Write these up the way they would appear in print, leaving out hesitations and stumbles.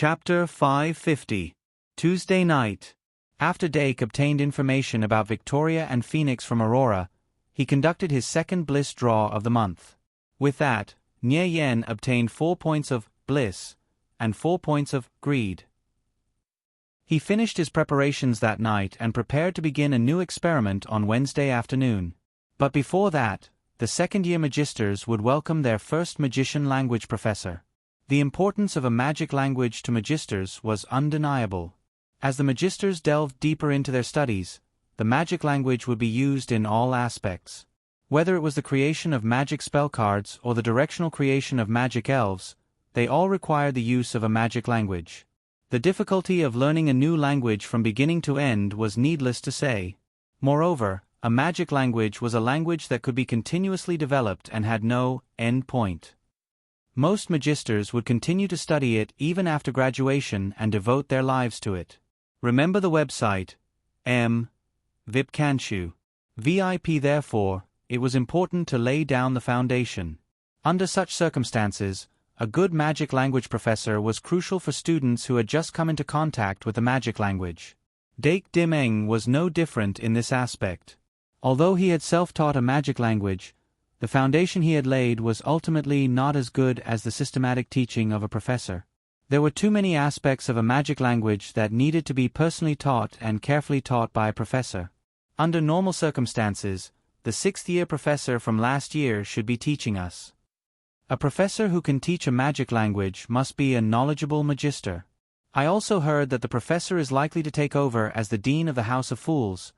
Chapter 550. Tuesday night. After Dake obtained information about Victoria and Phoenix from Aurora, he conducted his second bliss draw of the month. With that, Nye Yen obtained 4 points of bliss and 4 points of greed. He finished his preparations that night and prepared to begin a new experiment on Wednesday afternoon. But before that, the second-year magisters would welcome their first magician language professor. The importance of a magic language to magisters was undeniable. As the magisters delved deeper into their studies, the magic language would be used in all aspects. Whether it was the creation of magic spell cards or the directional creation of magic elves, they all required the use of a magic language. The difficulty of learning a new language from beginning to end was needless to say. Moreover, a magic language was a language that could be continuously developed and had no end point. Most magisters would continue to study it even after graduation and devote their lives to it. Remember the website, VIP Kanshu. VIP. Therefore, it was important to lay down the foundation. Under such circumstances, a good magic language professor was crucial for students who had just come into contact with the magic language. Dake Dimeng was no different in this aspect. Although he had self-taught a magic language, the foundation he had laid was ultimately not as good as the systematic teaching of a professor. There were too many aspects of a magic language that needed to be personally taught and carefully taught by a professor. Under normal circumstances, the sixth-year professor from last year should be teaching us. A professor who can teach a magic language must be a knowledgeable magister. I also heard that the professor is likely to take over as the Dean of the House of Fools.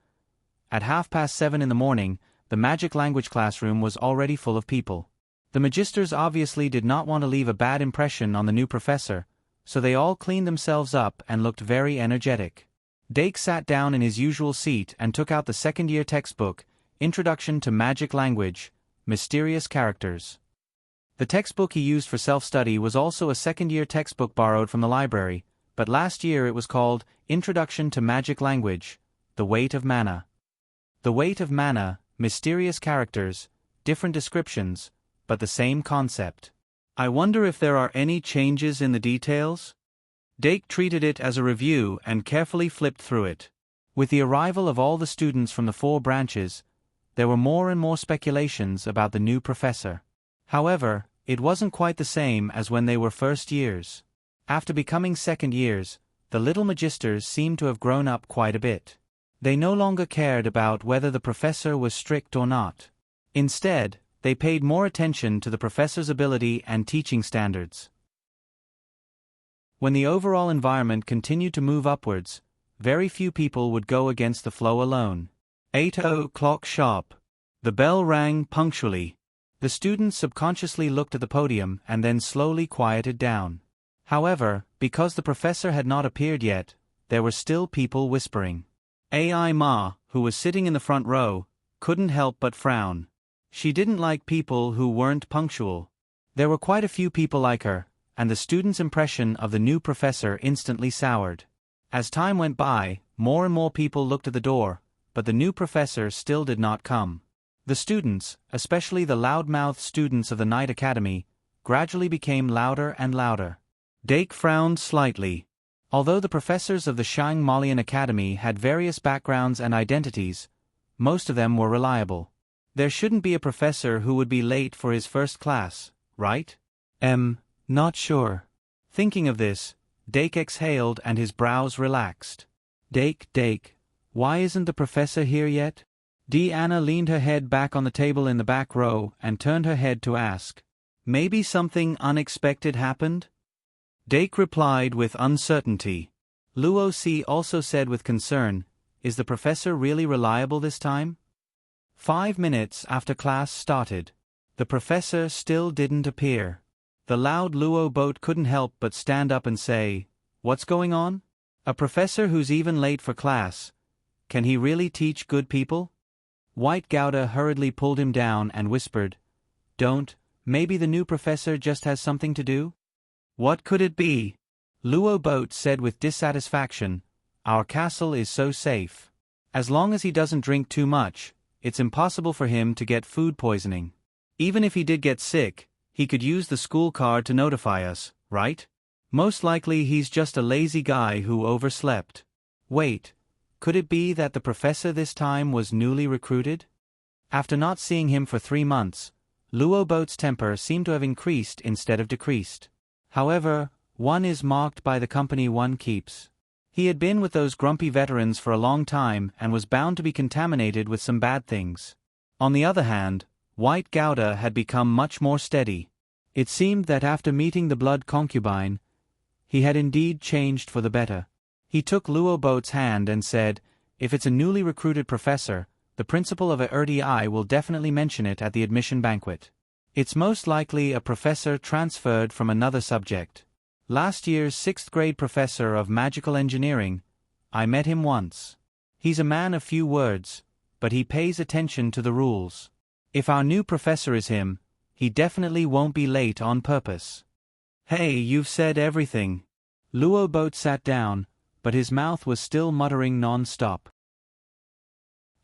At 7:30 in the morning, the magic language classroom was already full of people. The magisters obviously did not want to leave a bad impression on the new professor, so they all cleaned themselves up and looked very energetic. Dake sat down in his usual seat and took out the second-year textbook, Introduction to Magic Language, Mysterious Characters. The textbook he used for self-study was also a second-year textbook borrowed from the library, but last year it was called Introduction to Magic Language, The Weight of Mana. The Weight of Mana, Mysterious Characters, different descriptions, but the same concept. I wonder if there are any changes in the details? Dake treated it as a review and carefully flipped through it. With the arrival of all the students from the 4 branches, there were more and more speculations about the new professor. However, it wasn't quite the same as when they were first years. After becoming second years, the little magisters seemed to have grown up quite a bit. They no longer cared about whether the professor was strict or not. Instead, they paid more attention to the professor's ability and teaching standards. When the overall environment continued to move upwards, very few people would go against the flow alone. 8:00 sharp. The bell rang punctually. The students subconsciously looked at the podium and then slowly quieted down. However, because the professor had not appeared yet, there were still people whispering. Ai Ma, who was sitting in the front row, couldn't help but frown. She didn't like people who weren't punctual. There were quite a few people like her, and the students' impression of the new professor instantly soured. As time went by, more and more people looked at the door, but the new professor still did not come. The students, especially the loud-mouthed students of the Night Academy, gradually became louder and louder. Dake frowned slightly. Although the professors of the Shang Malian Academy had various backgrounds and identities, most of them were reliable. There shouldn't be a professor who would be late for his first class, right? Not sure. Thinking of this, Dake exhaled and his brows relaxed. Dake, why isn't the professor here yet? Deanna leaned her head back on the table in the back row and turned her head to ask. Maybe something unexpected happened? Dake replied with uncertainty. Luo Si also said with concern, is the professor really reliable this time? 5 minutes after class started. The professor still didn't appear. The loud Luo boat couldn't help but stand up and say, what's going on? A professor who's even late for class. Can he really teach good people? White Gouda hurriedly pulled him down and whispered, don't, maybe the new professor just has something to do? What could it be? Luo Boat said with dissatisfaction, our castle is so safe. As long as he doesn't drink too much, it's impossible for him to get food poisoning. Even if he did get sick, he could use the school card to notify us, right? Most likely he's just a lazy guy who overslept. Wait, could it be that the professor this time was newly recruited? After not seeing him for 3 months, Luo Boat's temper seemed to have increased instead of decreased. However, one is marked by the company one keeps. He had been with those grumpy veterans for a long time and was bound to be contaminated with some bad things. On the other hand, White Gouda had become much more steady. It seemed that after meeting the blood concubine, he had indeed changed for the better. He took Luo Boat's hand and said, "If it's a newly recruited professor, the principal of a RDI will definitely mention it at the admission banquet. It's most likely a professor transferred from another subject. Last year's 6th grade professor of magical engineering, I met him once. He's a man of few words, but he pays attention to the rules. If our new professor is him, he definitely won't be late on purpose." "Hey, you've said everything." Luo Boat sat down, but his mouth was still muttering non-stop.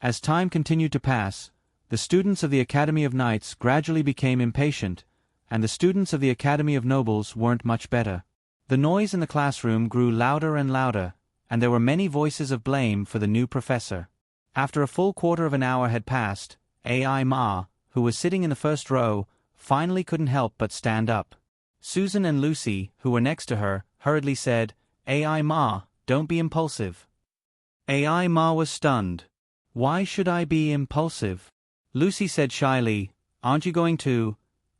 As time continued to pass, the students of the Academy of Knights gradually became impatient, and the students of the Academy of Nobles weren't much better. The noise in the classroom grew louder and louder, and there were many voices of blame for the new professor. After a full quarter of an hour had passed, AI Ma, who was sitting in the first row, finally couldn't help but stand up. Susan and Lucy, who were next to her, hurriedly said, "AI Ma, don't be impulsive." AI Ma was stunned. "Why should I be impulsive?" Lucy said shyly, "Aren't you going to?"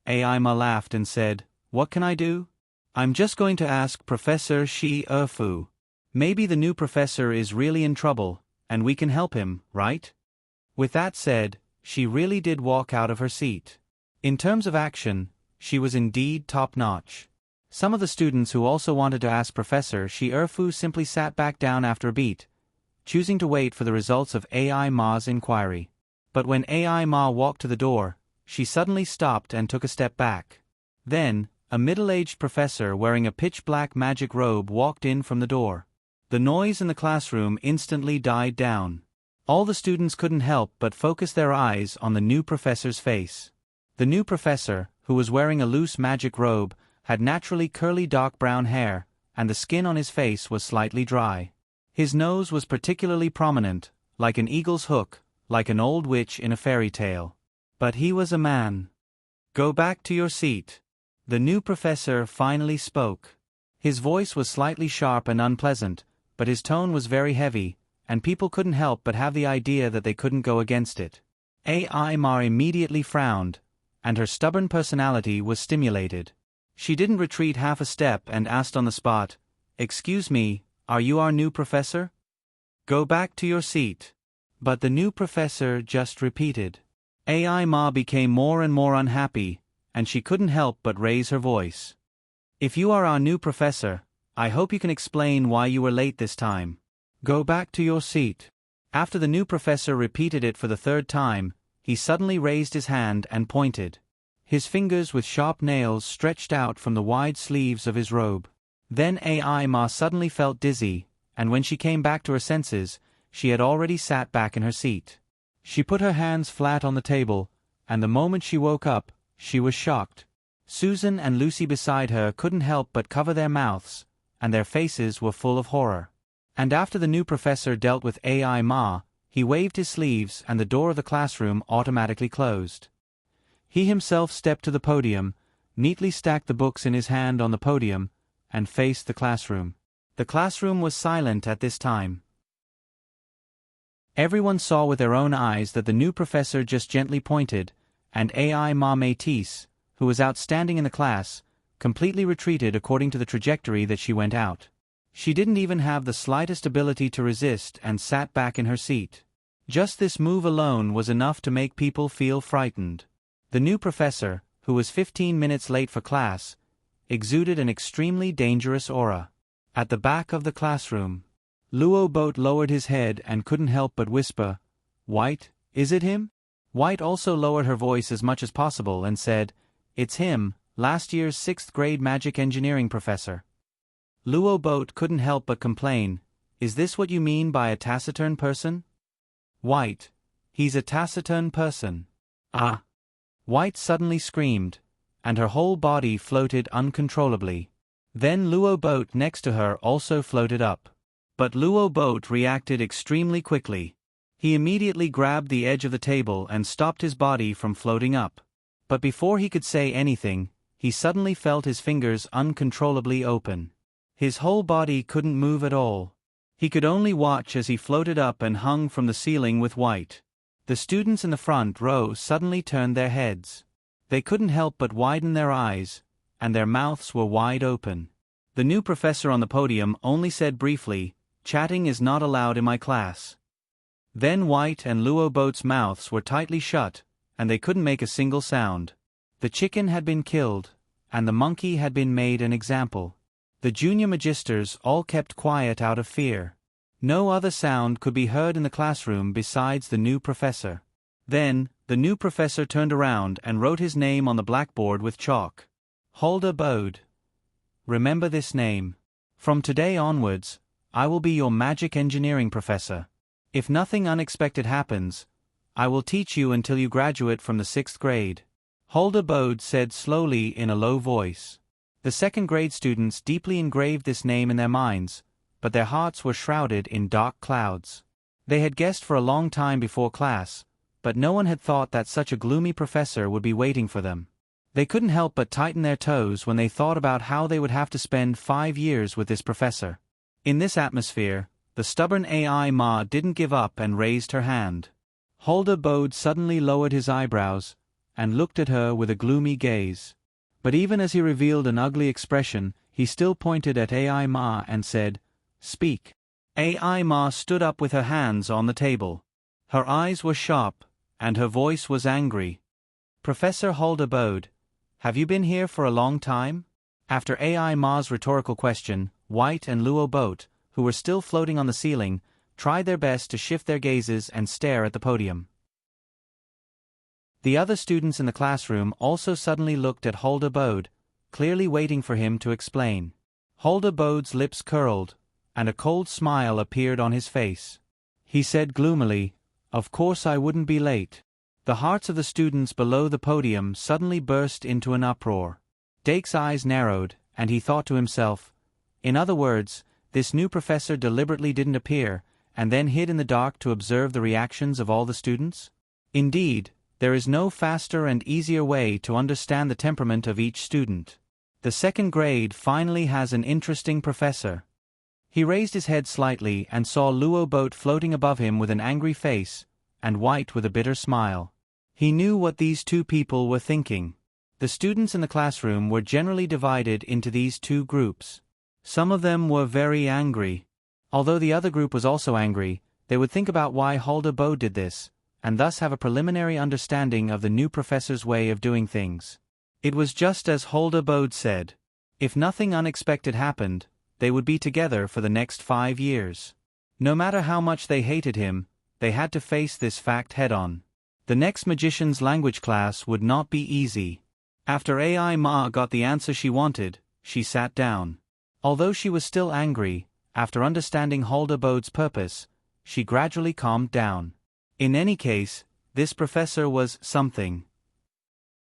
AI Ma laughed and said, "What can I do? I'm just going to ask Professor Shi Erfu. Maybe the new professor is really in trouble, and we can help him, right?" With that said, she really did walk out of her seat. In terms of action, she was indeed top-notch. Some of the students who also wanted to ask Professor Shi Erfu simply sat back down after a beat, choosing to wait for the results of AI Ma's inquiry. But when AI Ma walked to the door, she suddenly stopped and took a step back. Then, a middle-aged professor wearing a pitch-black magic robe walked in from the door. The noise in the classroom instantly died down. All the students couldn't help but focus their eyes on the new professor's face. The new professor, who was wearing a loose magic robe, had naturally curly dark brown hair, and the skin on his face was slightly dry. His nose was particularly prominent, like an eagle's hook, like an old witch in a fairy tale. But he was a man. "Go back to your seat." The new professor finally spoke. His voice was slightly sharp and unpleasant, but his tone was very heavy, and people couldn't help but have the idea that they couldn't go against it. AI Ma immediately frowned, and her stubborn personality was stimulated. She didn't retreat half a step and asked on the spot, "Excuse me, are you our new professor?" "Go back to your seat." But the new professor just repeated. AI Ma became more and more unhappy, and she couldn't help but raise her voice. "If you are our new professor, I hope you can explain why you were late this time. Go back to your seat." After the new professor repeated it for the 3rd time, he suddenly raised his hand and pointed. His fingers with sharp nails stretched out from the wide sleeves of his robe. Then AI Ma suddenly felt dizzy, and when she came back to her senses, she had already sat back in her seat. She put her hands flat on the table, and the moment she woke up, she was shocked. Susan and Lucy beside her couldn't help but cover their mouths, and their faces were full of horror. And after the new professor dealt with AI Ma, he waved his sleeves and the door of the classroom automatically closed. He himself stepped to the podium, neatly stacked the books in his hand on the podium, and faced the classroom. The classroom was silent at this time. Everyone saw with their own eyes that the new professor just gently pointed, and AI Ma Métis, who was outstanding in the class, completely retreated according to the trajectory that she went out. She didn't even have the slightest ability to resist and sat back in her seat. Just this move alone was enough to make people feel frightened. The new professor, who was 15 minutes late for class, exuded an extremely dangerous aura. At the back of the classroom, Luo Boat lowered his head and couldn't help but whisper, "White, is it him?" White also lowered her voice as much as possible and said, "It's him, last year's 6th grade magic engineering professor." Luo Boat couldn't help but complain, "Is this what you mean by a taciturn person?" "White, he's a taciturn person." "Ah!" White suddenly screamed, and her whole body floated uncontrollably. Then Luo Boat next to her also floated up. But Luo Boat reacted extremely quickly. He immediately grabbed the edge of the table and stopped his body from floating up. But before he could say anything, he suddenly felt his fingers uncontrollably open. His whole body couldn't move at all. He could only watch as he floated up and hung from the ceiling with White. The students in the front row suddenly turned their heads. They couldn't help but widen their eyes, and their mouths were wide open. The new professor on the podium only said briefly, "Chatting is not allowed in my class." Then White and Luo Boat's mouths were tightly shut, and they couldn't make a single sound. The chicken had been killed, and the monkey had been made an example. The junior magisters all kept quiet out of fear. No other sound could be heard in the classroom besides the new professor. Then, the new professor turned around and wrote his name on the blackboard with chalk. Hulda Bode. Remember this name. From today onwards, I will be your magic engineering professor. If nothing unexpected happens, I will teach you until you graduate from the 6th grade. Hulda Bode said slowly in a low voice. The 2nd grade students deeply engraved this name in their minds, but their hearts were shrouded in dark clouds. They had guessed for a long time before class, but no one had thought that such a gloomy professor would be waiting for them. They couldn't help but tighten their toes when they thought about how they would have to spend 5 years with this professor. In this atmosphere, the stubborn AI Ma didn't give up and raised her hand. Hulda Bode suddenly lowered his eyebrows and looked at her with a gloomy gaze. But even as he revealed an ugly expression, he still pointed at AI Ma and said, "Speak." AI Ma stood up with her hands on the table. Her eyes were sharp, and her voice was angry. "Professor Hulda Bode, have you been here for a long time?" After AI Ma's rhetorical question, White and Luo Boat, who were still floating on the ceiling, tried their best to shift their gazes and stare at the podium. The other students in the classroom also suddenly looked at Hulda Bode, clearly waiting for him to explain. Hulda Bode's lips curled, and a cold smile appeared on his face. He said gloomily, "Of course I wouldn't be late." The hearts of the students below the podium suddenly burst into an uproar. Dake's eyes narrowed, and he thought to himself, in other words, this new professor deliberately didn't appear, and then hid in the dark to observe the reactions of all the students? Indeed, there is no faster and easier way to understand the temperament of each student. The 2nd grade finally has an interesting professor. He raised his head slightly and saw Luo Boat floating above him with an angry face, and White with a bitter smile. He knew what these two people were thinking. The students in the classroom were generally divided into these two groups. Some of them were very angry. Although the other group was also angry, they would think about why Hulda Bode did this, and thus have a preliminary understanding of the new professor's way of doing things. It was just as Hulda Bode said. If nothing unexpected happened, they would be together for the next 5 years. No matter how much they hated him, they had to face this fact head-on. The next magician's language class would not be easy. After AI Ma got the answer she wanted, she sat down. Although she was still angry, after understanding Hulda Bode's purpose, she gradually calmed down. In any case, this professor was something.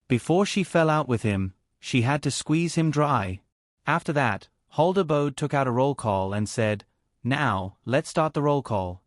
Before she fell out with him, she had to squeeze him dry. After that, Hulda Bode took out a roll call and said, "Now, let's start the roll call."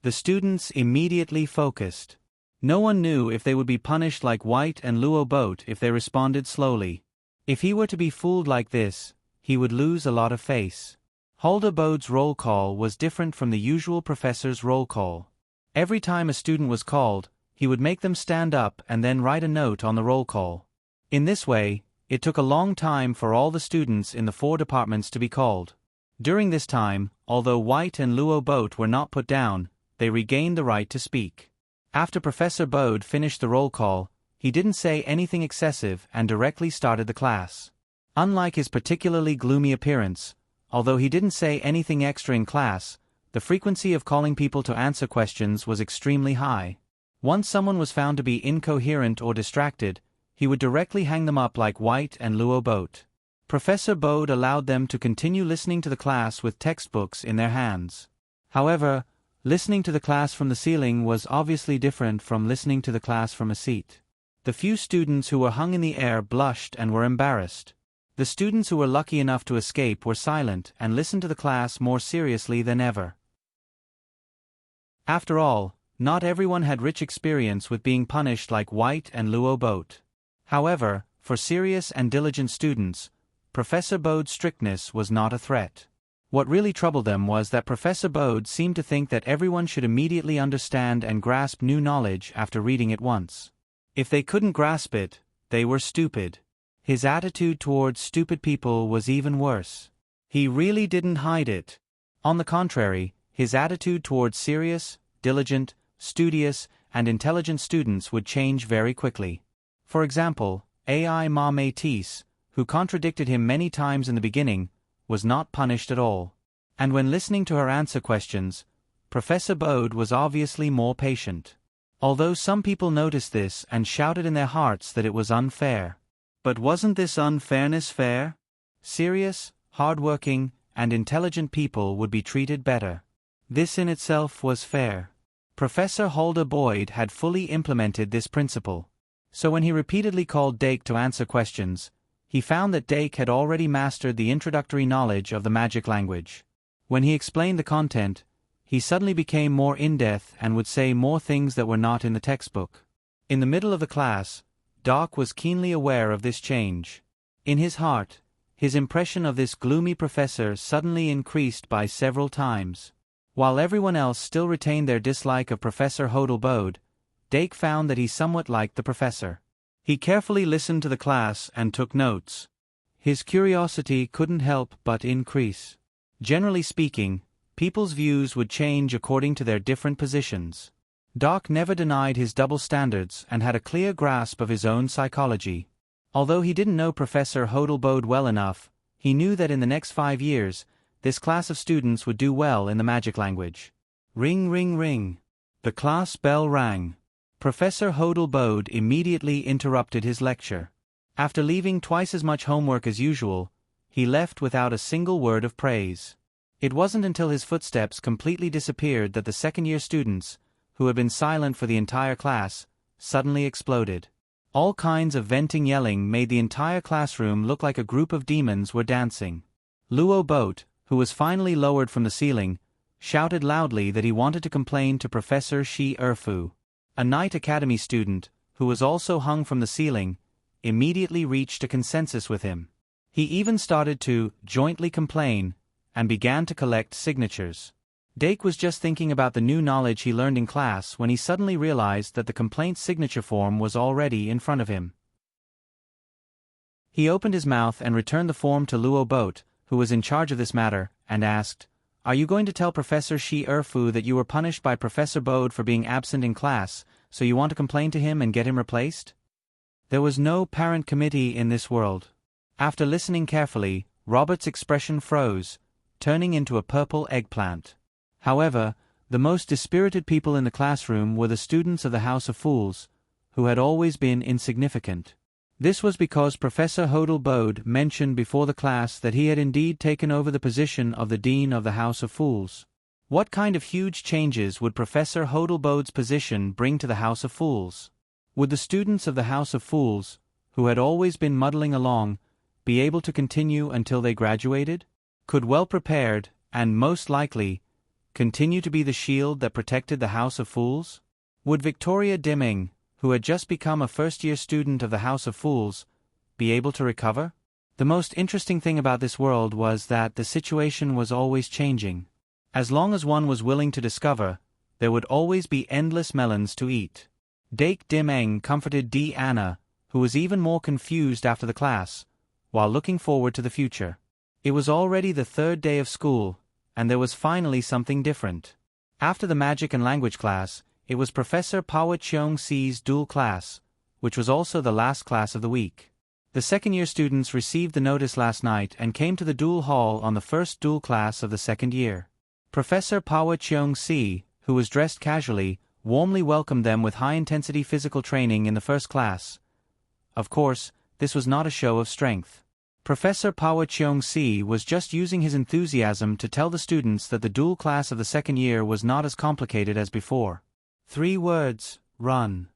The students immediately focused. No one knew if they would be punished like White and Luo Boat if they responded slowly. If he were to be fooled like this, he would lose a lot of face. Hulda Bode's roll call was different from the usual professor's roll call. Every time a student was called, he would make them stand up and then write a note on the roll call. In this way, it took a long time for all the students in the 4 departments to be called. During this time, although White and Luo Boat were not put down, they regained the right to speak. After Professor Bode finished the roll call, he didn't say anything excessive and directly started the class. Unlike his particularly gloomy appearance, although he didn't say anything extra in class, the frequency of calling people to answer questions was extremely high. Once someone was found to be incoherent or distracted, he would directly hang them up like White and Luo Boat. Professor Bode allowed them to continue listening to the class with textbooks in their hands. However, listening to the class from the ceiling was obviously different from listening to the class from a seat. The few students who were hung in the air blushed and were embarrassed. The students who were lucky enough to escape were silent and listened to the class more seriously than ever. After all, not everyone had rich experience with being punished like White and Luo Boat. However, for serious and diligent students, Professor Bode's strictness was not a threat. What really troubled them was that Professor Bode seemed to think that everyone should immediately understand and grasp new knowledge after reading it once. If they couldn't grasp it, they were stupid. His attitude towards stupid people was even worse. He really didn't hide it. On the contrary, his attitude towards serious, diligent, studious, and intelligent students would change very quickly. For example, Ai Ma Métis, who contradicted him many times in the beginning, was not punished at all. And when listening to her answer questions, Professor Bode was obviously more patient. Although some people noticed this and shouted in their hearts that it was unfair. But wasn't this unfairness fair? Serious, hard-working, and intelligent people would be treated better. This in itself was fair. Professor Holder Boyd had fully implemented this principle. So when he repeatedly called Dake to answer questions, he found that Dake had already mastered the introductory knowledge of the magic language. When he explained the content, he suddenly became more in-depth and would say more things that were not in the textbook. In the middle of the class, Doc was keenly aware of this change. In his heart, his impression of this gloomy professor suddenly increased by several times. While everyone else still retained their dislike of Professor Hodel Bode, Dake found that he somewhat liked the professor. He carefully listened to the class and took notes. His curiosity couldn't help but increase. Generally speaking, people's views would change according to their different positions. Doc never denied his double standards and had a clear grasp of his own psychology. Although he didn't know Professor Hodel Bode well enough, he knew that in the next 5 years, this class of students would do well in the magic language. Ring, ring, ring. The class bell rang. Professor Hodel Bode immediately interrupted his lecture. After leaving twice as much homework as usual, he left without a single word of praise. It wasn't until his footsteps completely disappeared that the second-year students, who had been silent for the entire class, suddenly exploded. All kinds of venting yelling made the entire classroom look like a group of demons were dancing. Luo Boat, who was finally lowered from the ceiling, shouted loudly that he wanted to complain to Professor Shi Erfu. A Knight Academy student, who was also hung from the ceiling, immediately reached a consensus with him. He even started to jointly complain and began to collect signatures. Dake was just thinking about the new knowledge he learned in class when he suddenly realized that the complaint signature form was already in front of him. He opened his mouth and returned the form to Luo Boat, who was in charge of this matter, and asked, "Are you going to tell Professor Shi Erfu that you were punished by Professor Bode for being absent in class, so you want to complain to him and get him replaced?" There was no parent committee in this world. After listening carefully, Robert's expression froze, turning into a purple eggplant. However, the most dispirited people in the classroom were the students of the House of Fools, who had always been insignificant. This was because Professor Hodel Bode mentioned before the class that he had indeed taken over the position of the Dean of the House of Fools. What kind of huge changes would Professor Hodel Bode's position bring to the House of Fools? Would the students of the House of Fools, who had always been muddling along, be able to continue until they graduated? Could well-prepared, and most likely, continue to be the shield that protected the House of Fools? Would Victoria Dimming, who had just become a first-year student of the House of Fools, be able to recover? The most interesting thing about this world was that the situation was always changing. As long as one was willing to discover, there would always be endless melons to eat. Dake Dim Eng comforted Di Anna, who was even more confused after the class, while looking forward to the future. It was already the third day of school, and there was finally something different. After the magic and language class, it was Professor Pawa Cheong Si's dual class, which was also the last class of the week. The second-year students received the notice last night and came to the dual hall on the first dual class of the second year. Professor Pawa Cheong Si, who was dressed casually, warmly welcomed them with high-intensity physical training in the first class. Of course, this was not a show of strength. Professor Pawa Cheong Si was just using his enthusiasm to tell the students that the dual class of the second year was not as complicated as before. 3 words, run.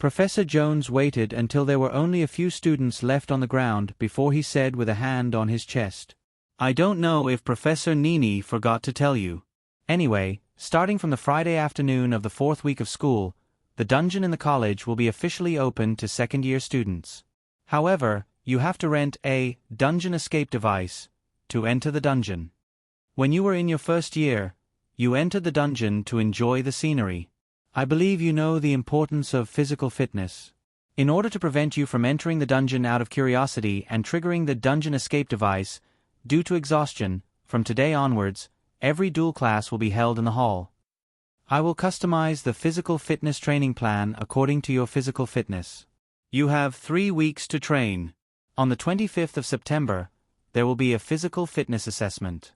Professor Jones waited until there were only a few students left on the ground before he said with a hand on his chest, "I don't know if Professor Nini forgot to tell you. Anyway, starting from the Friday afternoon of the 4th week of school, the dungeon in the college will be officially open to second-year students. However, you have to rent a dungeon escape device to enter the dungeon. When you were in your first year, you entered the dungeon to enjoy the scenery. I believe you know the importance of physical fitness. In order to prevent you from entering the dungeon out of curiosity and triggering the dungeon escape device, due to exhaustion, from today onwards, every dual class will be held in the hall. I will customize the physical fitness training plan according to your physical fitness. You have 3 weeks to train. On the 25th of September, there will be a physical fitness assessment.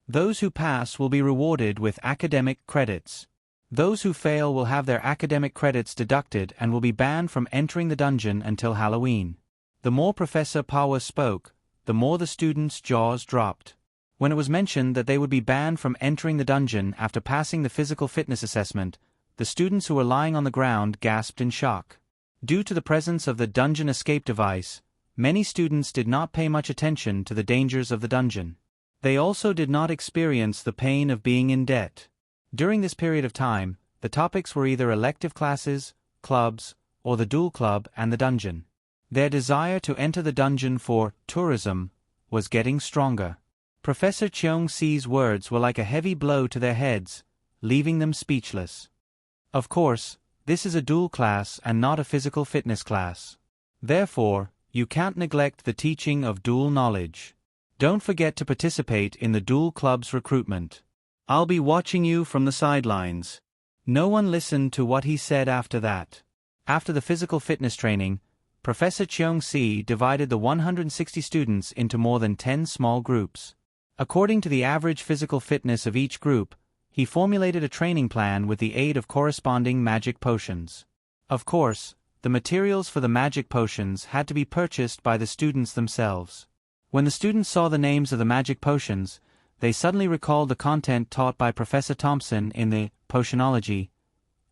Those who pass will be rewarded with academic credits. Those who fail will have their academic credits deducted and will be banned from entering the dungeon until Halloween." The more Professor Pawa spoke, the more the students' jaws dropped. When it was mentioned that they would be banned from entering the dungeon after passing the physical fitness assessment, the students who were lying on the ground gasped in shock. Due to the presence of the dungeon escape device, many students did not pay much attention to the dangers of the dungeon. They also did not experience the pain of being in debt. During this period of time, the topics were either elective classes, clubs, or the dual club and the dungeon. Their desire to enter the dungeon for tourism was getting stronger. Professor Cheong-si's words were like a heavy blow to their heads, leaving them speechless. Of course, this is a dual class and not a physical fitness class. Therefore, you can't neglect the teaching of dual knowledge. Don't forget to participate in the dual club's recruitment. I'll be watching you from the sidelines. No one listened to what he said after that. After the physical fitness training, Professor Cheong-si divided the 160 students into more than 10 small groups. According to the average physical fitness of each group, he formulated a training plan with the aid of corresponding magic potions. Of course, the materials for the magic potions had to be purchased by the students themselves. When the students saw the names of the magic potions, they suddenly recalled the content taught by Professor Thompson in the Potionology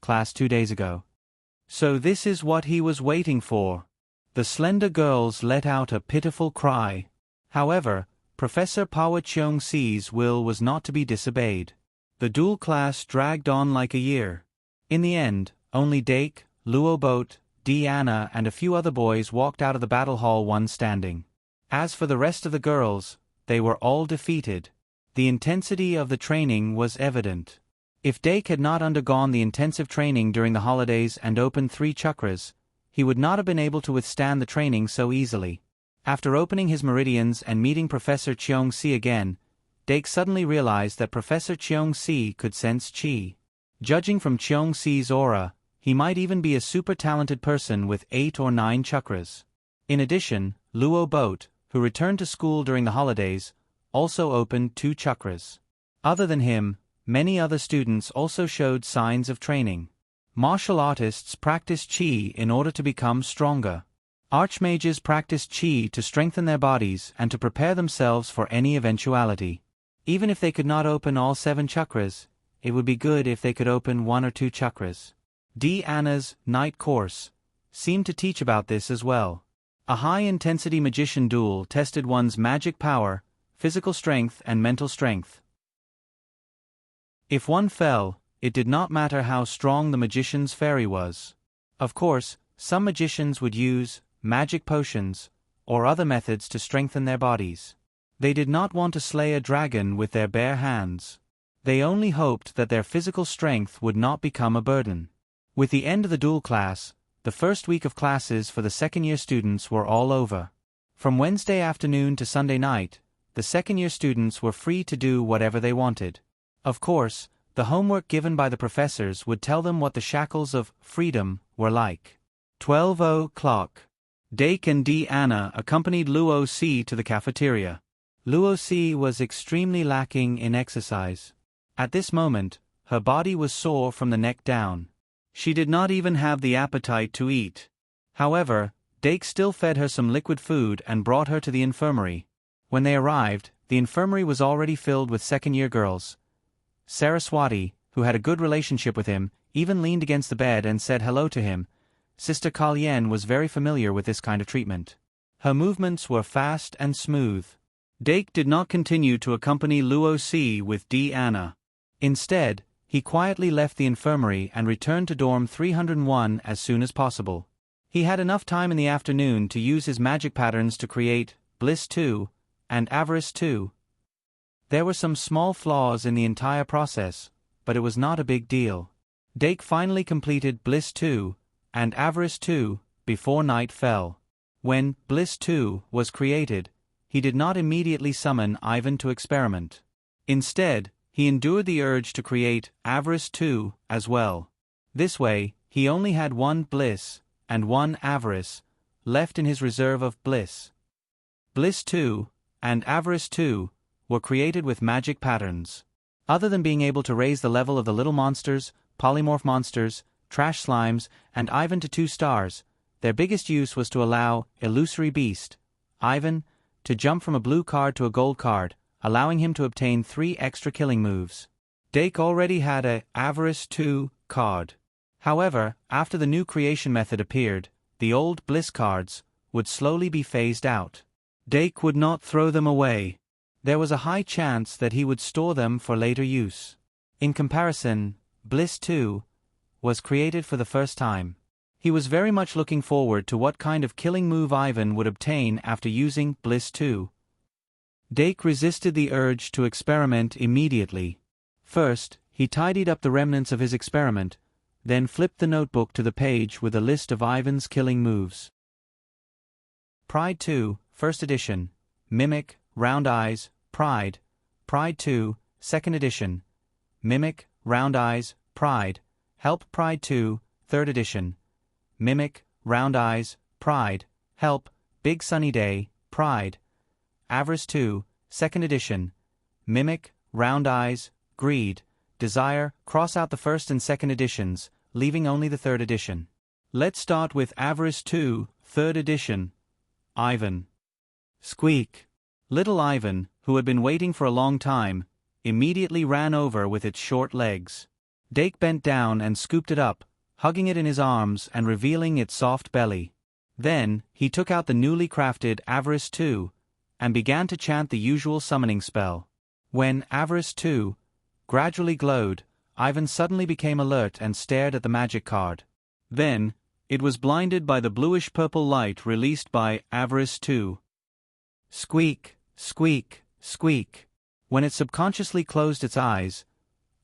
class 2 days ago. So this is what he was waiting for. The slender girls let out a pitiful cry. However, Professor Pawa Cheong-si's will was not to be disobeyed. The dual class dragged on like a year. In the end, only Dake, Luo Boat, Deanna and a few other boys walked out of the battle hall one standing. As for the rest of the girls, they were all defeated. The intensity of the training was evident. If Dake had not undergone the intensive training during the holidays and opened 3 chakras, he would not have been able to withstand the training so easily. After opening his meridians and meeting Professor Cheong-si again, Dake suddenly realized that Professor Cheong-si could sense chi. Judging from Cheong-si's aura, he might even be a super talented person with 8 or 9 chakras. In addition, Luo Boat, who returned to school during the holidays, also opened 2 chakras. Other than him, many other students also showed signs of training. Martial artists practice chi in order to become stronger. Archmages practice chi to strengthen their bodies and to prepare themselves for any eventuality. Even if they could not open all 7 chakras, it would be good if they could open 1 or 2 chakras. Deanna's night course seemed to teach about this as well. A high-intensity magician duel tested one's magic power, physical strength and mental strength. If one fell, it did not matter how strong the magician's fairy was. Of course, some magicians would use magic potions or other methods to strengthen their bodies. They did not want to slay a dragon with their bare hands. They only hoped that their physical strength would not become a burden. With the end of the dual class, the first week of classes for the second-year students were all over. From Wednesday afternoon to Sunday night, the second-year students were free to do whatever they wanted. Of course, the homework given by the professors would tell them what the shackles of freedom were like. 12 o'clock. Dake and Deanna accompanied Luo Si to the cafeteria. Luo Si was extremely lacking in exercise. At this moment, her body was sore from the neck down. She did not even have the appetite to eat. However, Dake still fed her some liquid food and brought her to the infirmary. When they arrived, the infirmary was already filled with second-year girls. Saraswati, who had a good relationship with him, even leaned against the bed and said hello to him. Sister Kalyen was very familiar with this kind of treatment. Her movements were fast and smooth. Dake did not continue to accompany Luo Si with D. Anna. Instead, he quietly left the infirmary and returned to dorm 301 as soon as possible. He had enough time in the afternoon to use his magic patterns to create Bliss 2 and Avarice 2. There were some small flaws in the entire process, but it was not a big deal. Dake finally completed Bliss 2 and Avarice 2 before night fell. When Bliss 2 was created, he did not immediately summon Ivan to experiment. Instead, he endured the urge to create Avarice 2 as well. This way, he only had one Bliss and one Avarice left in his reserve of Bliss. Bliss 2 and Avarice 2 were created with magic patterns. Other than being able to raise the level of the little monsters, polymorph monsters, trash slimes, and Ivan to 2 stars, their biggest use was to allow Illusory Beast, Ivan, to jump from a blue card to a gold card, allowing him to obtain 3 extra killing moves. Dake already had a Avarice 2 card. However, after the new creation method appeared, the old Bliss cards would slowly be phased out. Dake would not throw them away. There was a high chance that he would store them for later use. In comparison, Bliss 2 was created for the first time. He was very much looking forward to what kind of killing move Ivan would obtain after using Bliss 2. Dake resisted the urge to experiment immediately. First, he tidied up the remnants of his experiment, then flipped the notebook to the page with a list of Ivan's killing moves. Pride 2, First Edition, Mimic, Round Eyes, Pride. Pride 2, Second Edition, Mimic, Round Eyes, Pride. Help. Pride 2, Third Edition, Mimic, Round Eyes, Pride. Help. Big Sunny Day, Pride. Avarice 2, Second Edition, Mimic, Round Eyes, Greed. Desire. Cross out the first and second editions, leaving only the third edition. Let's start with Avarice 2, Third Edition. Ivan. Squeak. Little Ivan, who had been waiting for a long time, immediately ran over with its short legs. Dake bent down and scooped it up, hugging it in his arms and revealing its soft belly. Then, he took out the newly crafted Avarice 2 and began to chant the usual summoning spell. When Avarice 2 gradually glowed, Ivan suddenly became alert and stared at the magic card. Then, it was blinded by the bluish-purple light released by Avarice 2. Squeak, squeak, squeak. When it subconsciously closed its eyes,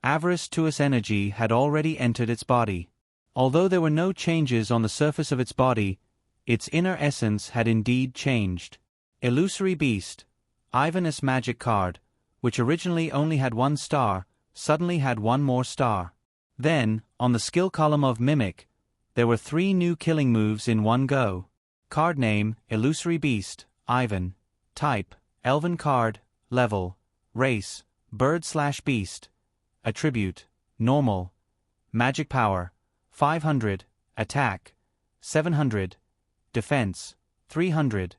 Avarice 2's energy had already entered its body. Although there were no changes on the surface of its body, its inner essence had indeed changed. Illusory Beast, Ivan's magic card, which originally only had 1 star, suddenly had 1 more star. Then, on the skill column of Mimic, there were 3 new killing moves in one go. Card name, Illusory Beast, Ivan. Type, Elven card. Level, Race, Bird/Beast. Attribute, Normal. Magic power, 500. Attack, 700. Defense, 300.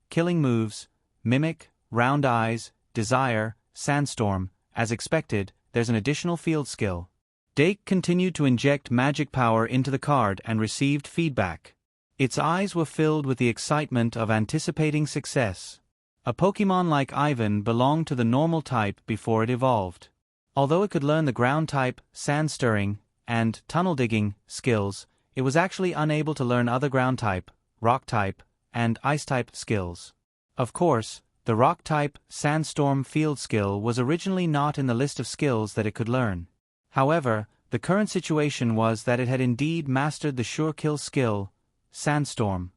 Killing moves, Mimic, Round Eyes, Desire, Sandstorm. As expected, there's an additional field skill. Dake continued to inject magic power into the card and received feedback. Its eyes were filled with the excitement of anticipating success. A Pokemon like Ivan belonged to the normal type before it evolved. Although it could learn the ground type, sand stirring, and tunnel digging skills, it was actually unable to learn other ground type, rock type, and ice type skills. Of course, the rock type sandstorm field skill was originally not in the list of skills that it could learn. However, the current situation was that it had indeed mastered the sure kill skill, Sandstorm.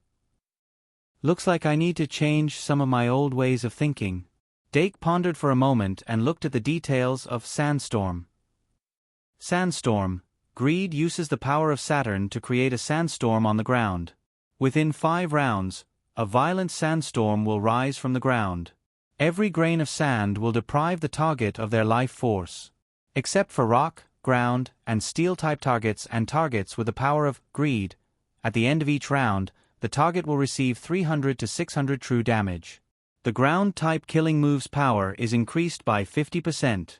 Looks like I need to change some of my old ways of thinking. Dake pondered for a moment and looked at the details of Sandstorm. Sandstorm. Greed uses the power of Saturn to create a sandstorm on the ground. Within 5 rounds, a violent sandstorm will rise from the ground. Every grain of sand will deprive the target of their life force. Except for rock, ground, and steel-type targets and targets with the power of Greed, at the end of each round, the target will receive 300 to 600 true damage. The ground-type killing move's power is increased by 50%.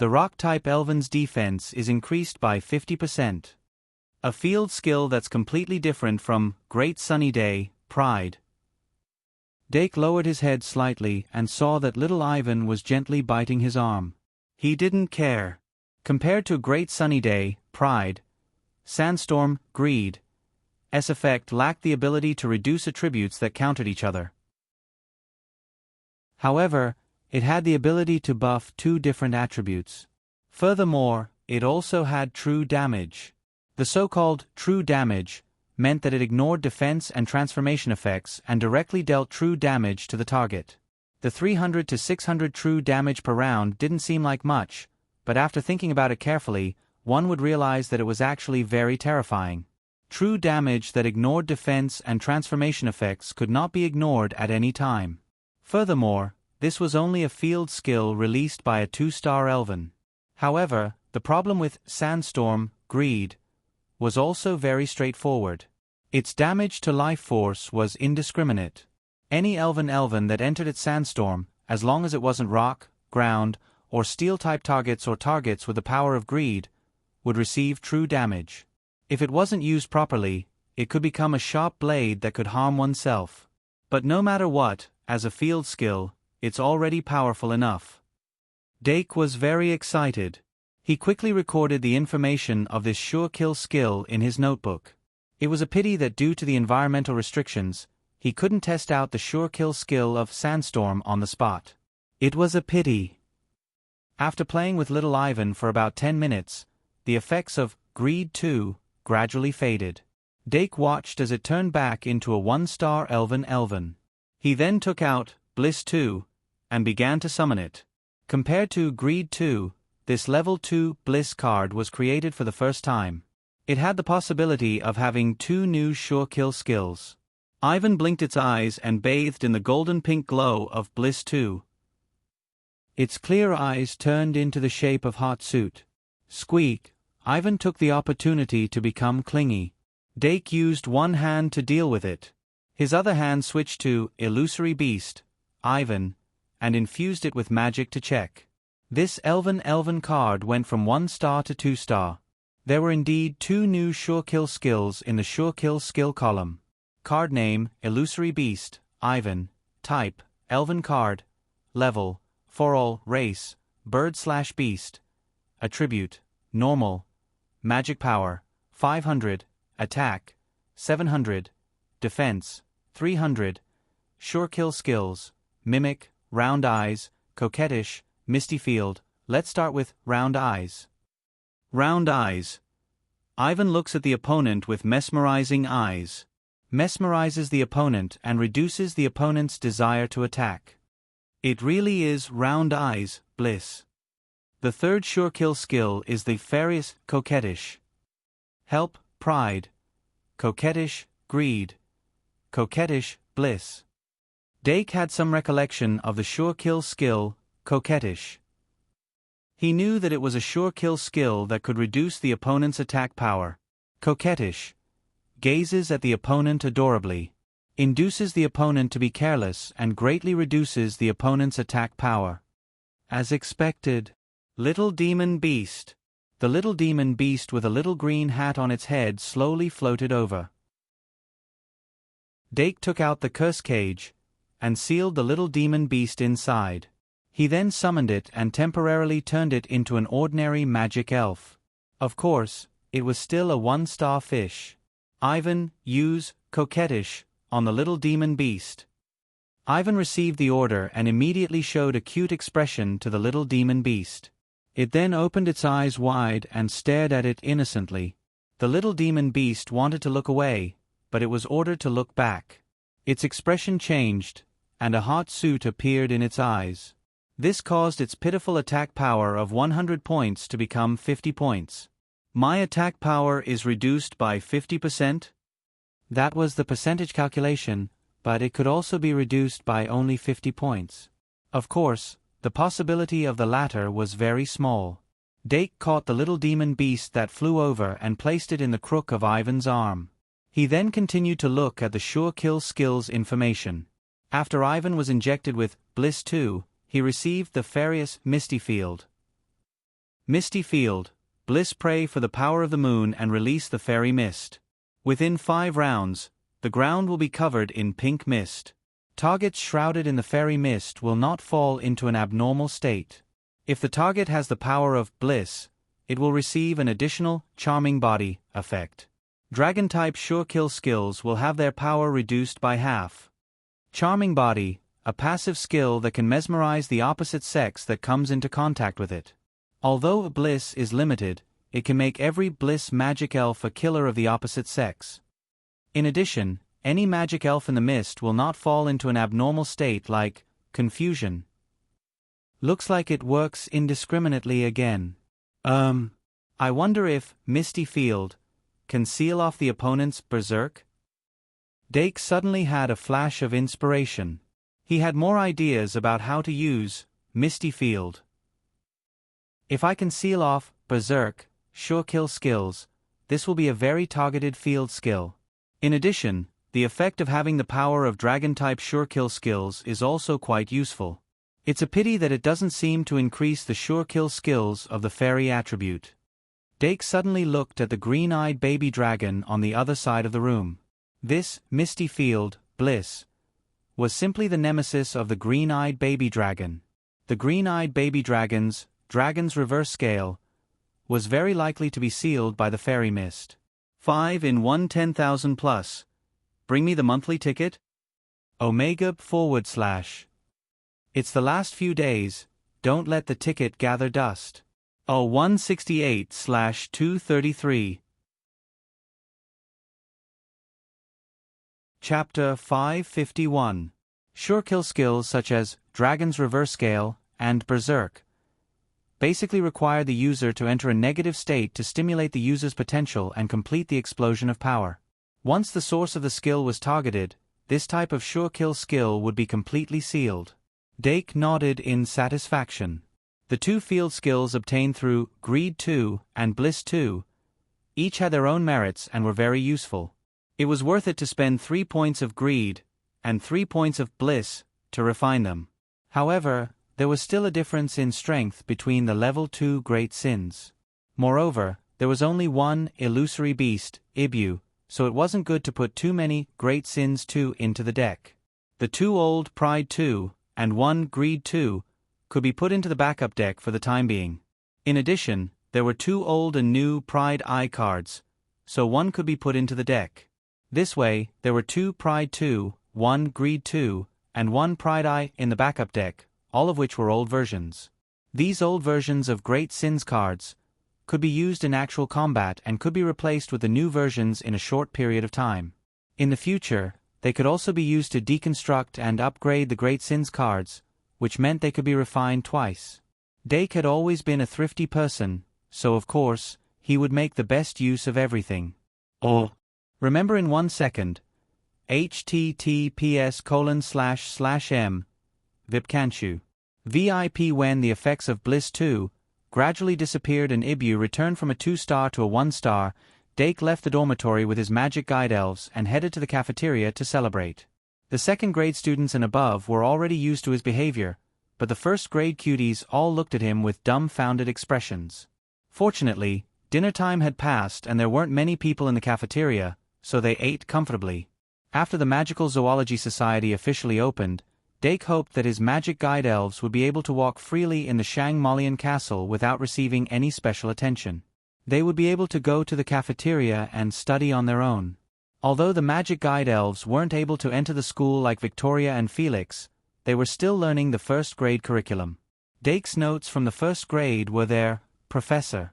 The rock-type Elven's defense is increased by 50%. A field skill that's completely different from Great Sunny Day, Pride. Dake lowered his head slightly and saw that little Ivan was gently biting his arm. He didn't care. Compared to Great Sunny Day, Pride, Sandstorm, Greed, S effect lacked the ability to reduce attributes that countered each other. However, it had the ability to buff 2 different attributes. Furthermore, it also had true damage. The so-called true damage meant that it ignored defense and transformation effects and directly dealt true damage to the target. The 300 to 600 true damage per round didn't seem like much, but after thinking about it carefully, one would realize that it was actually very terrifying. True damage that ignored defense and transformation effects could not be ignored at any time. Furthermore, this was only a field skill released by a 2-star Elven. However, the problem with Sandstorm, Greed, was also very straightforward. Its damage to life force was indiscriminate. Any Elven that entered its Sandstorm, as long as it wasn't rock, ground, or steel-type targets or targets with the power of Greed, would receive true damage. If it wasn't used properly, it could become a sharp blade that could harm oneself. But no matter what, as a field skill, it's already powerful enough. Dake was very excited. He quickly recorded the information of this sure kill skill in his notebook. It was a pity that due to the environmental restrictions, he couldn't test out the sure kill skill of Sandstorm on the spot. It was a pity. After playing with little Ivan for about 10 minutes, the effects of Greed 2 gradually faded. Dake watched as it turned back into a 1-star Elven. He then took out Bliss 2 and began to summon it. Compared to Greed 2, this level 2 Bliss card was created for the first time. It had the possibility of having 2 new sure kill skills. Ivan blinked its eyes and bathed in the golden pink glow of Bliss 2. Its clear eyes turned into the shape of Hot Suit. Squeak, Ivan took the opportunity to become clingy. Dake used one hand to deal with it. His other hand switched to Illusory Beast, Ivan, and infused it with magic to check. This Elven card went from 1-star to 2-star. There were indeed 2 new sure kill skills in the sure kill skill column. Card name, Illusory Beast, Ivan. Type, Elven card. Level, for all, race, bird/beast. Attribute, normal. Magic power, 500. Attack, 700. Defense, 300. Sure kill skills, Mimic, Round Eyes, Coquettish, Misty Field. Let's start with Round Eyes. Round Eyes. Ivan looks at the opponent with mesmerizing eyes. Mesmerizes the opponent and reduces the opponent's desire to attack. It really is Round Eyes, Bliss. The third sure kill skill is the Farious Coquettish. Help, Pride. Coquettish, Greed. Coquettish, Bliss. Dake had some recollection of the sure kill skill, Coquettish. He knew that it was a sure kill skill that could reduce the opponent's attack power. Coquettish. Gazes at the opponent adorably. Induces the opponent to be careless and greatly reduces the opponent's attack power. As expected. Little Demon Beast. The little demon beast with a little green hat on its head slowly floated over. Dake took out the curse cage and sealed the little demon beast inside. He then summoned it and temporarily turned it into an ordinary magic elf. Of course, it was still a 1-star fish. Ivan, use Coquettish on the little demon beast. Ivan received the order and immediately showed a cute expression to the little demon beast. It then opened its eyes wide and stared at it innocently. The little demon beast wanted to look away, but it was ordered to look back. Its expression changed, and a hot suit appeared in its eyes. This caused its pitiful attack power of 100 points to become 50 points. My attack power is reduced by 50%? That was the percentage calculation, but it could also be reduced by only 50 points. Of course, the possibility of the latter was very small. Dake caught the little demon beast that flew over and placed it in the crook of Ivan's arm. He then continued to look at the sure kill skills information. After Ivan was injected with Bliss 2, he received the Farious Misty Field. Misty Field, Bliss pray for the power of the moon and release the fairy mist. Within 5 rounds, the ground will be covered in pink mist. Targets shrouded in the fairy mist will not fall into an abnormal state. If the target has the power of Bliss, it will receive an additional Charming Body effect. Dragon-type Sure Kill skills will have their power reduced by half. Charming Body, a passive skill that can mesmerize the opposite sex that comes into contact with it. Although Bliss is limited, it can make every Bliss magic elf a killer of the opposite sex. In addition, any magic elf in the mist will not fall into an abnormal state like confusion. Looks like it works indiscriminately again. I wonder if Misty Field can seal off the opponent's berserk? Dake suddenly had a flash of inspiration. He had more ideas about how to use Misty Field. If I can seal off berserk, Sure Kill skills, this will be a very targeted field skill. In addition, the effect of having the power of dragon-type Sure Kill skills is also quite useful. It's a pity that it doesn't seem to increase the Sure Kill skills of the fairy attribute. Dake suddenly looked at the green-eyed baby dragon on the other side of the room. This Misty Field, Bliss, was simply the nemesis of the green-eyed baby dragon. The green-eyed baby dragon's reverse scale was very likely to be sealed by the fairy mist. 5 in 1 10,000 plus. Bring me the monthly ticket? Omega /. It's the last few days, don't let the ticket gather dust. 168/233. Chapter 551. Sure Kill skills such as Dragon's Reverse Scale and Berserk basically require the user to enter a negative state to stimulate the user's potential and complete the explosion of power. Once the source of the skill was targeted, this type of Sure Kill skill would be completely sealed. Dake nodded in satisfaction. The 2 field skills obtained through Greed 2 and Bliss 2 each had their own merits and were very useful. It was worth it to spend 3 points of Greed and 3 points of Bliss to refine them. However, there was still a difference in strength between the level 2 great sins. Moreover, there was only one illusory beast, Ibu, so it wasn't good to put too many great sins 2 into the deck. The 2 old Pride 2 and 1 Greed 2 could be put into the backup deck for the time being. In addition, there were 2 old and new Pride I cards, so 1 could be put into the deck. This way, there were 2 Pride 2, 1 Greed 2, and 1 Pride I in the backup deck, all of which were old versions. These old versions of Great Sins cards could be used in actual combat and could be replaced with the new versions in a short period of time. In the future, they could also be used to deconstruct and upgrade the Great Sins cards, which meant they could be refined twice. Dake had always been a thrifty person, so of course, he would make the best use of everything. Remember in 1 second. https://m Vipkanchu. VIP when the effects of Bliss 2 gradually disappeared and Ibu returned from a 2-star to a 1-star, Dake left the dormitory with his magic guide elves and headed to the cafeteria to celebrate. The second-grade students and above were already used to his behavior, but the first-grade cuties all looked at him with dumbfounded expressions. Fortunately, dinner time had passed and there weren't many people in the cafeteria, so they ate comfortably. After the Magical Zoology Society officially opened, Dake hoped that his magic guide elves would be able to walk freely in the Shangmalian castle without receiving any special attention. They would be able to go to the cafeteria and study on their own. Although the magic guide elves weren't able to enter the school like Victoria and Felix, they were still learning the first-grade curriculum. Dake's notes from the first grade were there, Professor.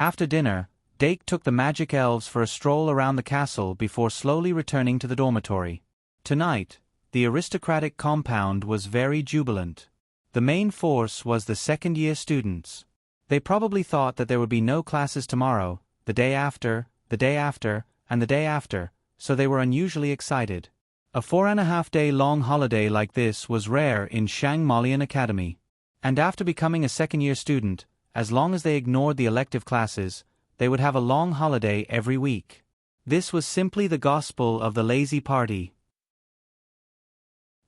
After dinner, Dake took the magic elves for a stroll around the castle before slowly returning to the dormitory. Tonight, the aristocratic compound was very jubilant. The main force was the second-year students. They probably thought that there would be no classes tomorrow, the day after, and the day after, so they were unusually excited. A 4.5-day long holiday like this was rare in Shangmalian Academy. And after becoming a second-year student, as long as they ignored the elective classes, they would have a long holiday every week. This was simply the gospel of the lazy party.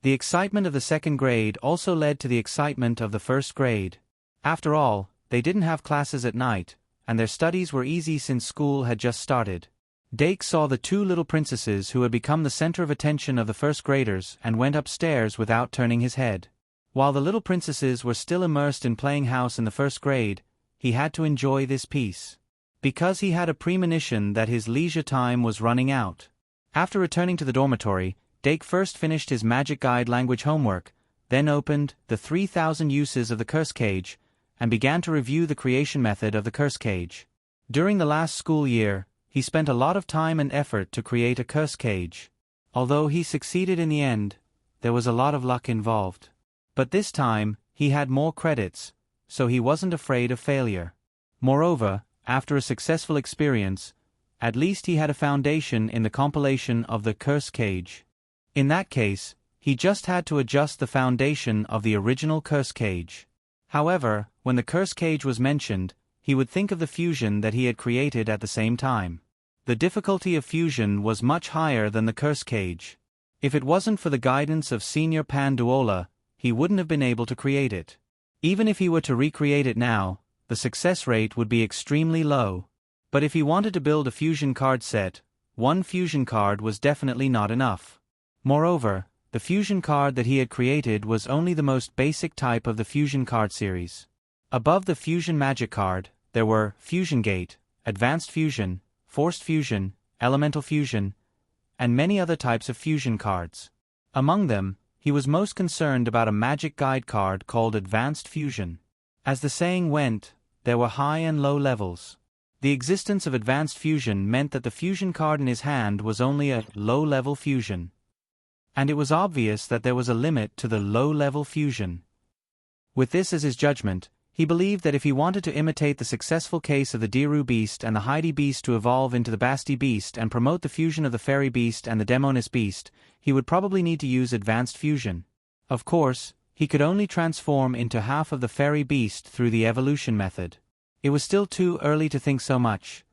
The excitement of the second grade also led to the excitement of the first grade. After all, they didn't have classes at night, and their studies were easy since school had just started. Dake saw the two little princesses who had become the center of attention of the first graders and went upstairs without turning his head. While the little princesses were still immersed in playing house in the first grade, he had to enjoy this peace. Because he had a premonition that his leisure time was running out. After returning to the dormitory, Dake first finished his Magic Guide language homework, then opened the 3,000 Uses of the Curse Cage, and began to review the creation method of the Curse Cage. During the last school year, he spent a lot of time and effort to create a curse cage. Although he succeeded in the end, there was a lot of luck involved. But this time, he had more credits, so he wasn't afraid of failure. Moreover, after a successful experience, at least he had a foundation in the compilation of the curse cage. In that case, he just had to adjust the foundation of the original curse cage. However, when the curse cage was mentioned, he would think of the fusion that he had created at the same time. The difficulty of fusion was much higher than the curse cage. If it wasn't for the guidance of Senior Panduola, he wouldn't have been able to create it. Even if he were to recreate it now, the success rate would be extremely low. But if he wanted to build a fusion card set, one fusion card was definitely not enough. Moreover, the fusion card that he had created was only the most basic type of the fusion card series. Above the fusion magic card, there were Fusion Gate, Advanced Fusion, Forced Fusion, Elemental Fusion, and many other types of fusion cards. Among them, he was most concerned about a Magic Guide card called Advanced Fusion. As the saying went, there were high and low levels. The existence of Advanced Fusion meant that the fusion card in his hand was only a low-level fusion. And it was obvious that there was a limit to the low-level fusion. With this as his judgment, he believed that if he wanted to imitate the successful case of the Diru Beast and the Heidi Beast to evolve into the Basti Beast and promote the fusion of the Fairy Beast and the Demonis Beast, he would probably need to use Advanced Fusion. Of course, he could only transform into half of the Fairy Beast through the evolution method. It was still too early to think so much.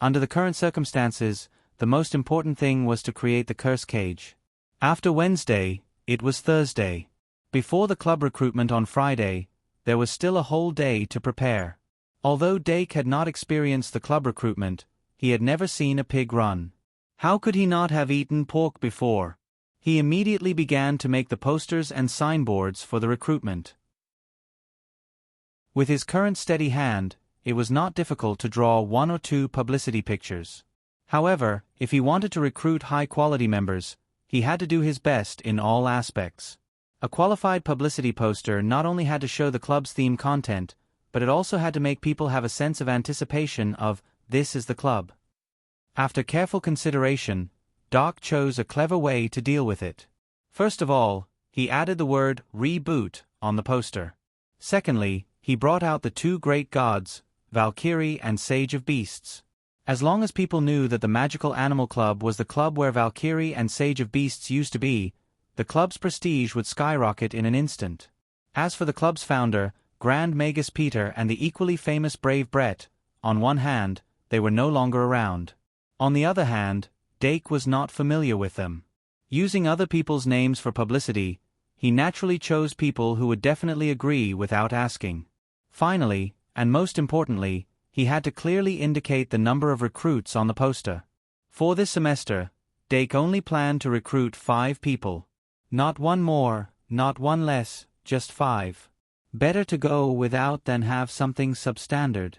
Under the current circumstances, the most important thing was to create the curse cage. After Wednesday, it was Thursday. Before the club recruitment on Friday, there was still a whole day to prepare. Although Dake had not experienced the club recruitment, he had never seen a pig run. How could he not have eaten pork before? He immediately began to make the posters and signboards for the recruitment. With his current steady hand, it was not difficult to draw 1 or 2 publicity pictures. However, if he wanted to recruit high-quality members, he had to do his best in all aspects. A qualified publicity poster not only had to show the club's theme content, but it also had to make people have a sense of anticipation of, this is the club. After careful consideration, Doc chose a clever way to deal with it. First of all, he added the word reboot on the poster. Secondly, he brought out the 2 great gods, Valkyrie and Sage of Beasts. As long as people knew that the Magical Animal Club was the club where Valkyrie and Sage of Beasts used to be, the club's prestige would skyrocket in an instant. As for the club's founder, Grand Magus Peter and the equally famous Brave Brett, on one hand, they were no longer around. On the other hand, Dake was not familiar with them. Using other people's names for publicity, he naturally chose people who would definitely agree without asking. Finally, and most importantly, he had to clearly indicate the number of recruits on the poster. For this semester, Dake only planned to recruit 5 people. Not one more, not one less, just 5. Better to go without than have something substandard.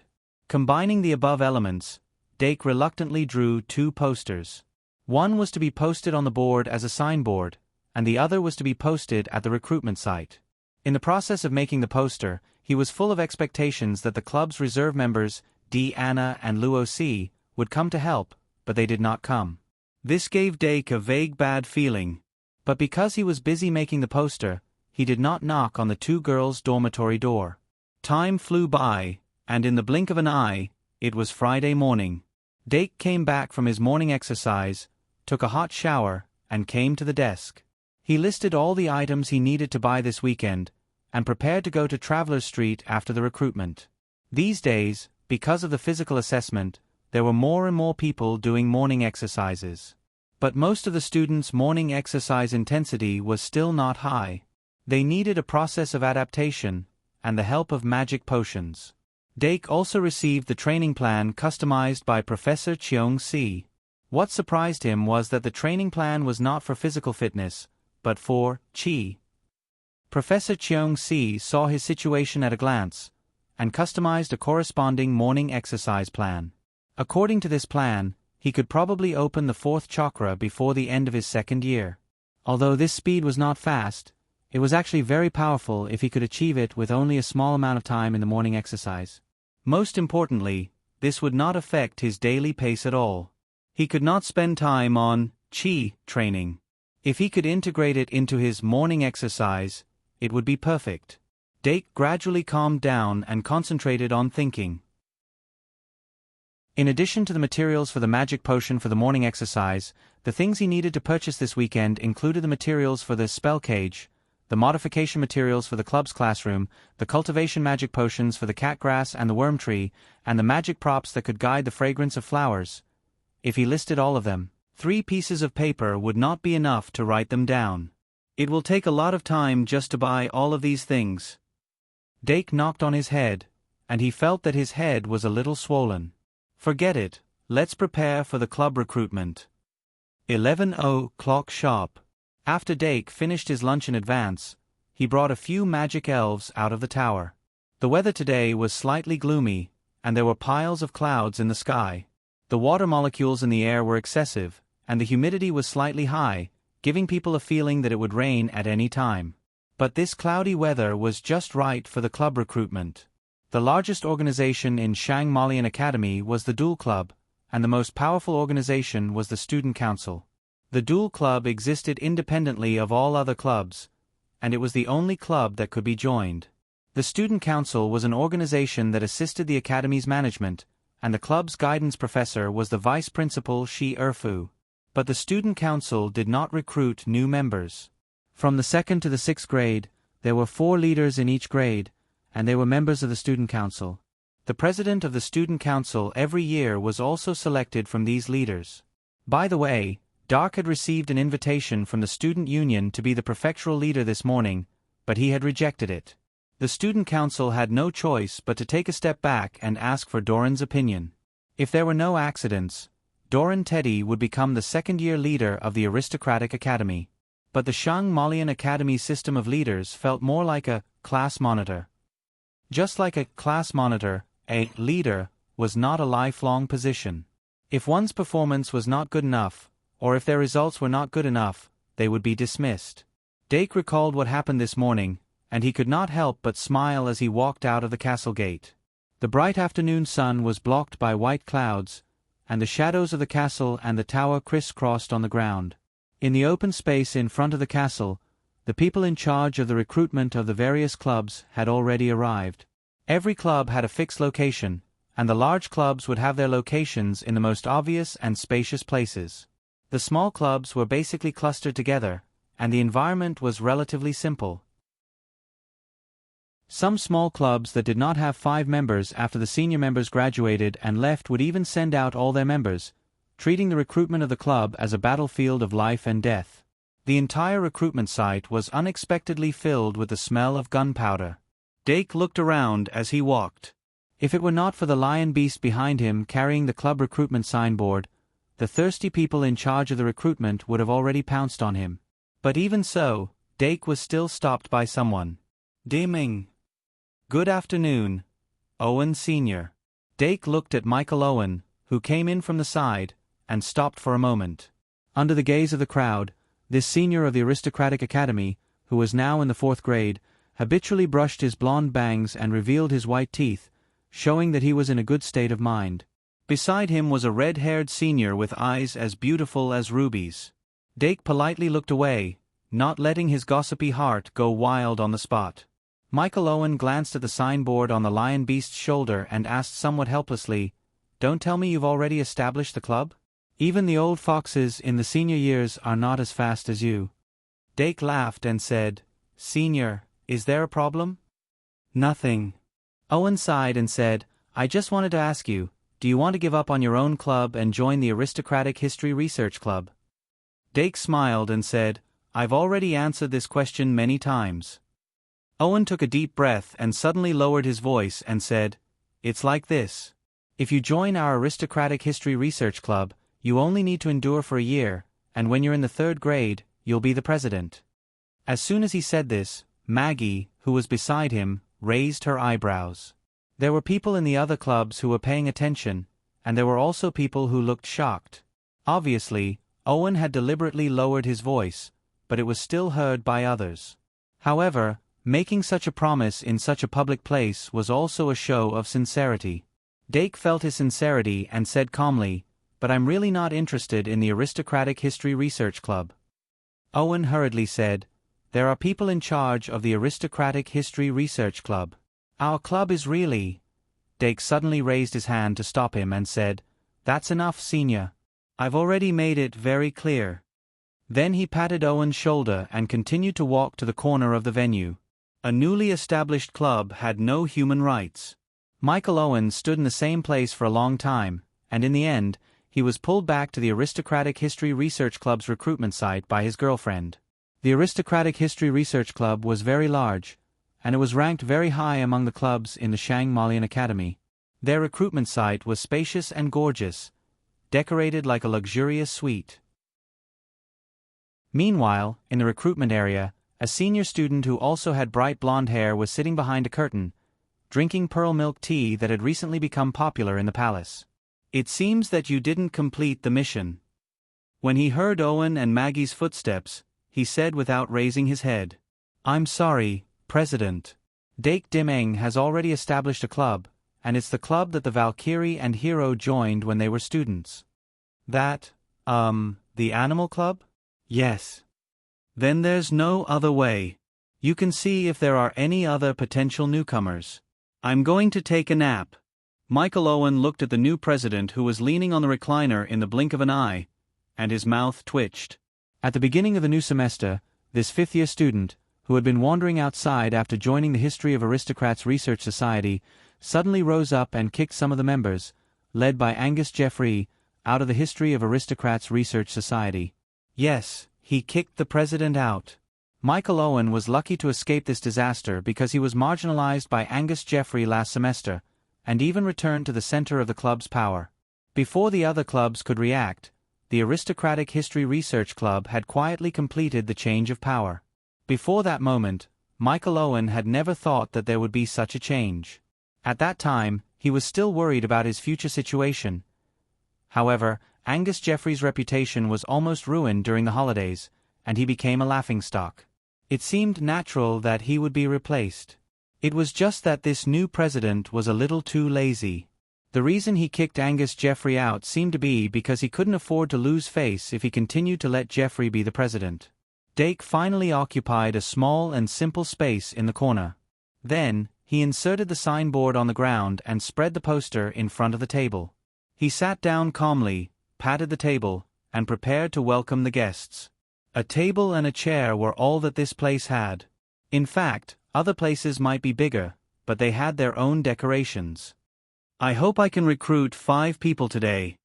Combining the above elements, Dake reluctantly drew 2 posters. One was to be posted on the board as a signboard, and the other was to be posted at the recruitment site. In the process of making the poster, he was full of expectations that the club's reserve members, D. Anna and Luo C., would come to help, but they did not come. This gave Dake a vague bad feeling. But because he was busy making the poster, he did not knock on the 2 girls' dormitory door. Time flew by, and in the blink of an eye, it was Friday morning. Dake came back from his morning exercise, took a hot shower, and came to the desk. He listed all the items he needed to buy this weekend, and prepared to go to Travelers Street after the recruitment. These days, because of the physical assessment, there were more and more people doing morning exercises. But most of the students' morning exercise intensity was still not high. They needed a process of adaptation, and the help of magic potions. Dake also received the training plan customized by Professor Cheong-si. What surprised him was that the training plan was not for physical fitness, but for chi. Professor Cheong-si saw his situation at a glance, and customized a corresponding morning exercise plan. According to this plan, he could probably open the fourth chakra before the end of his second year. Although this speed was not fast, it was actually very powerful if he could achieve it with only a small amount of time in the morning exercise. Most importantly, this would not affect his daily pace at all. He could not spend time on chi training. If he could integrate it into his morning exercise, it would be perfect. Dake gradually calmed down and concentrated on thinking. In addition to the materials for the magic potion for the morning exercise, the things he needed to purchase this weekend included the materials for the spell cage, the modification materials for the club's classroom, the cultivation magic potions for the catgrass and the worm tree, and the magic props that could guide the fragrance of flowers. If he listed all of them, 3 pieces of paper would not be enough to write them down. It will take a lot of time just to buy all of these things. Dake knocked on his head, and he felt that his head was a little swollen. Forget it, let's prepare for the club recruitment. 11:00 sharp. After Dake finished his lunch in advance, he brought a few magic elves out of the tower. The weather today was slightly gloomy, and there were piles of clouds in the sky. The water molecules in the air were excessive, and the humidity was slightly high, giving people a feeling that it would rain at any time. But this cloudy weather was just right for the club recruitment. The largest organization in Shangmalian Academy was the Duel Club, and the most powerful organization was the Student Council. The Duel Club existed independently of all other clubs, and it was the only club that could be joined. The Student Council was an organization that assisted the Academy's management, and the club's guidance professor was the vice principal Shi Erfu. But the Student Council did not recruit new members. From the 2nd to the 6th grade, there were 4 leaders in each grade, and they were members of the Student Council. The president of the Student Council every year was also selected from these leaders. By the way, Dark had received an invitation from the Student Union to be the prefectural leader this morning, but he had rejected it. The Student Council had no choice but to take a step back and ask for Doran's opinion. If there were no accidents, Doran Teddy would become the second-year leader of the aristocratic academy. But the Shangmalian Academy system of leaders felt more like a class monitor. Just like a class monitor, a leader was not a lifelong position. If one's performance was not good enough, or if their results were not good enough, they would be dismissed. Dake recalled what happened this morning, and he could not help but smile as he walked out of the castle gate. The bright afternoon sun was blocked by white clouds, and the shadows of the castle and the tower crisscrossed on the ground. In the open space in front of the castle, the people in charge of the recruitment of the various clubs had already arrived. Every club had a fixed location, and the large clubs would have their locations in the most obvious and spacious places. The small clubs were basically clustered together, and the environment was relatively simple. Some small clubs that did not have 5 members after the senior members graduated and left would even send out all their members, treating the recruitment of the club as a battlefield of life and death. The entire recruitment site was unexpectedly filled with the smell of gunpowder. Dake looked around as he walked. If it were not for the lion beast behind him carrying the club recruitment signboard, the thirsty people in charge of the recruitment would have already pounced on him. But even so, Dake was still stopped by someone. Dimming. Good afternoon, Owen Sr. Dake looked at Michael Owen, who came in from the side, and stopped for a moment. Under the gaze of the crowd, this senior of the aristocratic academy, who was now in the 4th grade, habitually brushed his blonde bangs and revealed his white teeth, showing that he was in a good state of mind. Beside him was a red-haired senior with eyes as beautiful as rubies. Dake politely looked away, not letting his gossipy heart go wild on the spot. Michael Owen glanced at the signboard on the lion beast's shoulder and asked somewhat helplessly, "Don't tell me you've already established the club? Even the old foxes in the senior years are not as fast as you." Dake laughed and said, "Senior, is there a problem?" "Nothing." Owen sighed and said, "I just wanted to ask you, do you want to give up on your own club and join the Aristocratic History Research Club?" Dake smiled and said, "I've already answered this question many times." Owen took a deep breath and suddenly lowered his voice and said, "It's like this. If you join our aristocratic history research club, you only need to endure for a year, and when you're in the 3rd grade, you'll be the president." As soon as he said this, Maggie, who was beside him, raised her eyebrows. There were people in the other clubs who were paying attention, and there were also people who looked shocked. Obviously, Owen had deliberately lowered his voice, but it was still heard by others. However, making such a promise in such a public place was also a show of sincerity. Dake felt his sincerity and said calmly, "But I'm really not interested in the Aristocratic History Research Club." Owen hurriedly said, "There are people in charge of the Aristocratic History Research Club. Our club is really—" Dake suddenly raised his hand to stop him and said, "That's enough, Senior. I've already made it very clear." Then he patted Owen's shoulder and continued to walk to the corner of the venue. A newly established club had no human rights. Michael Owen stood in the same place for a long time, and in the end, he was pulled back to the Aristocratic History Research Club's recruitment site by his girlfriend. The Aristocratic History Research Club was very large, and it was ranked very high among the clubs in the Shang Malian Academy. Their recruitment site was spacious and gorgeous, decorated like a luxurious suite. Meanwhile, in the recruitment area, a senior student who also had bright blonde hair was sitting behind a curtain, drinking pearl milk tea that had recently become popular in the palace. "It seems that you didn't complete the mission." When he heard Owen and Maggie's footsteps, he said without raising his head, "I'm sorry, President. Dake Dimeng has already established a club, and it's the club that the Valkyrie and Hero joined when they were students." "That, the Animal Club?" "Yes." "Then there's no other way. You can see if there are any other potential newcomers. I'm going to take a nap." Michael Owen looked at the new president who was leaning on the recliner in the blink of an eye, and his mouth twitched. At the beginning of the new semester, this 5th-year student, who had been wandering outside after joining the History of Aristocrats Research Society, suddenly rose up and kicked some of the members, led by Angus Jeffrey, out of the History of Aristocrats Research Society. Yes, he kicked the president out. Michael Owen was lucky to escape this disaster because he was marginalized by Angus Jeffrey last semester, and even returned to the center of the club's power. Before the other clubs could react, the Aristocratic History Research Club had quietly completed the change of power. Before that moment, Michael Owen had never thought that there would be such a change. At that time, he was still worried about his future situation. However, Angus Jeffrey's reputation was almost ruined during the holidays, and he became a laughingstock. It seemed natural that he would be replaced. It was just that this new president was a little too lazy. The reason he kicked Angus Jeffrey out seemed to be because he couldn't afford to lose face if he continued to let Jeffrey be the president. Dake finally occupied a small and simple space in the corner. Then, he inserted the signboard on the ground and spread the poster in front of the table. He sat down calmly, patted the table, and prepared to welcome the guests. A table and a chair were all that this place had. In fact, other places might be bigger, but they had their own decorations. "I hope I can recruit 5 people today."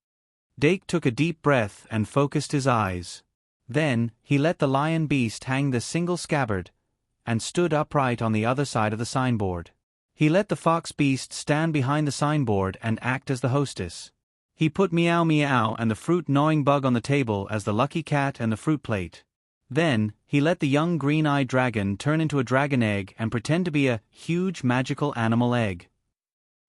Dake took a deep breath and focused his eyes. Then, he let the lion beast hang the single scabbard, and stood upright on the other side of the signboard. He let the fox beast stand behind the signboard and act as the hostess. He put Meow Meow and the fruit-gnawing bug on the table as the lucky cat and the fruit plate. Then, he let the young green-eyed dragon turn into a dragon egg and pretend to be a huge magical animal egg.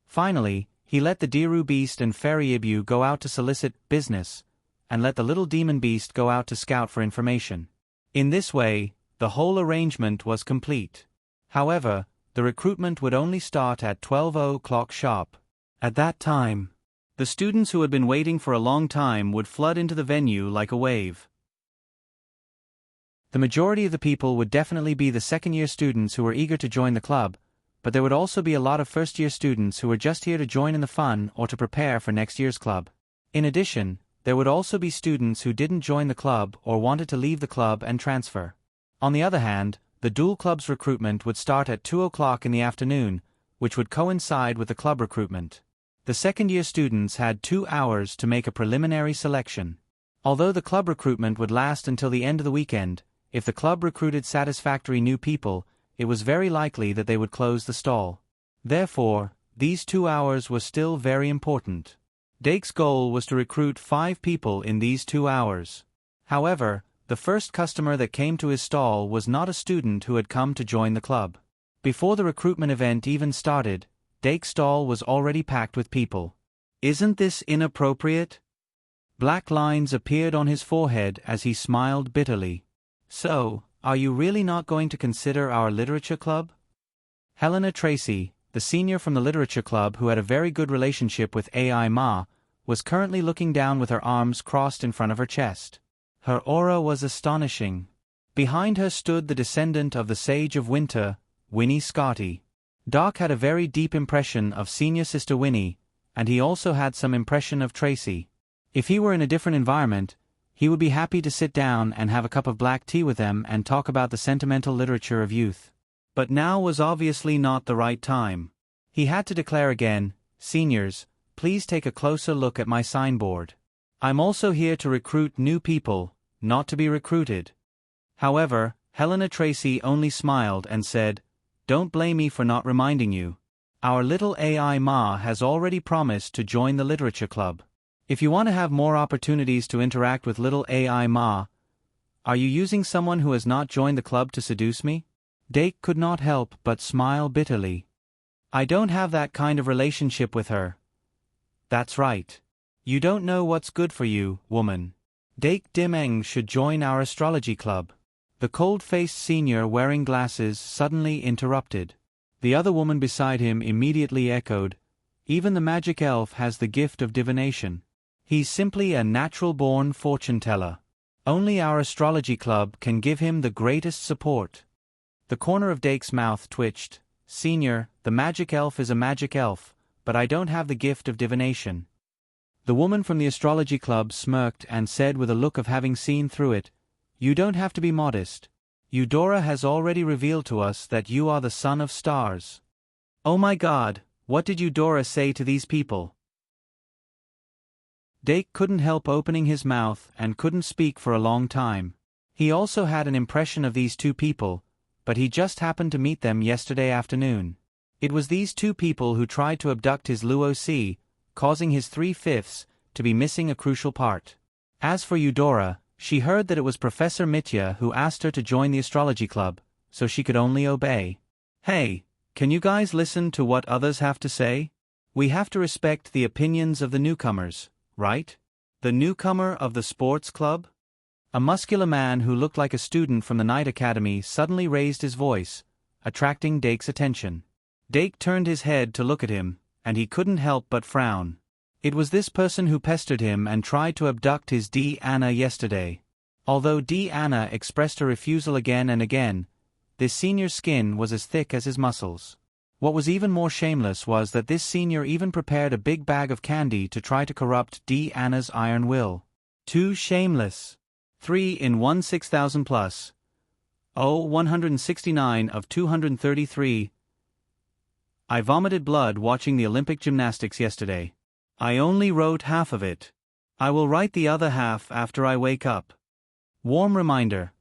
Finally, he let the Diru beast and fairy Ibu go out to solicit business, and let the little demon beast go out to scout for information. In this way, the whole arrangement was complete. However, the recruitment would only start at 12 o'clock sharp. At that time, the students who had been waiting for a long time would flood into the venue like a wave. The majority of the people would definitely be the second-year students who were eager to join the club, but there would also be a lot of first-year students who were just here to join in the fun or to prepare for next year's club. In addition, there would also be students who didn't join the club or wanted to leave the club and transfer. On the other hand, the dual club's recruitment would start at 2 o'clock in the afternoon, which would coincide with the club recruitment. The second-year students had 2 hours to make a preliminary selection. Although the club recruitment would last until the end of the weekend, if the club recruited satisfactory new people, it was very likely that they would close the stall. Therefore, these 2 hours were still very important. Dake's goal was to recruit 5 people in these 2 hours. However, the first customer that came to his stall was not a student who had come to join the club. Before the recruitment event even started, Dake's stall was already packed with people. "Isn't this inappropriate?" Black lines appeared on his forehead as he smiled bitterly. "So, are you really not going to consider our literature club?" Helena Tracy, the senior from the literature club who had a very good relationship with AI Ma, was currently looking down with her arms crossed in front of her chest. Her aura was astonishing. Behind her stood the descendant of the Sage of Winter, Winnie Scotty. Doc had a very deep impression of Senior Sister Winnie, and he also had some impression of Tracy. If he were in a different environment, he would be happy to sit down and have a cup of black tea with them and talk about the sentimental literature of youth. But now was obviously not the right time. He had to declare again, "Seniors, please take a closer look at my signboard. I'm also here to recruit new people, not to be recruited." However, Helena Tracy only smiled and said, "Don't blame me for not reminding you. Our little AI Ma has already promised to join the literature club. If you want to have more opportunities to interact with little AI Ma, are you using someone who has not joined the club to seduce me?" Dake could not help but smile bitterly. "I don't have that kind of relationship with her." "That's right. You don't know what's good for you, woman. Dake Dimeng should join our astrology club." The cold-faced senior wearing glasses suddenly interrupted. The other woman beside him immediately echoed, "Even the magic elf has the gift of divination. He's simply a natural-born fortune-teller. Only our astrology club can give him the greatest support." The corner of Dake's mouth twitched. "Senior, the magic elf is a magic elf, but I don't have the gift of divination." The woman from the astrology club smirked and said with a look of having seen through it, "You don't have to be modest. Eudora has already revealed to us that you are the son of stars." "Oh my God, what did Eudora say to these people?" Dake couldn't help opening his mouth and couldn't speak for a long time. He also had an impression of these 2 people, but he just happened to meet them yesterday afternoon. It was these 2 people who tried to abduct his Luo C, causing his 3/5 to be missing a crucial part. As for Eudora, she heard that it was Professor Mitya who asked her to join the astrology club, so she could only obey. "Hey, can you guys listen to what others have to say? We have to respect the opinions of the newcomers, right? The newcomer of the sports club?" A muscular man who looked like a student from the Night Academy suddenly raised his voice, attracting Dake's attention. Dake turned his head to look at him, and he couldn't help but frown. It was this person who pestered him and tried to abduct his D. Anna yesterday. Although D. Anna expressed her refusal again and again, this senior's skin was as thick as his muscles. What was even more shameless was that this senior even prepared a big bag of candy to try to corrupt D. Anna's iron will. Too shameless. 3 in 1 6,000 plus. Oh, 169 of 233. I vomited blood watching the Olympic gymnastics yesterday. I only wrote half of it. I will write the other half after I wake up. Warm reminder.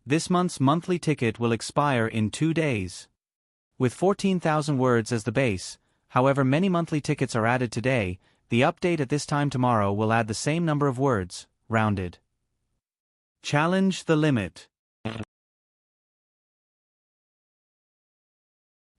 This month's monthly ticket will expire in 2 days. With 14,000 words as the base, however many monthly tickets are added today, the update at this time tomorrow will add the same number of words, rounded. Challenge the limit.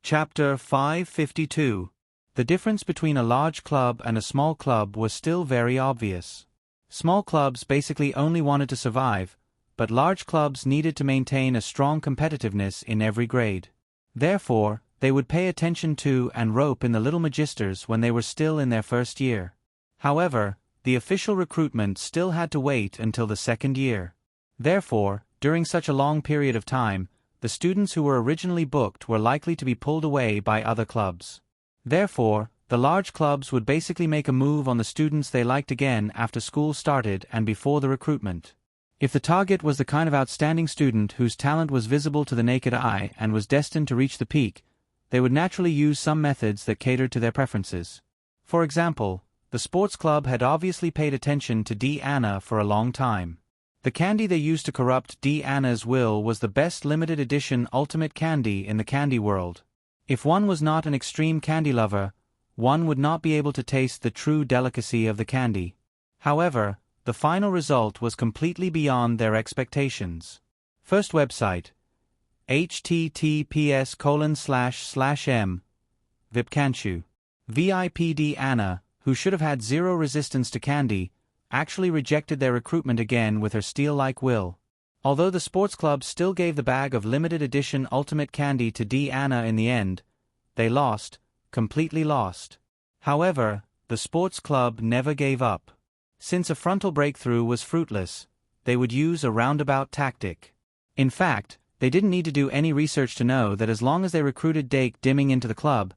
Chapter 552. The difference between a large club and a small club was still very obvious. Small clubs basically only wanted to survive, but large clubs needed to maintain a strong competitiveness in every grade. Therefore, they would pay attention to and rope in the little magisters when they were still in their first year. However, the official recruitment still had to wait until the second year. Therefore, during such a long period of time, the students who were originally booked were likely to be pulled away by other clubs. Therefore, the large clubs would basically make a move on the students they liked again after school started and before the recruitment. If the target was the kind of outstanding student whose talent was visible to the naked eye and was destined to reach the peak, they would naturally use some methods that catered to their preferences. For example, the sports club had obviously paid attention to D. Anna for a long time. The candy they used to corrupt Anna's will was the best limited edition ultimate candy in the candy world. If one was not an extreme candy lover, one would not be able to taste the true delicacy of the candy. However, the final result was completely beyond their expectations. First website, https://m Vipkanshu. VIPD Anna, who should have had zero resistance to candy, actually rejected their recruitment again with her steel-like will. Although the sports club still gave the bag of limited edition ultimate candy to Anna in the end, they lost, completely lost. However, the sports club never gave up. Since a frontal breakthrough was fruitless, they would use a roundabout tactic. In fact, they didn't need to do any research to know that as long as they recruited Dake Dimming into the club,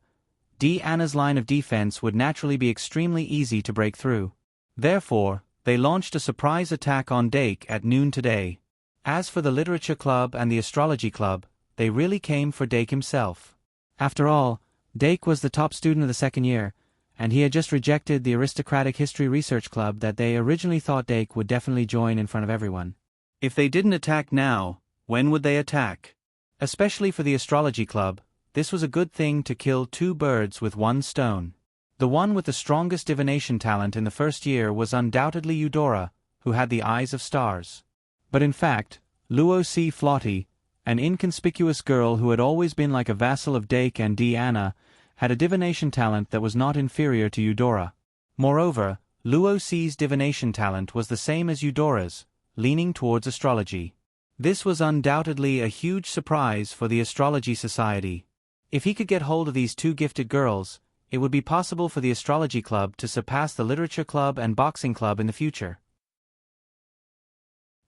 Anna's line of defense would naturally be extremely easy to break through. Therefore, they launched a surprise attack on Dake at noon today. As for the literature club and the astrology club, they really came for Dake himself. After all, Dake was the top student of the second year, and he had just rejected the aristocratic history research club that they originally thought Dake would definitely join in front of everyone. If they didn't attack now, when would they attack? Especially for the astrology club, this was a good thing to kill two birds with one stone. The one with the strongest divination talent in the first year was undoubtedly Eudora, who had the eyes of stars. But in fact, Luo C. Flotty, an inconspicuous girl who had always been like a vassal of Dake and Anna, had a divination talent that was not inferior to Eudora. Moreover, Luo C's divination talent was the same as Eudora's, leaning towards astrology. This was undoubtedly a huge surprise for the Astrology Society. If he could get hold of these two gifted girls, it would be possible for the astrology club to surpass the literature club and boxing club in the future.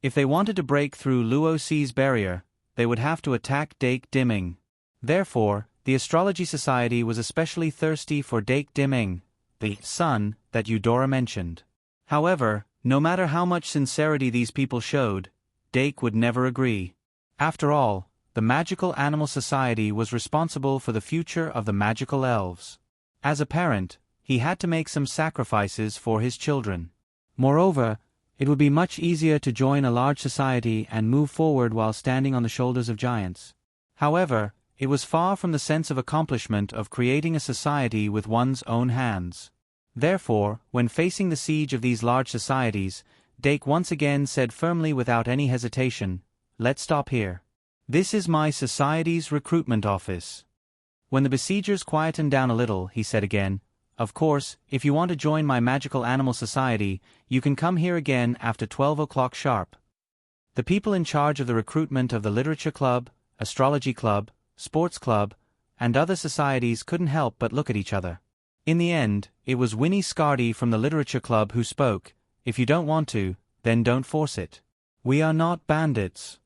If they wanted to break through Luo C's barrier, they would have to attack Dake Dimming. Therefore, the Astrology Society was especially thirsty for Dake Dimming, the son that Eudora mentioned. However, no matter how much sincerity these people showed, Dake would never agree. After all, the Magical Animal Society was responsible for the future of the magical elves. As a parent, he had to make some sacrifices for his children. Moreover, it would be much easier to join a large society and move forward while standing on the shoulders of giants. However, it was far from the sense of accomplishment of creating a society with one's own hands. Therefore, when facing the siege of these large societies, Dake once again said firmly without any hesitation, "Let's stop here. This is my society's recruitment office." When the besiegers quietened down a little, he said again, "Of course, if you want to join my Magical Animal Society, you can come here again after 12 o'clock sharp." The people in charge of the recruitment of the Literature Club, Astrology Club, Sports Club, and other societies couldn't help but look at each other. In the end, it was Winnie Scardy from the Literature Club who spoke. "If you don't want to, then don't force it. We are not bandits."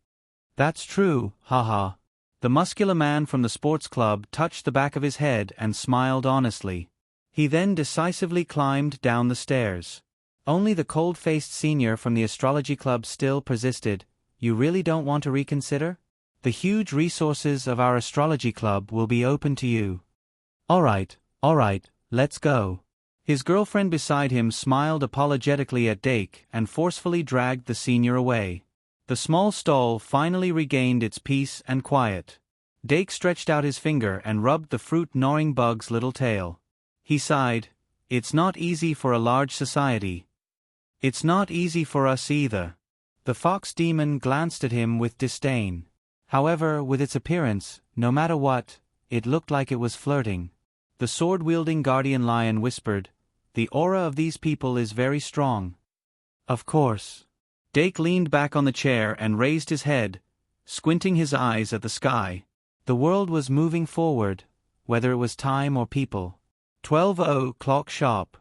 "That's true, haha." The muscular man from the sports club touched the back of his head and smiled honestly. He then decisively climbed down the stairs. Only the cold-faced senior from the astrology club still persisted. "You really don't want to reconsider? The huge resources of our astrology club will be open to you." All right, let's go." His girlfriend beside him smiled apologetically at Dake and forcefully dragged the senior away. The small stall finally regained its peace and quiet. Dake stretched out his finger and rubbed the fruit-gnawing bug's little tail. He sighed, "It's not easy for a large society. It's not easy for us either." The fox demon glanced at him with disdain. However, with its appearance, no matter what, it looked like it was flirting. The sword-wielding guardian lion whispered, "The aura of these people is very strong." "Of course." Dake leaned back on the chair and raised his head, squinting his eyes at the sky. The world was moving forward, whether it was time or people. 12 o'clock sharp.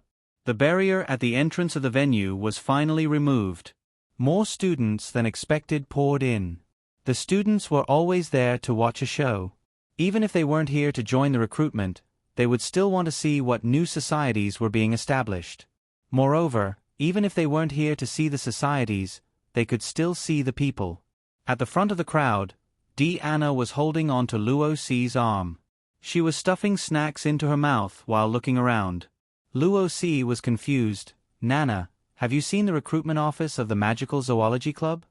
The barrier at the entrance of the venue was finally removed. More students than expected poured in. The students were always there to watch a show. Even if they weren't here to join the recruitment, they would still want to see what new societies were being established. Moreover, even if they weren't here to see the societies, they could still see the people. At the front of the crowd, Anna was holding on to Luo C's arm. She was stuffing snacks into her mouth while looking around. Luo C was confused. "Nana, Have you seen the recruitment office of the Magical Zoology Club?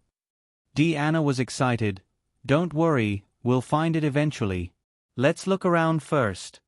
Anna was excited. Don't worry, we'll find it eventually. Let's look around first.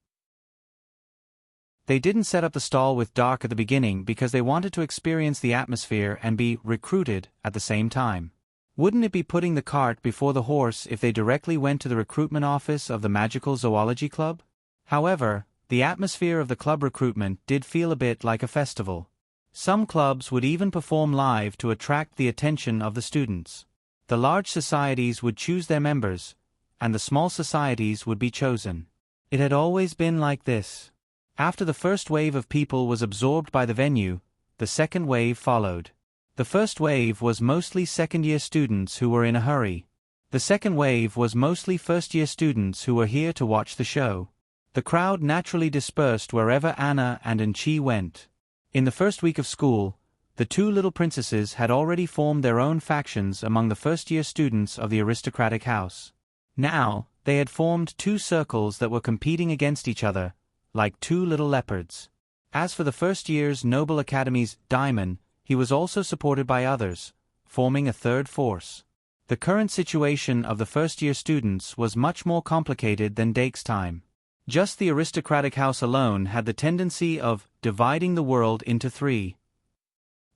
They didn't set up the stall with dark at the beginning because they wanted to experience the atmosphere and be recruited at the same time. Wouldn't it be putting the cart before the horse if they directly went to the recruitment office of the Magical Zoology Club? However, the atmosphere of the club recruitment did feel a bit like a festival. Some clubs would even perform live to attract the attention of the students. The large societies would choose their members, and the small societies would be chosen. It had always been like this. After the first wave of people was absorbed by the venue, the second wave followed. The first wave was mostly second-year students who were in a hurry. The second wave was mostly first-year students who were here to watch the show. The crowd naturally dispersed wherever Anna and Enchi went. In the first week of school, the two little princesses had already formed their own factions among the first-year students of the aristocratic house. Now, they had formed two circles that were competing against each other, like two little leopards. As for the first year's Noble Academy's Diamond, he was also supported by others, forming a third force. The current situation of the first-year students was much more complicated than Dake's time. Just the aristocratic house alone had the tendency of dividing the world into three.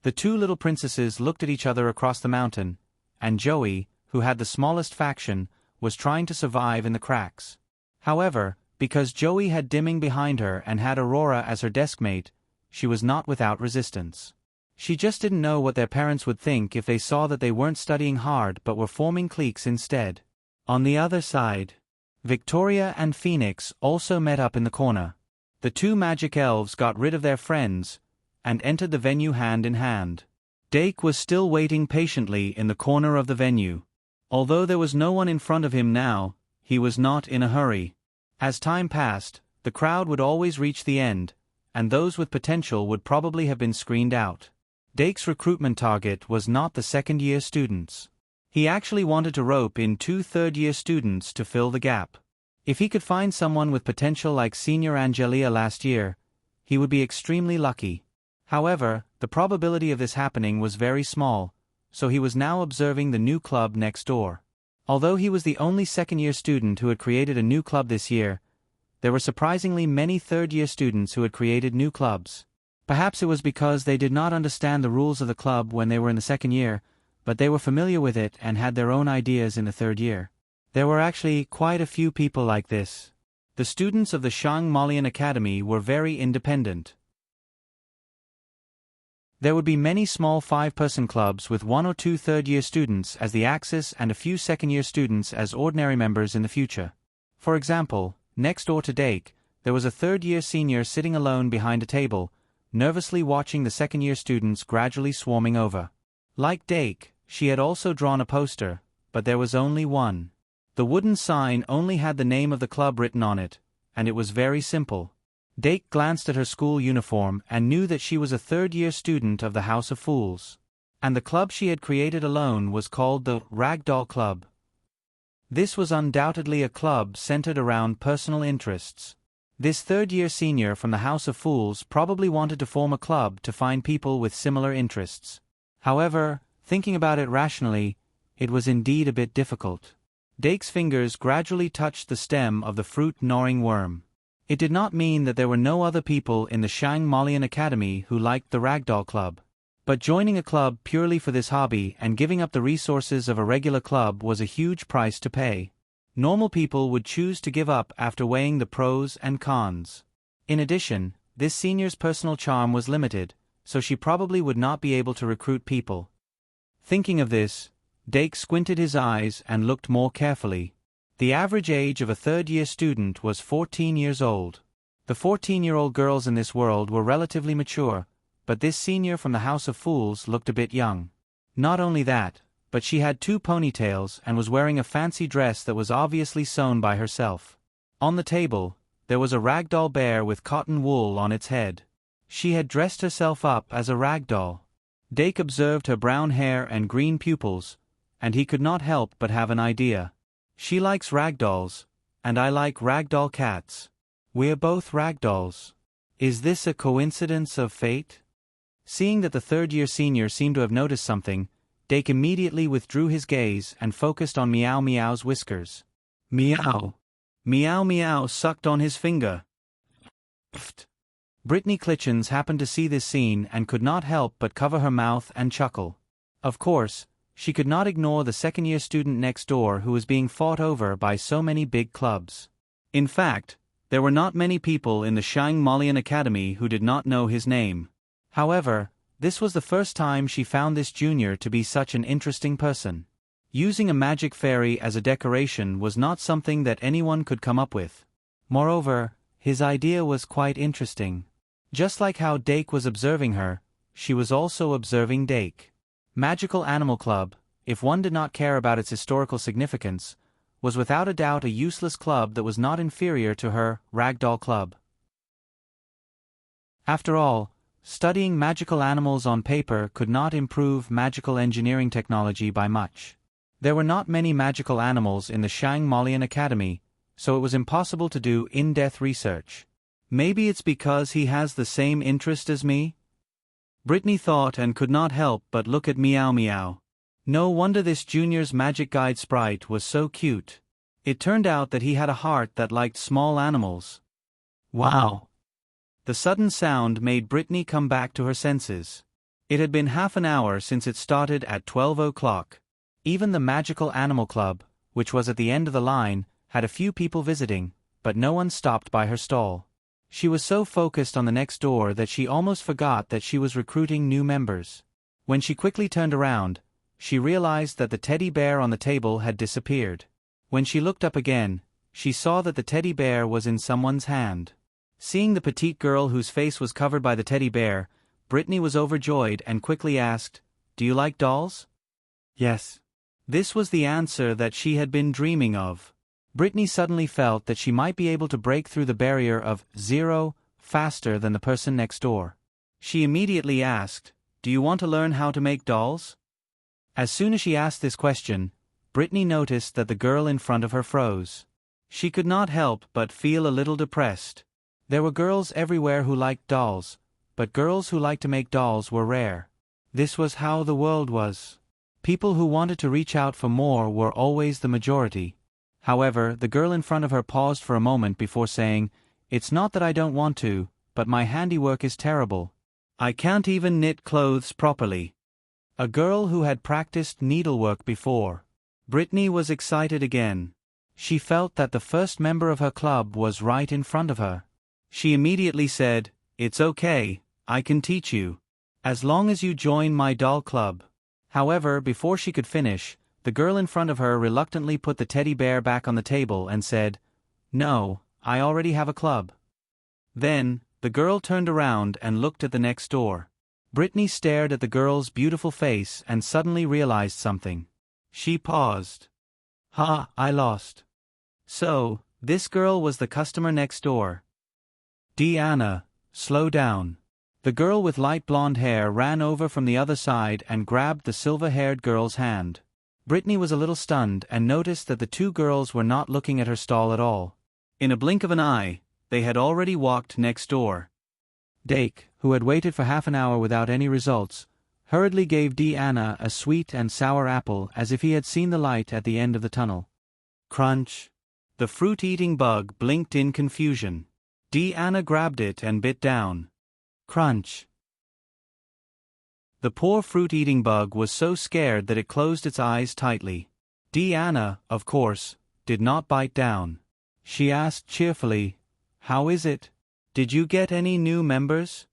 The two little princesses looked at each other across the mountain, and Joey, who had the smallest faction, was trying to survive in the cracks. However, because Joey had Dimming behind her and had Aurora as her deskmate, she was not without resistance. She just didn't know what their parents would think if they saw that they weren't studying hard but were forming cliques instead. On the other side, Victoria and Phoenix also met up in the corner. The two magic elves got rid of their friends and entered the venue hand in hand. Dake was still waiting patiently in the corner of the venue. Although there was no one in front of him now, he was not in a hurry. As time passed, the crowd would always reach the end, and those with potential would probably have been screened out. Dake's recruitment target was not the second-year students. He actually wanted to rope in two third-year students to fill the gap. If he could find someone with potential like Senior Angelia last year, he would be extremely lucky. However, the probability of this happening was very small, so he was now observing the new club next door. Although he was the only second-year student who had created a new club this year, there were surprisingly many third-year students who had created new clubs. Perhaps it was because they did not understand the rules of the club when they were in the second year, but they were familiar with it and had their own ideas in the third year. There were actually quite a few people like this. The students of the Shang Malian Academy were very independent. There would be many small 5-person clubs with 1 or 2 third-year students as the axis and a few second-year students as ordinary members in the future. For example, next door to Dake, there was a third-year senior sitting alone behind a table, nervously watching the second-year students gradually swarming over. Like Dake, she had also drawn a poster, but there was only one. The wooden sign only had the name of the club written on it, and it was very simple. Dake glanced at her school uniform and knew that she was a third-year student of the House of Fools. And the club she had created alone was called the Ragdoll Club. This was undoubtedly a club centered around personal interests. This third-year senior from the House of Fools probably wanted to form a club to find people with similar interests. However, thinking about it rationally, it was indeed a bit difficult. Dake's fingers gradually touched the stem of the fruit-gnawing worm. It did not mean that there were no other people in the Shang Malian Academy who liked the Ragdoll Club. But joining a club purely for this hobby and giving up the resources of a regular club was a huge price to pay. Normal people would choose to give up after weighing the pros and cons. In addition, this senior's personal charm was limited, so she probably would not be able to recruit people. Thinking of this, Dake squinted his eyes and looked more carefully. The average age of a third-year student was 14 years old. The 14-year-old girls in this world were relatively mature, but this senior from the House of Fools looked a bit young. Not only that, but she had 2 ponytails and was wearing a fancy dress that was obviously sewn by herself. On the table, there was a ragdoll bear with cotton wool on its head. She had dressed herself up as a ragdoll. Dake observed her brown hair and green pupils, and he could not help but have an idea. She likes ragdolls, and I like ragdoll cats. We're both ragdolls. Is this a coincidence of fate? Seeing that the third-year senior seemed to have noticed something, Dake immediately withdrew his gaze and focused on Meow Meow's whiskers. Meow. Meow Meow sucked on his finger. Pfft. Brittany Clichens happened to see this scene and could not help but cover her mouth and chuckle. Of course, she could not ignore the second-year student next door who was being fought over by so many big clubs. In fact, there were not many people in the Shangmalian Academy who did not know his name. However, this was the first time she found this junior to be such an interesting person. Using a magic fairy as a decoration was not something that anyone could come up with. Moreover, his idea was quite interesting. Just like how Dake was observing her, she was also observing Dake. Magical Animal Club, if one did not care about its historical significance, was without a doubt a useless club that was not inferior to her Ragdoll Club. After all, studying magical animals on paper could not improve magical engineering technology by much. There were not many magical animals in the Shangmalian Academy, so it was impossible to do in-depth research. Maybe it's because he has the same interest as me? Brittany thought and could not help but look at Meow Meow. No wonder this junior's magic guide sprite was so cute. It turned out that he had a heart that liked small animals. Wow! The sudden sound made Brittany come back to her senses. It had been half an hour since it started at 12 o'clock. Even the Magical Animal Club, which was at the end of the line, had a few people visiting, but no one stopped by her stall. She was so focused on the next door that she almost forgot that she was recruiting new members. When she quickly turned around, she realized that the teddy bear on the table had disappeared. When she looked up again, she saw that the teddy bear was in someone's hand. Seeing the petite girl whose face was covered by the teddy bear, Brittany was overjoyed and quickly asked, "Do you like dolls?" "Yes." This was the answer that she had been dreaming of. Brittany suddenly felt that she might be able to break through the barrier of 0 faster than the person next door. She immediately asked, "Do you want to learn how to make dolls?" As soon as she asked this question, Brittany noticed that the girl in front of her froze. She could not help but feel a little depressed. There were girls everywhere who liked dolls, but girls who liked to make dolls were rare. This was how the world was. People who wanted to reach out for more were always the majority. However, the girl in front of her paused for a moment before saying, "It's not that I don't want to, but my handiwork is terrible. I can't even knit clothes properly." A girl who had practiced needlework before. Brittany was excited again. She felt that the first member of her club was right in front of her. She immediately said, "It's okay, I can teach you. As long as you join my doll club." However, before she could finish, the girl in front of her reluctantly put the teddy bear back on the table and said, "No, I already have a club." Then, the girl turned around and looked at the next door. Brittany stared at the girl's beautiful face and suddenly realized something. She paused. "Ha, I lost." So, this girl was the customer next door. "Deanna, slow down." The girl with light blonde hair ran over from the other side and grabbed the silver-haired girl's hand. Brittany was a little stunned and noticed that the two girls were not looking at her stall at all. In a blink of an eye, they had already walked next door. Dake, who had waited for half an hour without any results, hurriedly gave Deanna a sweet and sour apple as if he had seen the light at the end of the tunnel. Crunch! The fruit-eating bug blinked in confusion. Deanna grabbed it and bit down. Crunch! The poor fruit-eating bug was so scared that it closed its eyes tightly. Deanna, of course, did not bite down. She asked cheerfully, "How is it? Did you get any new members?"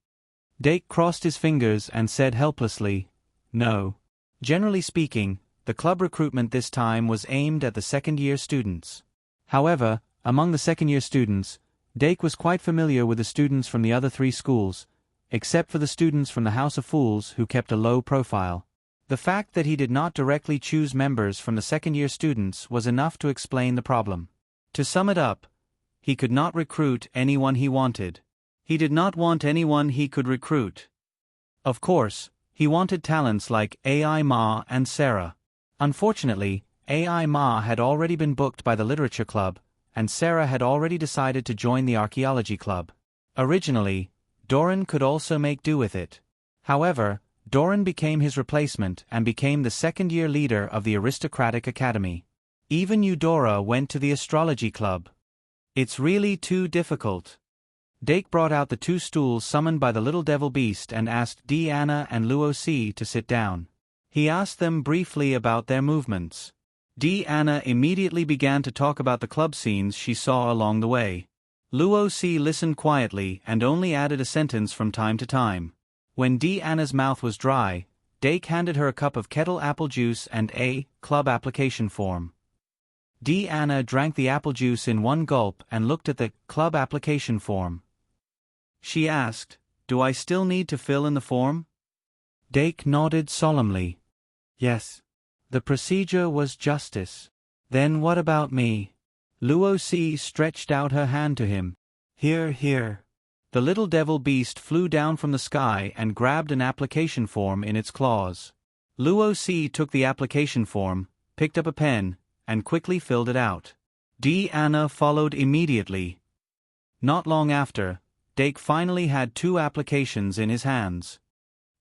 Dake crossed his fingers and said helplessly, "No." Generally speaking, the club recruitment this time was aimed at the second-year students. However, among the second-year students, Dake was quite familiar with the students from the other three schools, except for the students from the House of Fools who kept a low profile. The fact that he did not directly choose members from the second-year students was enough to explain the problem. To sum it up, he could not recruit anyone he wanted. He did not want anyone he could recruit. Of course, he wanted talents like AI Ma and Sarah. Unfortunately, AI Ma had already been booked by the Literature Club, and Sarah had already decided to join the Archaeology Club. Originally, Doran could also make do with it. However, Doran became his replacement and became the second-year leader of the aristocratic academy. Even Eudora went to the astrology club. It's really too difficult. Dake brought out the 2 stools summoned by the little devil beast and asked Deanna and Luosi to sit down. He asked them briefly about their movements. Deanna immediately began to talk about the club scenes she saw along the way. Luosi listened quietly and only added a sentence from time to time. When Deanna's mouth was dry, Dake handed her a cup of kettle apple juice and a club application form. Deanna drank the apple juice in one gulp and looked at the club application form. She asked, "Do I still need to fill in the form?" Dake nodded solemnly. "Yes." The procedure was justice. "Then what about me?" Luosi stretched out her hand to him. "Here, here." The little devil beast flew down from the sky and grabbed an application form in its claws. Luosi took the application form, picked up a pen, and quickly filled it out. Deanna followed immediately. Not long after, Dake finally had 2 applications in his hands.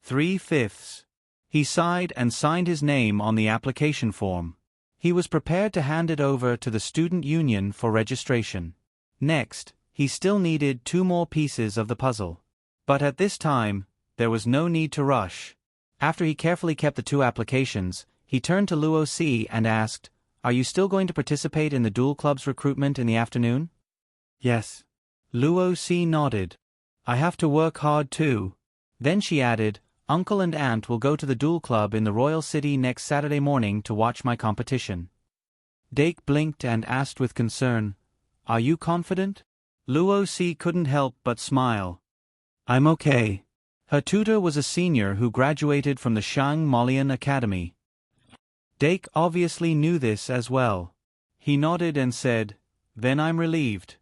3/5. He sighed and signed his name on the application form. He was prepared to hand it over to the student union for registration. Next, he still needed 2 more pieces of the puzzle. But at this time, there was no need to rush. After he carefully kept the 2 applications, he turned to Luosi and asked, "Are you still going to participate in the duel club's recruitment in the afternoon?" "Yes." Luosi nodded. "I have to work hard too." Then she added, "Uncle and Aunt will go to the duel club in the Royal City next Saturday morning to watch my competition." Dake blinked and asked with concern, "Are you confident?" Luosi couldn't help but smile. "I'm okay." Her tutor was a senior who graduated from the Shang Molian Academy. Dake obviously knew this as well. He nodded and said, "Then I'm relieved.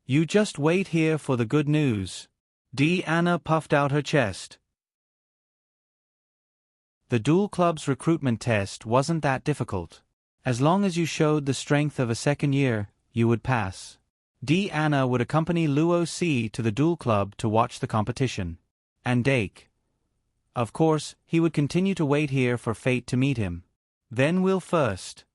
You just wait here for the good news." Deanna puffed out her chest. The duel club's recruitment test wasn't that difficult. As long as you showed the strength of a second year, you would pass. Deanna would accompany Luosi to the duel club to watch the competition. And Dake. Of course, he would continue to wait here for fate to meet him. Then we'll first.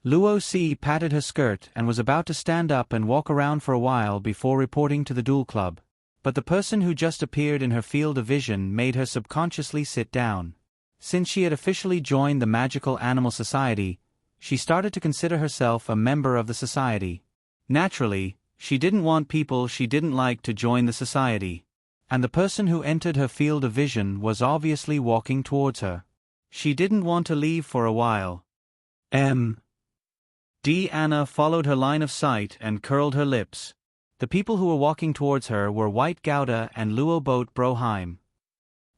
Luosi patted her skirt and was about to stand up and walk around for a while before reporting to the duel club. But the person who just appeared in her field of vision made her subconsciously sit down. Since she had officially joined the Magical Animal Society, she started to consider herself a member of the society. Naturally, she didn't want people she didn't like to join the society. And the person who entered her field of vision was obviously walking towards her. She didn't want to leave for a while. Deanna followed her line of sight and curled her lips. The people who were walking towards her were White Gouda and Luobot Broheim.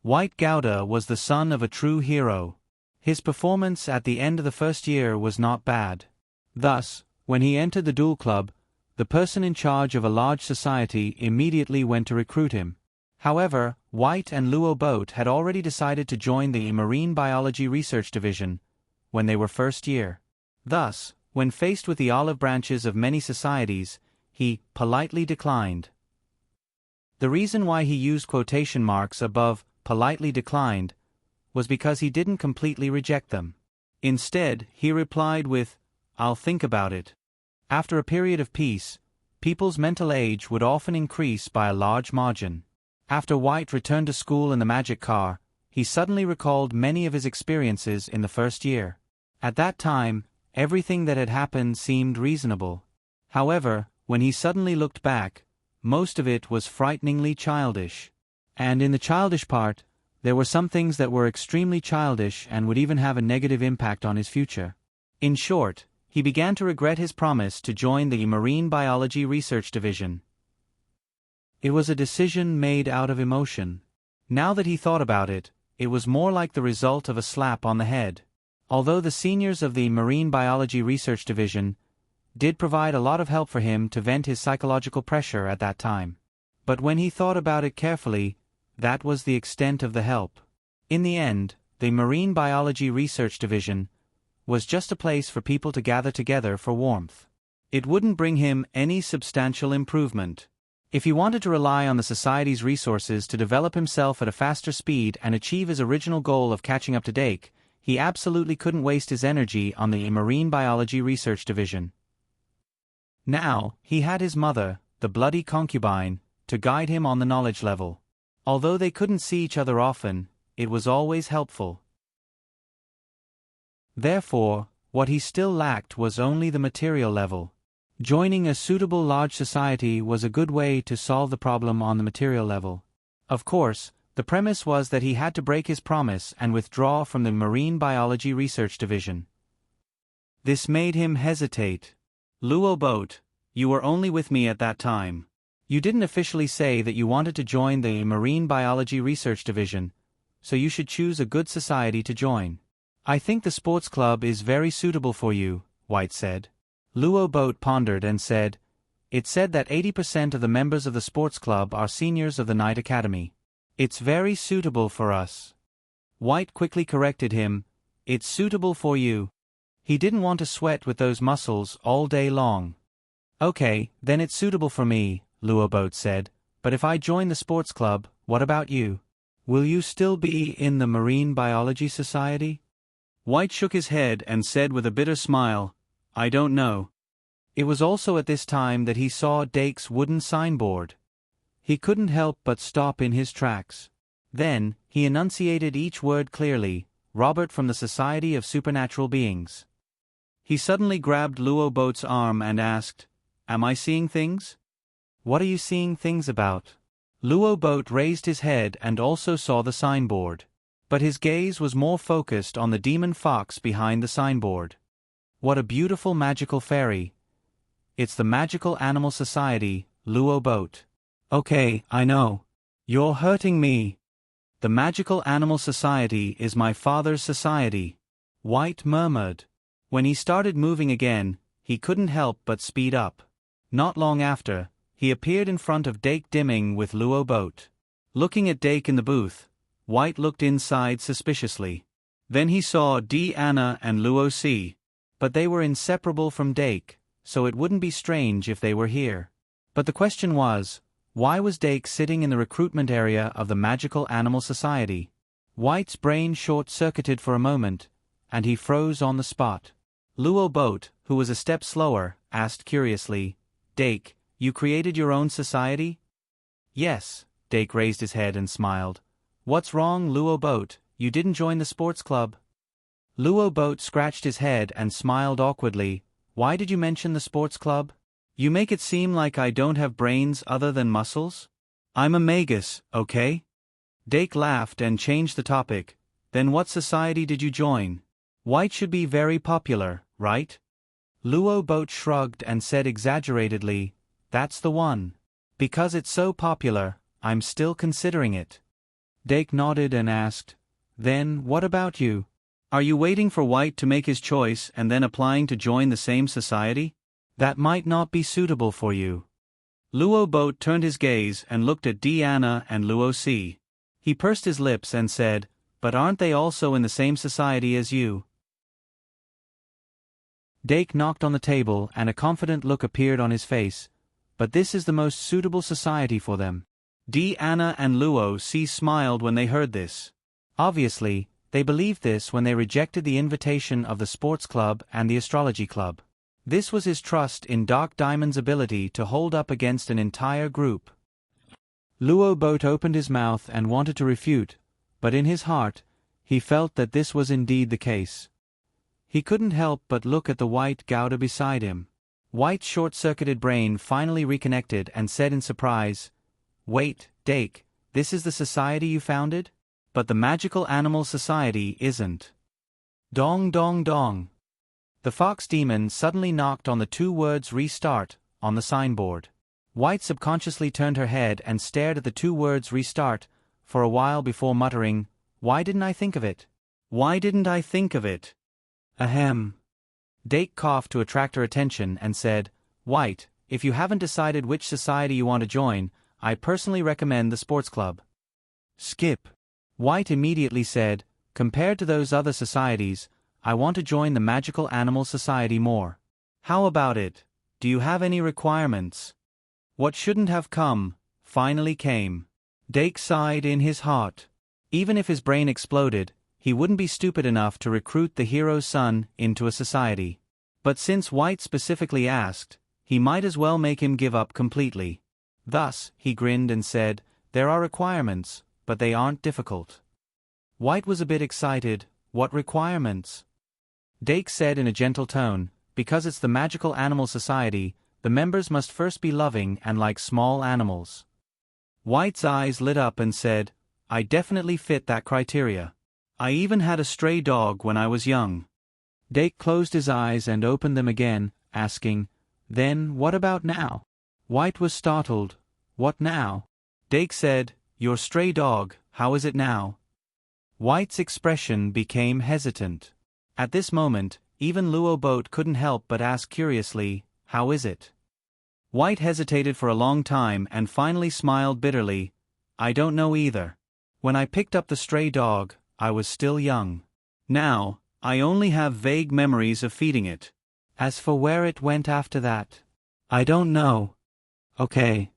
White Gouda was the son of a true hero. His performance at the end of the first year was not bad. Thus, when he entered the duel club, the person in charge of a large society immediately went to recruit him. However, White and Luobot had already decided to join the Marine Biology Research Division when they were first year. Thus, when faced with the olive branches of many societies, he politely declined. The reason why he used quotation marks above politely declined was because he didn't completely reject them. Instead, he replied with, "I'll think about it." After a period of peace, people's mental age would often increase by a large margin. After White returned to school in the magic car, he suddenly recalled many of his experiences in the first year. At that time, everything that had happened seemed reasonable. However, when he suddenly looked back, most of it was frighteningly childish. And in the childish part, there were some things that were extremely childish and would even have a negative impact on his future. In short, he began to regret his promise to join the Marine Biology Research Division. It was a decision made out of emotion. Now that he thought about it, it was more like the result of a slap on the head. Although the seniors of the Marine Biology Research Division did provide a lot of help for him to vent his psychological pressure at that time. But when he thought about it carefully, that was the extent of the help. In the end, the Marine Biology Research Division was just a place for people to gather together for warmth. It wouldn't bring him any substantial improvement. If he wanted to rely on the society's resources to develop himself at a faster speed and achieve his original goal of catching up to Dake, he absolutely couldn't waste his energy on the Marine Biology Research Division. Now, he had his mother, the bloody concubine, to guide him on the knowledge level. Although they couldn't see each other often, it was always helpful. Therefore, what he still lacked was only the material level. Joining a suitable large society was a good way to solve the problem on the material level. Of course, the premise was that he had to break his promise and withdraw from the Marine Biology Research Division. This made him hesitate. Luo Boat, you were only with me at that time. You didn't officially say that you wanted to join the Marine Biology Research Division, so you should choose a good society to join. I think the sports club is very suitable for you, White said. Luo Boat pondered and said, "It said that 80% of the members of the sports club are seniors of the Night Academy. It's very suitable for us." White quickly corrected him, "It's suitable for you." He didn't want to sweat with those muscles all day long. "Okay, then it's suitable for me," Luo Boat said, "but if I join the sports club, what about you? Will you still be in the Marine Biology Society?" White shook his head and said with a bitter smile, "I don't know." It was also at this time that he saw Dake's wooden signboard. He couldn't help but stop in his tracks. Then, he enunciated each word clearly, "Robert from the Society of Supernatural Beings." He suddenly grabbed Luo Boat's arm and asked, "Am I seeing things?" "What are you seeing things about?" Luo Boat raised his head and also saw the signboard. But his gaze was more focused on the demon fox behind the signboard. "What a beautiful magical fairy. It's the Magical Animal Society, Luo Boat." "Okay, I know. You're hurting me. The Magical Animal Society is my father's society," White murmured. When he started moving again, he couldn't help but speed up. Not long after, he appeared in front of Dake Dimming with Luo Boat. Looking at Dake in the booth, White looked inside suspiciously. Then he saw Anna and Luo C. But they were inseparable from Dake, so it wouldn't be strange if they were here. But the question was, why was Dake sitting in the recruitment area of the Magical Animal Society? White's brain short-circuited for a moment, and he froze on the spot. Luo Boat, who was a step slower, asked curiously, "Dake, you created your own society?" "Yes," Dake raised his head and smiled. "What's wrong, Luo Boat? You didn't join the sports club?" Luo Boat scratched his head and smiled awkwardly. "Why did you mention the sports club? You make it seem like I don't have brains other than muscles? I'm a magus, okay?" Dake laughed and changed the topic. "Then what society did you join? White should be very popular, right?" Luo Boat shrugged and said exaggeratedly, "That's the one. Because it's so popular, I'm still considering it." Dake nodded and asked, "Then what about you? Are you waiting for White to make his choice and then applying to join the same society? That might not be suitable for you." Luo Boat turned his gaze and looked at Anna and Luo C. He pursed his lips and said, "But aren't they also in the same society as you?" Dake knocked on the table and a confident look appeared on his face. "But this is the most suitable society for them." Anna and Luo C smiled when they heard this. Obviously, they believed this when they rejected the invitation of the sports club and the astrology club. This was his trust in Dark Diamond's ability to hold up against an entire group. Luo Boat opened his mouth and wanted to refute, but in his heart, he felt that this was indeed the case. He couldn't help but look at the white Gouda beside him. White's short-circuited brain finally reconnected and said in surprise, "Wait, Dake, this is the society you founded? But the Magical Animal Society isn't." Dong dong dong. The fox demon suddenly knocked on the two words "restart" on the signboard. White subconsciously turned her head and stared at the two words "restart" for a while before muttering, "Why didn't I think of it? Why didn't I think of it?" Ahem. Dake coughed to attract her attention and said, "White, if you haven't decided which society you want to join, I personally recommend the sports club." "Skip." White immediately said, "Compared to those other societies, I want to join the Magical Animal Society more. How about it? Do you have any requirements?" What shouldn't have come, finally came. Dake sighed in his heart. Even if his brain exploded, he wouldn't be stupid enough to recruit the hero's son into a society. But since White specifically asked, he might as well make him give up completely. Thus, he grinned and said, "There are requirements, but they aren't difficult." White was a bit excited. "What requirements?" Dake said in a gentle tone, "Because it's the Magical Animal Society, the members must first be loving and like small animals." White's eyes lit up and said, "I definitely fit that criteria. I even had a stray dog when I was young." Dake closed his eyes and opened them again, asking, "Then what about now?" White was startled. "What now?" Dake said, "Your stray dog, how is it now?" White's expression became hesitant. At this moment, even Luo Boat couldn't help but ask curiously, "How is it?" White hesitated for a long time and finally smiled bitterly, "I don't know either. When I picked up the stray dog, I was still young. Now, I only have vague memories of feeding it. As for where it went after that, I don't know." "Okay."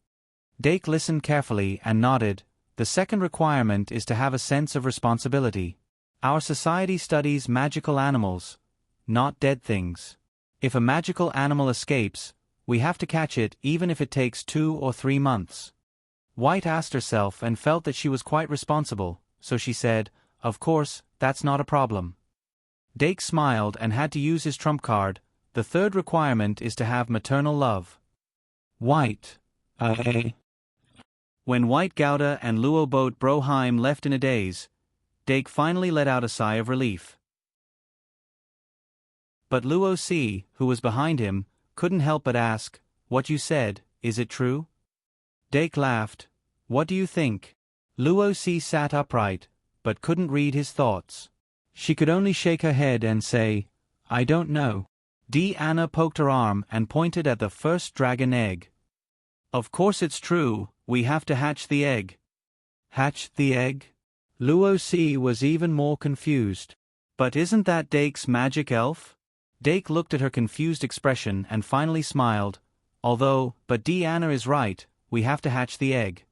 Dake listened carefully and nodded. "The second requirement is to have a sense of responsibility. Our society studies magical animals, not dead things. If a magical animal escapes, we have to catch it even if it takes 2 or 3 months." White asked herself and felt that she was quite responsible, so she said, "Of course, that's not a problem." Dake smiled and had to use his trump card. "The third requirement is to have maternal love." White. When White Gouda and Luo Boat Broheim left in a daze, Dake finally let out a sigh of relief. But Luo C, who was behind him, couldn't help but ask, "What you said, is it true?" Dake laughed. "What do you think?" Luo C sat upright, but couldn't read his thoughts. She could only shake her head and say, "I don't know." Anna poked her arm and pointed at the first dragon egg. "Of course it's true, we have to hatch the egg." "Hatch the egg?" Luo C was even more confused. "But isn't that Dake's magic elf?" Dake looked at her confused expression and finally smiled. But Anna is right, we have to hatch the egg."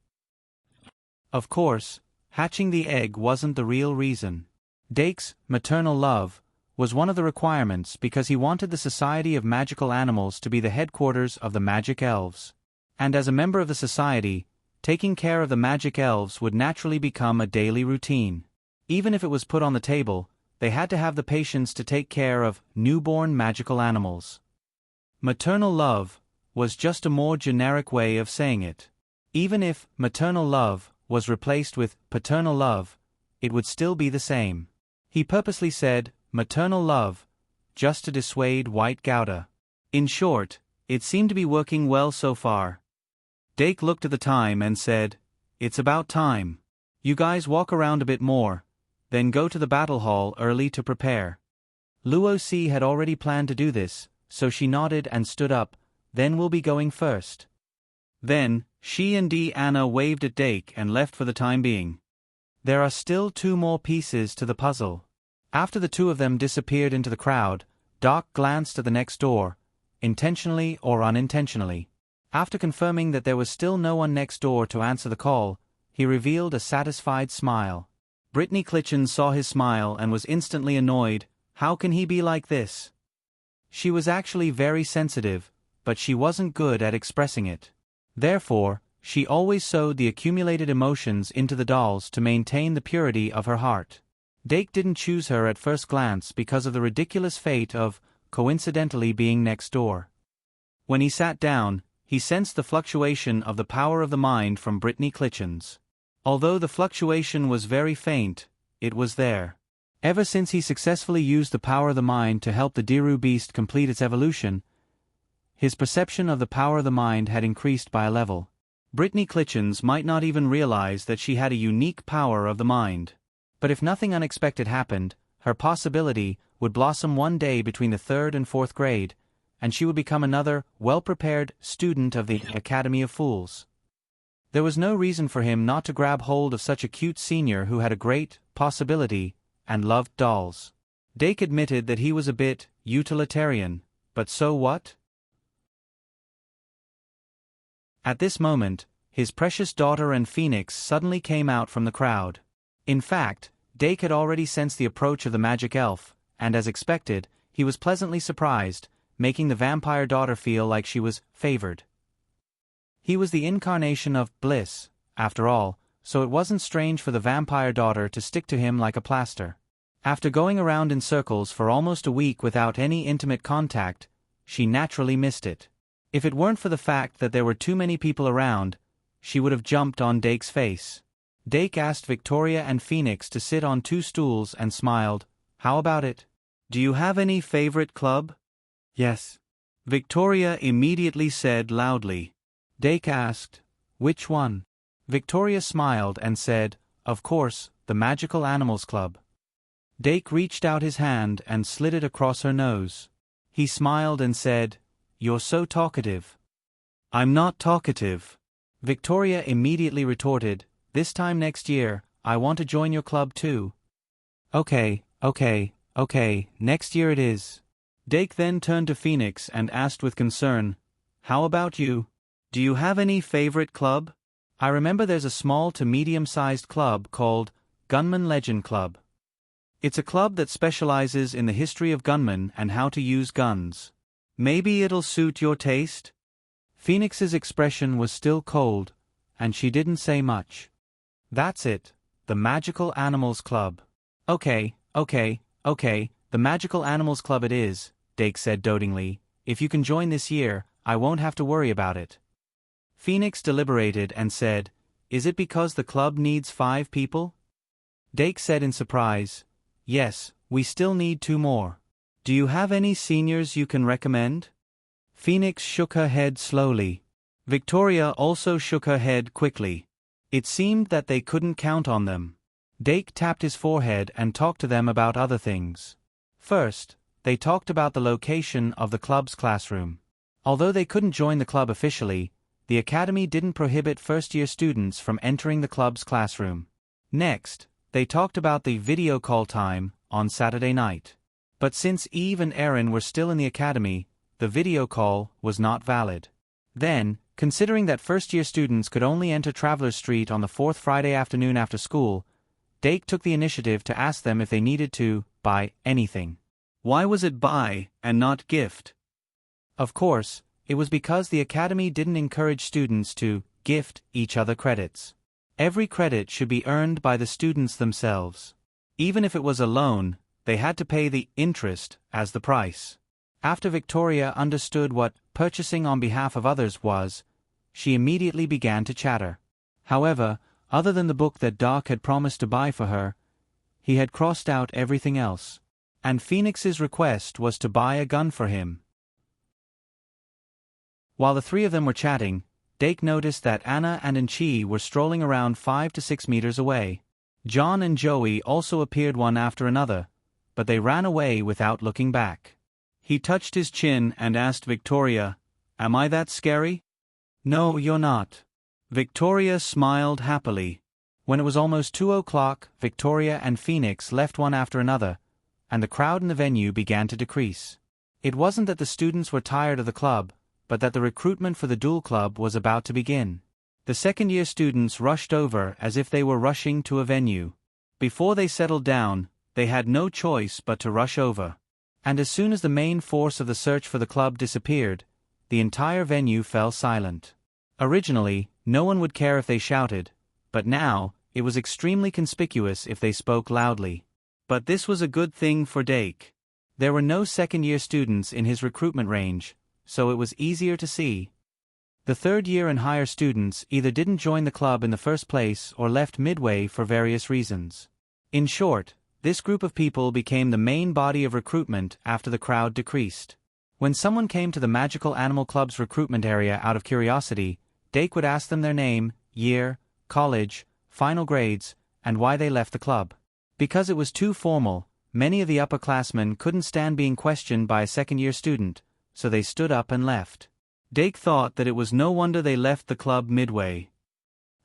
Of course, hatching the egg wasn't the real reason. Dake's maternal love was one of the requirements because he wanted the Society of Magical Animals to be the headquarters of the Magic Elves. And as a member of the society, taking care of the Magic Elves would naturally become a daily routine. Even if it was put on the table, they had to have the patience to take care of newborn magical animals. Maternal love was just a more generic way of saying it. Even if maternal love was replaced with paternal love, it would still be the same. He purposely said maternal love, just to dissuade White Gouda. In short, it seemed to be working well so far. Dake looked at the time and said, "It's about time. You guys walk around a bit more, then go to the battle hall early to prepare." Luo C had already planned to do this, so she nodded and stood up. "Then we'll be going first." Then, she and Anna waved at Dake and left for the time being. There are still 2 more pieces to the puzzle. After the 2 of them disappeared into the crowd, Doc glanced at the next door, intentionally or unintentionally. After confirming that there was still no one next door to answer the call, he revealed a satisfied smile. Brittany Clichen saw his smile and was instantly annoyed. How can he be like this? She was actually very sensitive, but she wasn't good at expressing it. Therefore, she always sewed the accumulated emotions into the dolls to maintain the purity of her heart. Dake didn't choose her at first glance because of the ridiculous fate of, coincidentally, being next door. When he sat down, he sensed the fluctuation of the power of the mind from Brittany Clichen's. Although the fluctuation was very faint, it was there. Ever since he successfully used the power of the mind to help the Diru beast complete its evolution, his perception of the power of the mind had increased by a level. Brittany Clichen's might not even realize that she had a unique power of the mind. But if nothing unexpected happened, her possibility would blossom one day between the 3rd and 4th grade, and she would become another, well-prepared student of the Academy of Fools. There was no reason for him not to grab hold of such a cute senior who had a great possibility and loved dolls. Dake admitted that he was a bit utilitarian, but so what? At this moment, his precious daughter and Phoenix suddenly came out from the crowd. In fact, Dake had already sensed the approach of the magic elf, and as expected, he was pleasantly surprised, making the vampire daughter feel like she was favored. He was the incarnation of bliss, after all, so it wasn't strange for the vampire daughter to stick to him like a plaster. After going around in circles for almost a week without any intimate contact, she naturally missed it. If it weren't for the fact that there were too many people around, she would have jumped on Dake's face. Dake asked Victoria and Phoenix to sit on 2 stools and smiled. "How about it? Do you have any favorite club?" "Yes," Victoria immediately said loudly. Dake asked, "Which one?" Victoria smiled and said, "Of course, the Magical Animals Club." Dake reached out his hand and slid it across her nose. He smiled and said, "You're so talkative." "I'm not talkative," Victoria immediately retorted. "This time next year, I want to join your club too." Okay, next year it is." Dake then turned to Phoenix and asked with concern, "How about you? Do you have any favorite club?" "I remember there's a small to medium-sized club called Gunman Legend Club. It's a club that specializes in the history of gunmen and how to use guns. Maybe it'll suit your taste?" Phoenix's expression was still cold, and she didn't say much. "That's it, the Magical Animals Club." Okay, the Magical Animals Club it is," Dake said dotingly. "If you can join this year, I won't have to worry about it." Phoenix deliberated and said, "Is it because the club needs 5 people?" Dake said in surprise, "Yes, we still need 2 more. Do you have any seniors you can recommend?" Phoenix shook her head slowly. Victoria also shook her head quickly. It seemed that they couldn't count on them. Dake tapped his forehead and talked to them about other things. First, they talked about the location of the club's classroom. Although they couldn't join the club officially, the academy didn't prohibit first-year students from entering the club's classroom. Next, they talked about the video call time on Saturday night. But since Eve and Erin were still in the academy, the video call was not valid. Then, considering that first-year students could only enter Traveler Street on the 4th Friday afternoon after school, Dake took the initiative to ask them if they needed to buy anything. Why was it buy and not gift? Of course, it was because the academy didn't encourage students to gift each other credits. Every credit should be earned by the students themselves. Even if it was a loan, they had to pay the interest as the price. After Victoria understood what purchasing on behalf of others was, she immediately began to chatter. However, other than the book that Doc had promised to buy for her, he had crossed out everything else. And Phoenix's request was to buy a gun for him. While the 3 of them were chatting, Dake noticed that Anna and Enchi were strolling around 5 to 6 meters away. John and Joey also appeared one after another, but they ran away without looking back. He touched his chin and asked Victoria, "Am I that scary?" "No, you're not." Victoria smiled happily. When it was almost 2 o'clock, Victoria and Phoenix left one after another, and the crowd in the venue began to decrease. It wasn't that the students were tired of the club, but that the recruitment for the duel club was about to begin. The second-year students rushed over as if they were rushing to a venue. Before they settled down, they had no choice but to rush over. And as soon as the main force of the search for the club disappeared, the entire venue fell silent. Originally, no one would care if they shouted, but now, it was extremely conspicuous if they spoke loudly. But this was a good thing for Dake. There were no second-year students in his recruitment range, so it was easier to see. The third-year and higher students either didn't join the club in the first place or left midway for various reasons. In short, this group of people became the main body of recruitment after the crowd decreased. When someone came to the Magical Animal Club's recruitment area out of curiosity, Dake would ask them their name, year, college, final grades, and why they left the club. Because it was too formal, many of the upperclassmen couldn't stand being questioned by a second-year student, so they stood up and left. Dake thought that it was no wonder they left the club midway.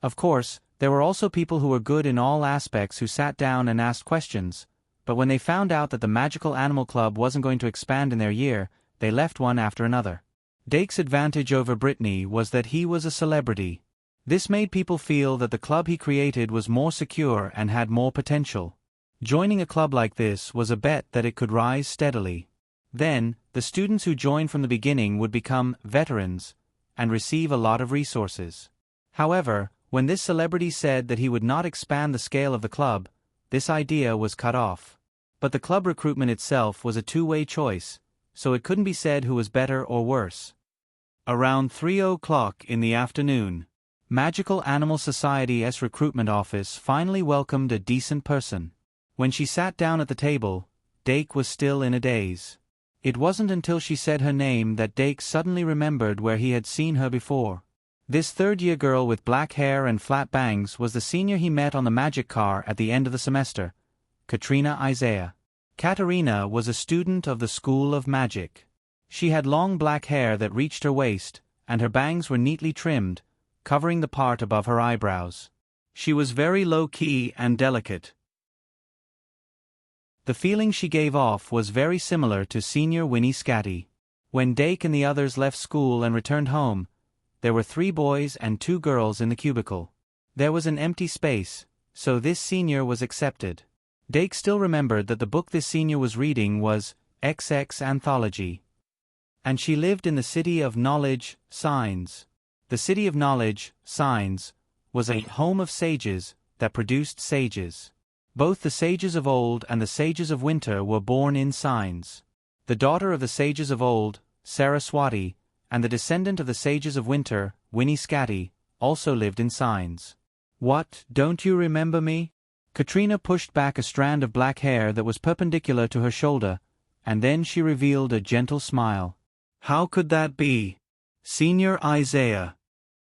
Of course, there were also people who were good in all aspects who sat down and asked questions, but when they found out that the Magical Animal Club wasn't going to expand in their year, they left one after another. Dake's advantage over Brittany was that he was a celebrity. This made people feel that the club he created was more secure and had more potential. Joining a club like this was a bet that it could rise steadily. Then, the students who joined from the beginning would become veterans and receive a lot of resources. However, when this celebrity said that he would not expand the scale of the club, this idea was cut off. But the club recruitment itself was a two-way choice, so it couldn't be said who was better or worse. Around 3:00 in the afternoon, Magical Animal Society's recruitment office finally welcomed a decent person. When she sat down at the table, Dake was still in a daze. It wasn't until she said her name that Dake suddenly remembered where he had seen her before. This third-year girl with black hair and flat bangs was the senior he met on the magic car at the end of the semester, Katrina Isaiah. Katerina was a student of the School of Magic. She had long black hair that reached her waist, and her bangs were neatly trimmed, covering the part above her eyebrows. She was very low-key and delicate. The feeling she gave off was very similar to Senior Winnie Scatty. When Dake and the others left school and returned home, there were 3 boys and 2 girls in the cubicle. There was an empty space, so this senior was accepted. Dake still remembered that the book this senior was reading was XX Anthology. And she lived in the City of Knowledge, Signs. The City of Knowledge, Signs, was a home of sages that produced sages. Both the sages of old and the sages of winter were born in Signs. The daughter of the sages of old, Saraswati, and the descendant of the sages of winter, Winnie Scatty, also lived in Signs. What, don't you remember me? Katrina pushed back a strand of black hair that was perpendicular to her shoulder, and then she revealed a gentle smile. How could that be? Senior Isaiah.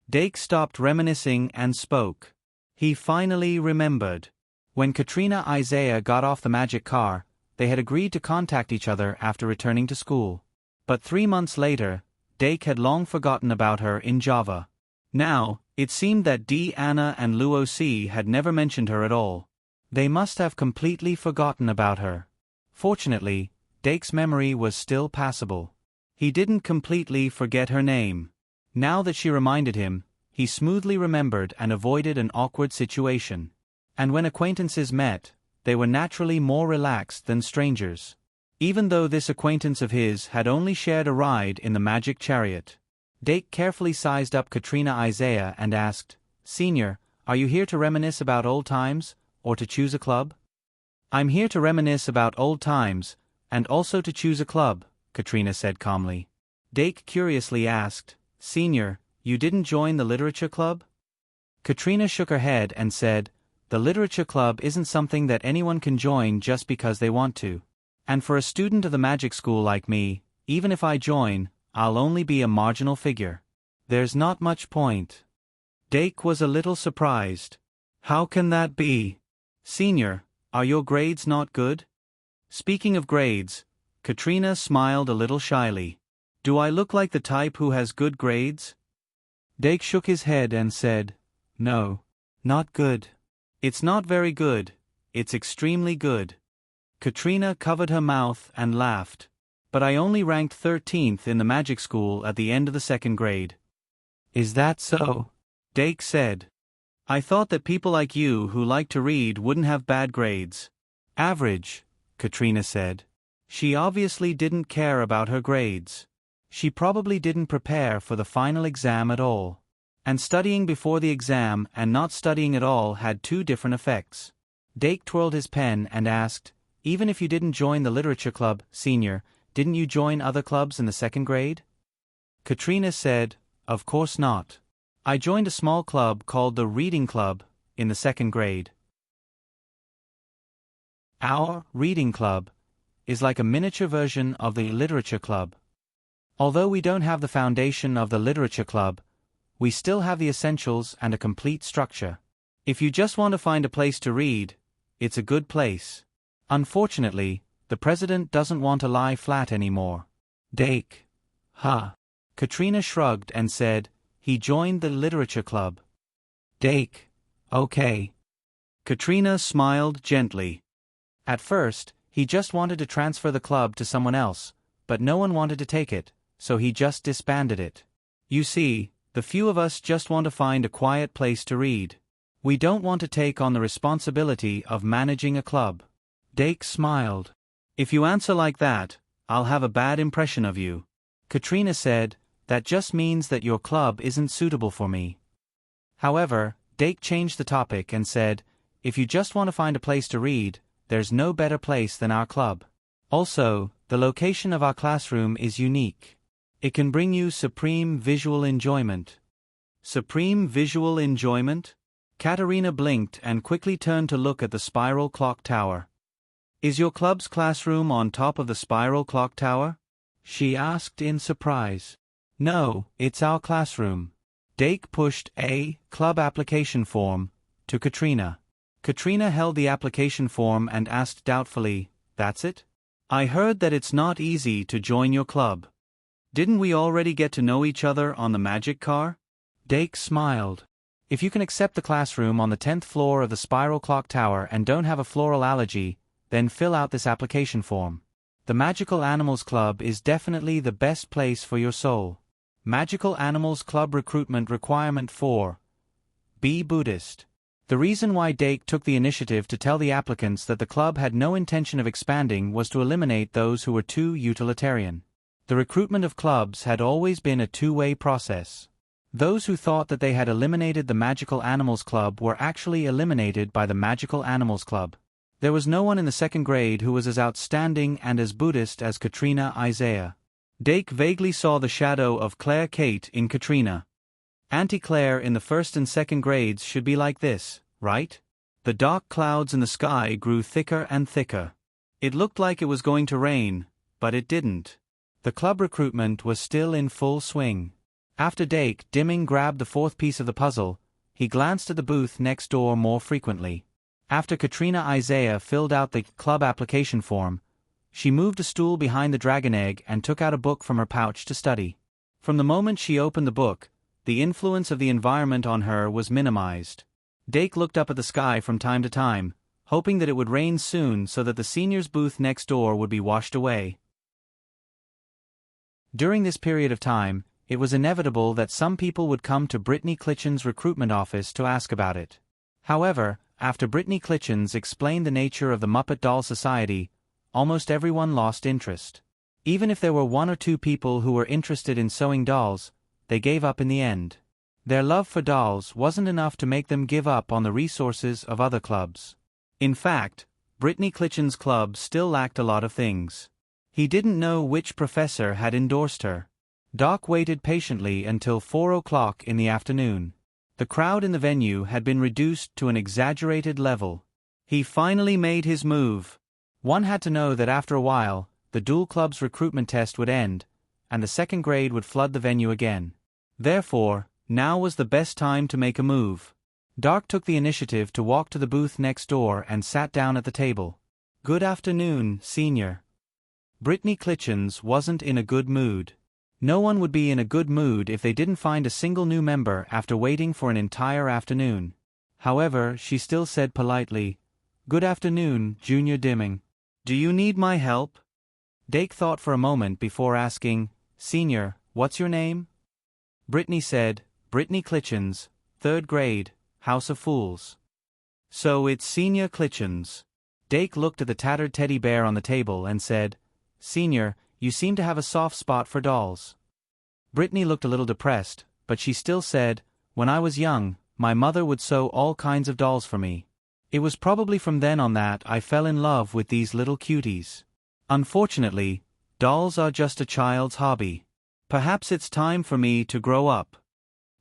Dake stopped reminiscing and spoke. He finally remembered. When Katrina Isaiah got off the magic car, they had agreed to contact each other after returning to school. But 3 months later, Dake had long forgotten about her in Java. Now, it seemed that Anna and Luo C had never mentioned her at all. They must have completely forgotten about her. Fortunately, Dake's memory was still passable. He didn't completely forget her name. Now that she reminded him, he smoothly remembered and avoided an awkward situation. And when acquaintances met, they were naturally more relaxed than strangers. Even though this acquaintance of his had only shared a ride in the magic chariot. Dake carefully sized up Katrina Isaiah and asked, Senior, are you here to reminisce about old times, or to choose a club? I'm here to reminisce about old times, and also to choose a club, Katrina said calmly. Dake curiously asked, Senior, you didn't join the literature club? Katrina shook her head and said, The literature club isn't something that anyone can join just because they want to. And for a student of the magic school like me, even if I join, I'll only be a marginal figure. There's not much point. Dake was a little surprised. How can that be? Senior, are your grades not good? Speaking of grades, Katrina smiled a little shyly. Do I look like the type who has good grades? Dake shook his head and said, No, not good. It's not very good, it's extremely good. Katrina covered her mouth and laughed. But I only ranked 13th in the magic school at the end of the 2nd grade. Is that so? Dake said. I thought that people like you who like to read wouldn't have bad grades. Average, Katrina said. She obviously didn't care about her grades. She probably didn't prepare for the final exam at all. And studying before the exam and not studying at all had 2 different effects. Dake twirled his pen and asked, Even if you didn't join the literature club, Senior, didn't you join other clubs in the 2nd grade? Katrina said, Of course not. I joined a small club called the Reading Club in the 2nd grade. Our Reading Club is like a miniature version of the Literature Club. Although we don't have the foundation of the Literature Club, we still have the essentials and a complete structure. If you just want to find a place to read, it's a good place. Unfortunately, the president doesn't want to lie flat anymore. Dake. Katrina shrugged and said, He joined the Literature Club. Dake. Okay. Katrina smiled gently. At first, he just wanted to transfer the club to someone else, but no one wanted to take it, so he just disbanded it. You see, the few of us just want to find a quiet place to read. We don't want to take on the responsibility of managing a club. Dake smiled. If you answer like that, I'll have a bad impression of you. Katrina said, that just means that your club isn't suitable for me. However, Dake changed the topic and said, if you just want to find a place to read, there's no better place than our club. Also, the location of our classroom is unique. It can bring you supreme visual enjoyment. Supreme visual enjoyment? Katerina blinked and quickly turned to look at the spiral clock tower. Is your club's classroom on top of the spiral clock tower? She asked in surprise. No, it's our classroom. Dake pushed a club application form to Katrina. Katrina held the application form and asked doubtfully, that's it? I heard that it's not easy to join your club. Didn't we already get to know each other on the magic car? Dake smiled. If you can accept the classroom on the 10th floor of the spiral clock tower and don't have a floral allergy, then fill out this application form. The Magical Animals Club is definitely the best place for your soul. Magical Animals Club Recruitment Requirement 4. Be Buddhist. The reason why Dake took the initiative to tell the applicants that the club had no intention of expanding was to eliminate those who were too utilitarian. The recruitment of clubs had always been a two-way process. Those who thought that they had eliminated the Magical Animals Club were actually eliminated by the Magical Animals Club. There was no one in the second grade who was as outstanding and as Buddhist as Katrina Isaiah. Dake vaguely saw the shadow of Claire Kate in Katrina. Auntie Claire in the first and second grades should be like this, right? The dark clouds in the sky grew thicker and thicker. It looked like it was going to rain, but it didn't. The club recruitment was still in full swing. After Dake Dimming grabbed the fourth piece of the puzzle, he glanced at the booth next door more frequently. After Katrina Isaiah filled out the club application form, she moved a stool behind the dragon egg and took out a book from her pouch to study. From the moment she opened the book, the influence of the environment on her was minimized. Dake looked up at the sky from time to time, hoping that it would rain soon so that the seniors' booth next door would be washed away. During this period of time, it was inevitable that some people would come to Brittany Klitschen's recruitment office to ask about it. However, after Brittany Klitschen's explained the nature of the Muppet Doll Society, almost everyone lost interest. Even if there were one or two people who were interested in sewing dolls, they gave up in the end. Their love for dolls wasn't enough to make them give up on the resources of other clubs. In fact, Brittany Klitschen's club still lacked a lot of things. He didn't know which professor had endorsed her. Doc waited patiently until 4 o'clock in the afternoon. The crowd in the venue had been reduced to an exaggerated level. He finally made his move. One had to know that after a while, the dual club's recruitment test would end, and the second grade would flood the venue again. Therefore, now was the best time to make a move. Doc took the initiative to walk to the booth next door and sat down at the table. Good afternoon, senior. Brittany Klitschen's wasn't in a good mood. No one would be in a good mood if they didn't find a single new member after waiting for an entire afternoon. However, she still said politely, "Good afternoon, Junior Dimming. Do you need my help?" Dake thought for a moment before asking, "Senior, what's your name?" Brittany said, "Brittany Klitschen's, 3rd grade, House of Fools." "So it's Senior Klitschen's." Dake looked at the tattered teddy bear on the table and said, "Senior, you seem to have a soft spot for dolls." Brittany looked a little depressed, but she still said, "When I was young, my mother would sew all kinds of dolls for me. It was probably from then on that I fell in love with these little cuties. Unfortunately, dolls are just a child's hobby. Perhaps it's time for me to grow up."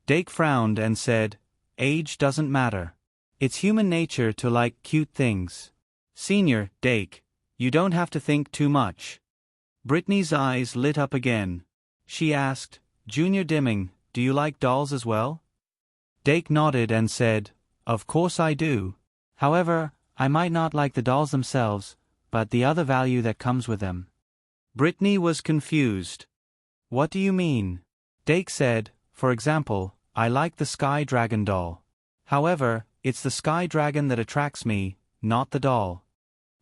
Dake frowned and said, "Age doesn't matter. It's human nature to like cute things. Senior, Dake, you don't have to think too much." Brittany's eyes lit up again. She asked, "Junior Dimming, do you like dolls as well?" Dake nodded and said, "Of course I do. However, I might not like the dolls themselves, but the other value that comes with them." Brittany was confused. "What do you mean?" Dake said, "For example, I like the Sky Dragon doll. However, it's the Sky Dragon that attracts me, not the doll."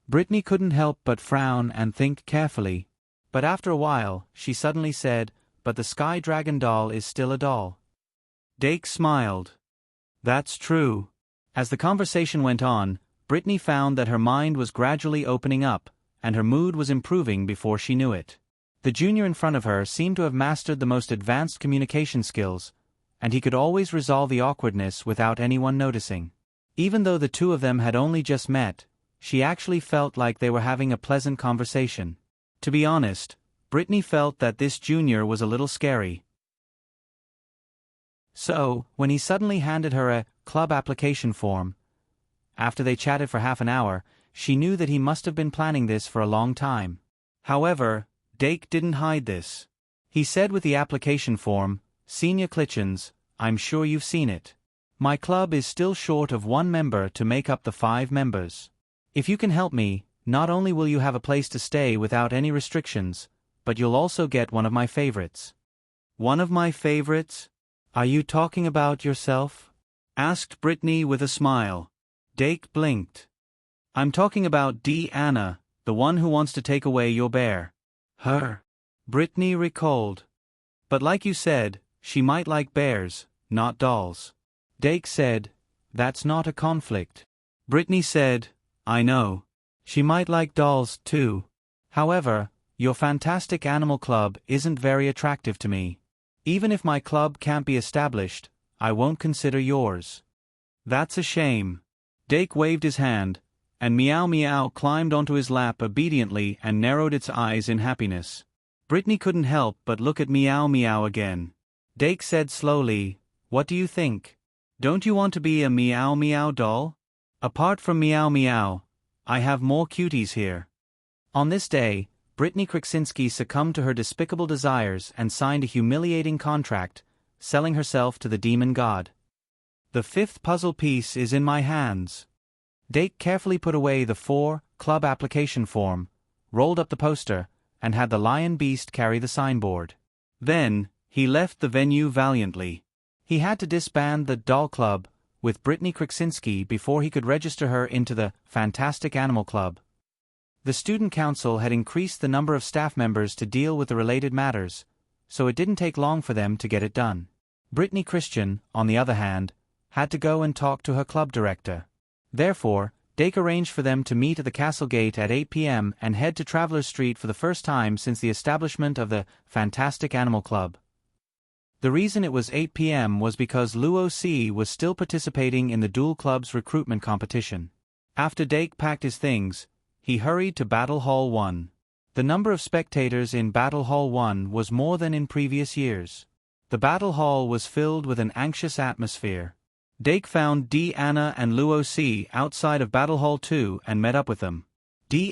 Brittany couldn't help but frown and think carefully. But after a while, she suddenly said, but the Sky Dragon doll is still a doll. Dake smiled. That's true. As the conversation went on, Brittany found that her mind was gradually opening up, and her mood was improving before she knew it. The junior in front of her seemed to have mastered the most advanced communication skills, and he could always resolve the awkwardness without anyone noticing. Even though the two of them had only just met, she actually felt like they were having a pleasant conversation. To be honest, Brittany felt that this junior was a little scary. So, when he suddenly handed her a club application form, after they chatted for half an hour, she knew that he must have been planning this for a long time. However, Dake didn't hide this. He said with the application form, "Senior Clichens, I'm sure you've seen it. My club is still short of 1 member to make up the 5 members. If you can help me, not only will you have a place to stay without any restrictions, but you'll also get one of my favorites." "One of my favorites? Are you talking about yourself?" asked Brittany with a smile. Dake blinked. "I'm talking about Anna, the one who wants to take away your bear." "Her?" Brittany recalled. "But like you said, she might like bears, not dolls." Dake said, "That's not a conflict." Brittany said, "I know. She might like dolls, too. However, your fantastic animal club isn't very attractive to me. Even if my club can't be established, I won't consider yours." "That's a shame." Dake waved his hand, and Meow Meow climbed onto his lap obediently and narrowed its eyes in happiness. Brittany couldn't help but look at Meow Meow again. Dake said slowly, "What do you think? Don't you want to be a Meow Meow doll? Apart from Meow Meow, I have more cuties here." On this day, Brittany Krasinski succumbed to her despicable desires and signed a humiliating contract, selling herself to the demon god. "The 5th puzzle piece is in my hands." Dake carefully put away the 4 club application form, rolled up the poster, and had the lion beast carry the signboard. Then, he left the venue valiantly. He had to disband the doll club with Brittany Krasinski before he could register her into the Fantastic Animal Club. The student council had increased the number of staff members to deal with the related matters, so it didn't take long for them to get it done. Brittany Christian, on the other hand, had to go and talk to her club director. Therefore, Dake arranged for them to meet at the castle gate at 8 p.m. and head to Traveller Street for the first time since the establishment of the Fantastic Animal Club. The reason it was 8 p.m. was because Luo C was still participating in the Duel Club's recruitment competition. After Dake packed his things, he hurried to Battle Hall 1. The number of spectators in Battle Hall 1 was more than in previous years. The Battle Hall was filled with an anxious atmosphere. Dake found Anna and Luo C outside of Battle Hall 2 and met up with them.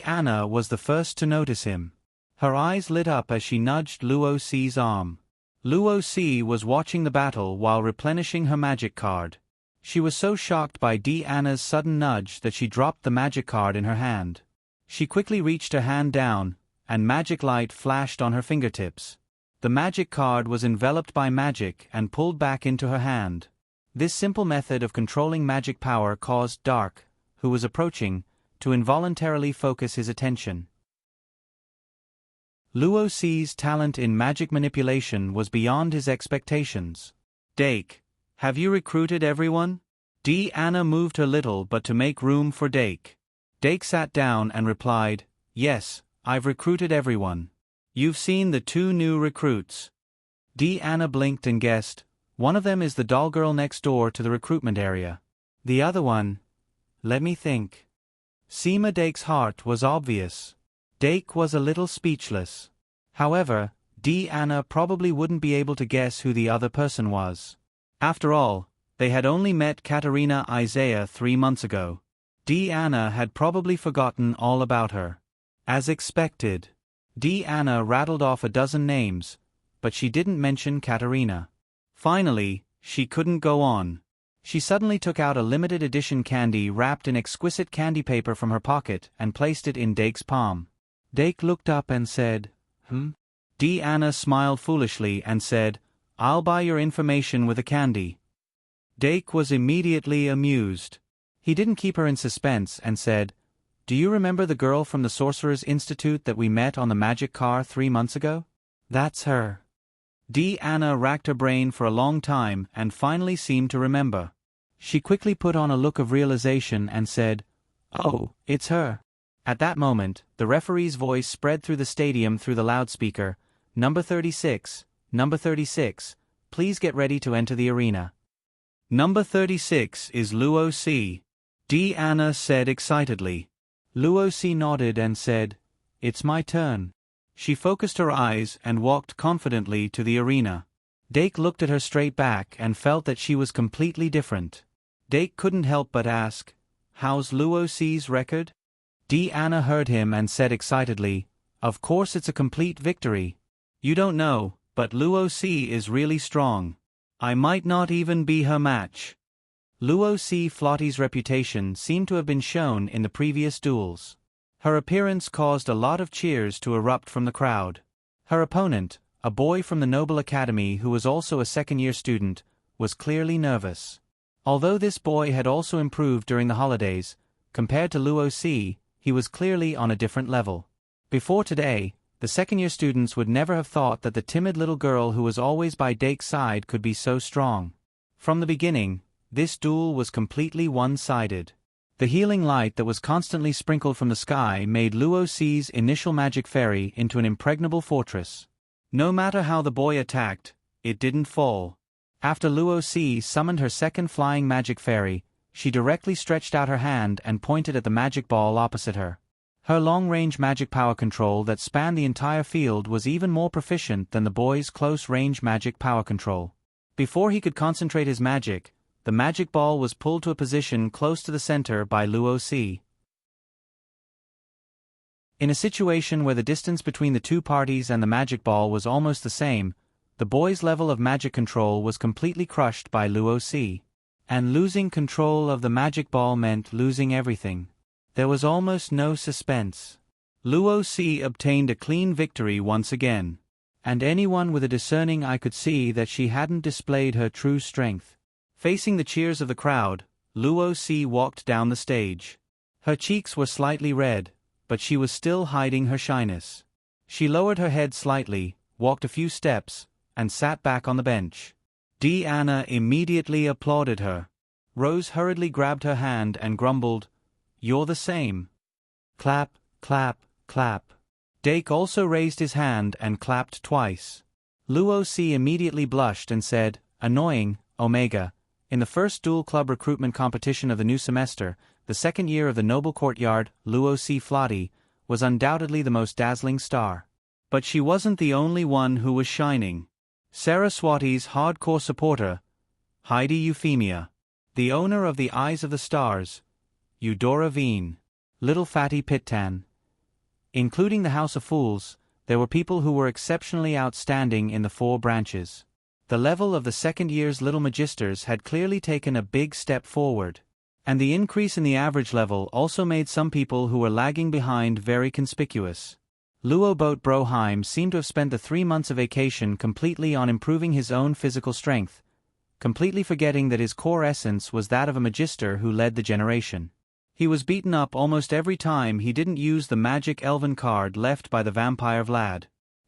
Anna was the first to notice him. Her eyes lit up as she nudged Luo C's arm. Luo C was watching the battle while replenishing her magic card. She was so shocked by Anna's sudden nudge that she dropped the magic card in her hand. She quickly reached her hand down, and magic light flashed on her fingertips. The magic card was enveloped by magic and pulled back into her hand. This simple method of controlling magic power caused Dark, who was approaching, to involuntarily focus his attention. Luo C's talent in magic manipulation was beyond his expectations. "Dake, have you recruited everyone?" Anna moved her little but to make room for Dake. Dake sat down and replied, "Yes, I've recruited everyone." "You've seen the 2 new recruits." Anna blinked and guessed, "One of them is the doll girl next door to the recruitment area. The other one, let me think." Seema Dake's heart was obvious. Dake was a little speechless. However, Anna probably wouldn't be able to guess who the other person was. After all, they had only met Katerina Isaiah 3 months ago. Anna had probably forgotten all about her. As expected, Anna rattled off a dozen names, but she didn't mention Katerina. Finally, she couldn't go on. She suddenly took out a limited edition candy wrapped in exquisite candy paper from her pocket and placed it in Dake's palm. Dake looked up and said, Anna smiled foolishly and said, "I'll buy your information with a candy." Dake was immediately amused. He didn't keep her in suspense and said, "Do you remember the girl from the Sorcerer's Institute that we met on the magic car 3 months ago?" "That's her." Anna racked her brain for a long time and finally seemed to remember. She quickly put on a look of realization and said, "Oh, it's her." At that moment, the referee's voice spread through the stadium through the loudspeaker, "Number 36, number 36, please get ready to enter the arena." "Number 36 is Luo C," Anna said excitedly. Luo C nodded and said, "It's my turn." She focused her eyes and walked confidently to the arena. Dake looked at her straight back and felt that she was completely different. Dake couldn't help but ask, "How's Luo C's record?" Anna heard him and said excitedly, "Of course it's a complete victory. You don't know, but Luo C is really strong. I might not even be her match." Luo C Flottie's reputation seemed to have been shown in the previous duels. Her appearance caused a lot of cheers to erupt from the crowd. Her opponent, a boy from the Noble Academy who was also a second-year student, was clearly nervous. Although this boy had also improved during the holidays, compared to Luo C, he was clearly on a different level. Before today, the second-year students would never have thought that the timid little girl who was always by Dake's side could be so strong. From the beginning, this duel was completely one-sided. The healing light that was constantly sprinkled from the sky made Luo C's initial magic fairy into an impregnable fortress. No matter how the boy attacked, it didn't fall. After Luo C summoned her second flying magic fairy, she directly stretched out her hand and pointed at the magic ball opposite her. Her long-range magic power control that spanned the entire field was even more proficient than the boy's close-range magic power control. Before he could concentrate his magic, the magic ball was pulled to a position close to the center by Luo C. In a situation where the distance between the two parties and the magic ball was almost the same, the boy's level of magic control was completely crushed by Luo C. And losing control of the magic ball meant losing everything. There was almost no suspense. Luo C obtained a clean victory once again. And anyone with a discerning eye could see that she hadn't displayed her true strength. Facing the cheers of the crowd, Luo C walked down the stage. Her cheeks were slightly red, but she was still hiding her shyness. She lowered her head slightly, walked a few steps, and sat back on the bench. Anna immediately applauded her. Rose hurriedly grabbed her hand and grumbled, "You're the same." Clap, clap, clap. Dake also raised his hand and clapped twice. Luo C immediately blushed and said, "Annoying, Omega. In the first dual club recruitment competition of the new semester, the second year of the Noble Courtyard, Luo C Flottie, was undoubtedly the most dazzling star. But she wasn't the only one who was shining. Saraswati's hardcore supporter, Heidi Euphemia, the owner of the Eyes of the Stars, Eudora Veen, Little Fatty Pittan. Including the House of Fools, there were people who were exceptionally outstanding in the four branches. The level of the second year's Little Magisters had clearly taken a big step forward. And the increase in the average level also made some people who were lagging behind very conspicuous. Luo Boat Broheim seemed to have spent the 3 months of vacation completely on improving his own physical strength, completely forgetting that his core essence was that of a magister who led the generation. He was beaten up almost every time he didn't use the magic elven card left by the vampire Vlad.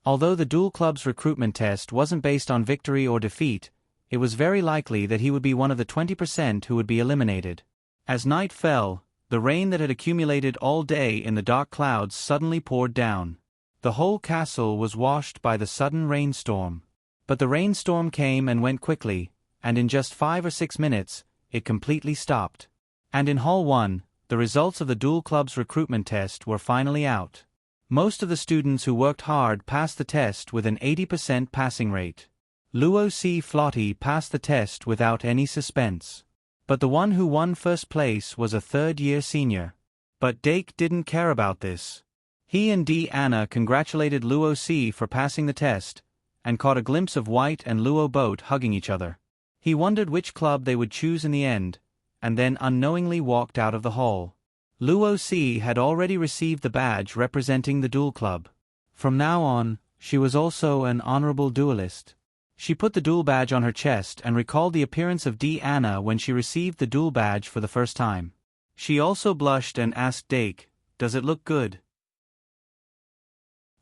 Although the dual club's recruitment test wasn't based on victory or defeat, it was very likely that he would be one of the 20% who would be eliminated. As night fell, the rain that had accumulated all day in the dark clouds suddenly poured down. The whole castle was washed by the sudden rainstorm. But the rainstorm came and went quickly, and in just 5 or 6 minutes, it completely stopped. And in Hall 1, the results of the dual club's recruitment test were finally out. Most of the students who worked hard passed the test with an 80% passing rate. Luo C Flottie passed the test without any suspense. But the one who won first place was a third-year senior. But Dake didn't care about this. He and Anna congratulated Luo C for passing the test, and caught a glimpse of White and Luo Boat hugging each other. He wondered which club they would choose in the end, and then unknowingly walked out of the hall. Luo C had already received the badge representing the duel club. From now on, she was also an honorable duelist. She put the duel badge on her chest and recalled the appearance of Anna when she received the duel badge for the first time. She also blushed and asked Dake, "Does it look good?"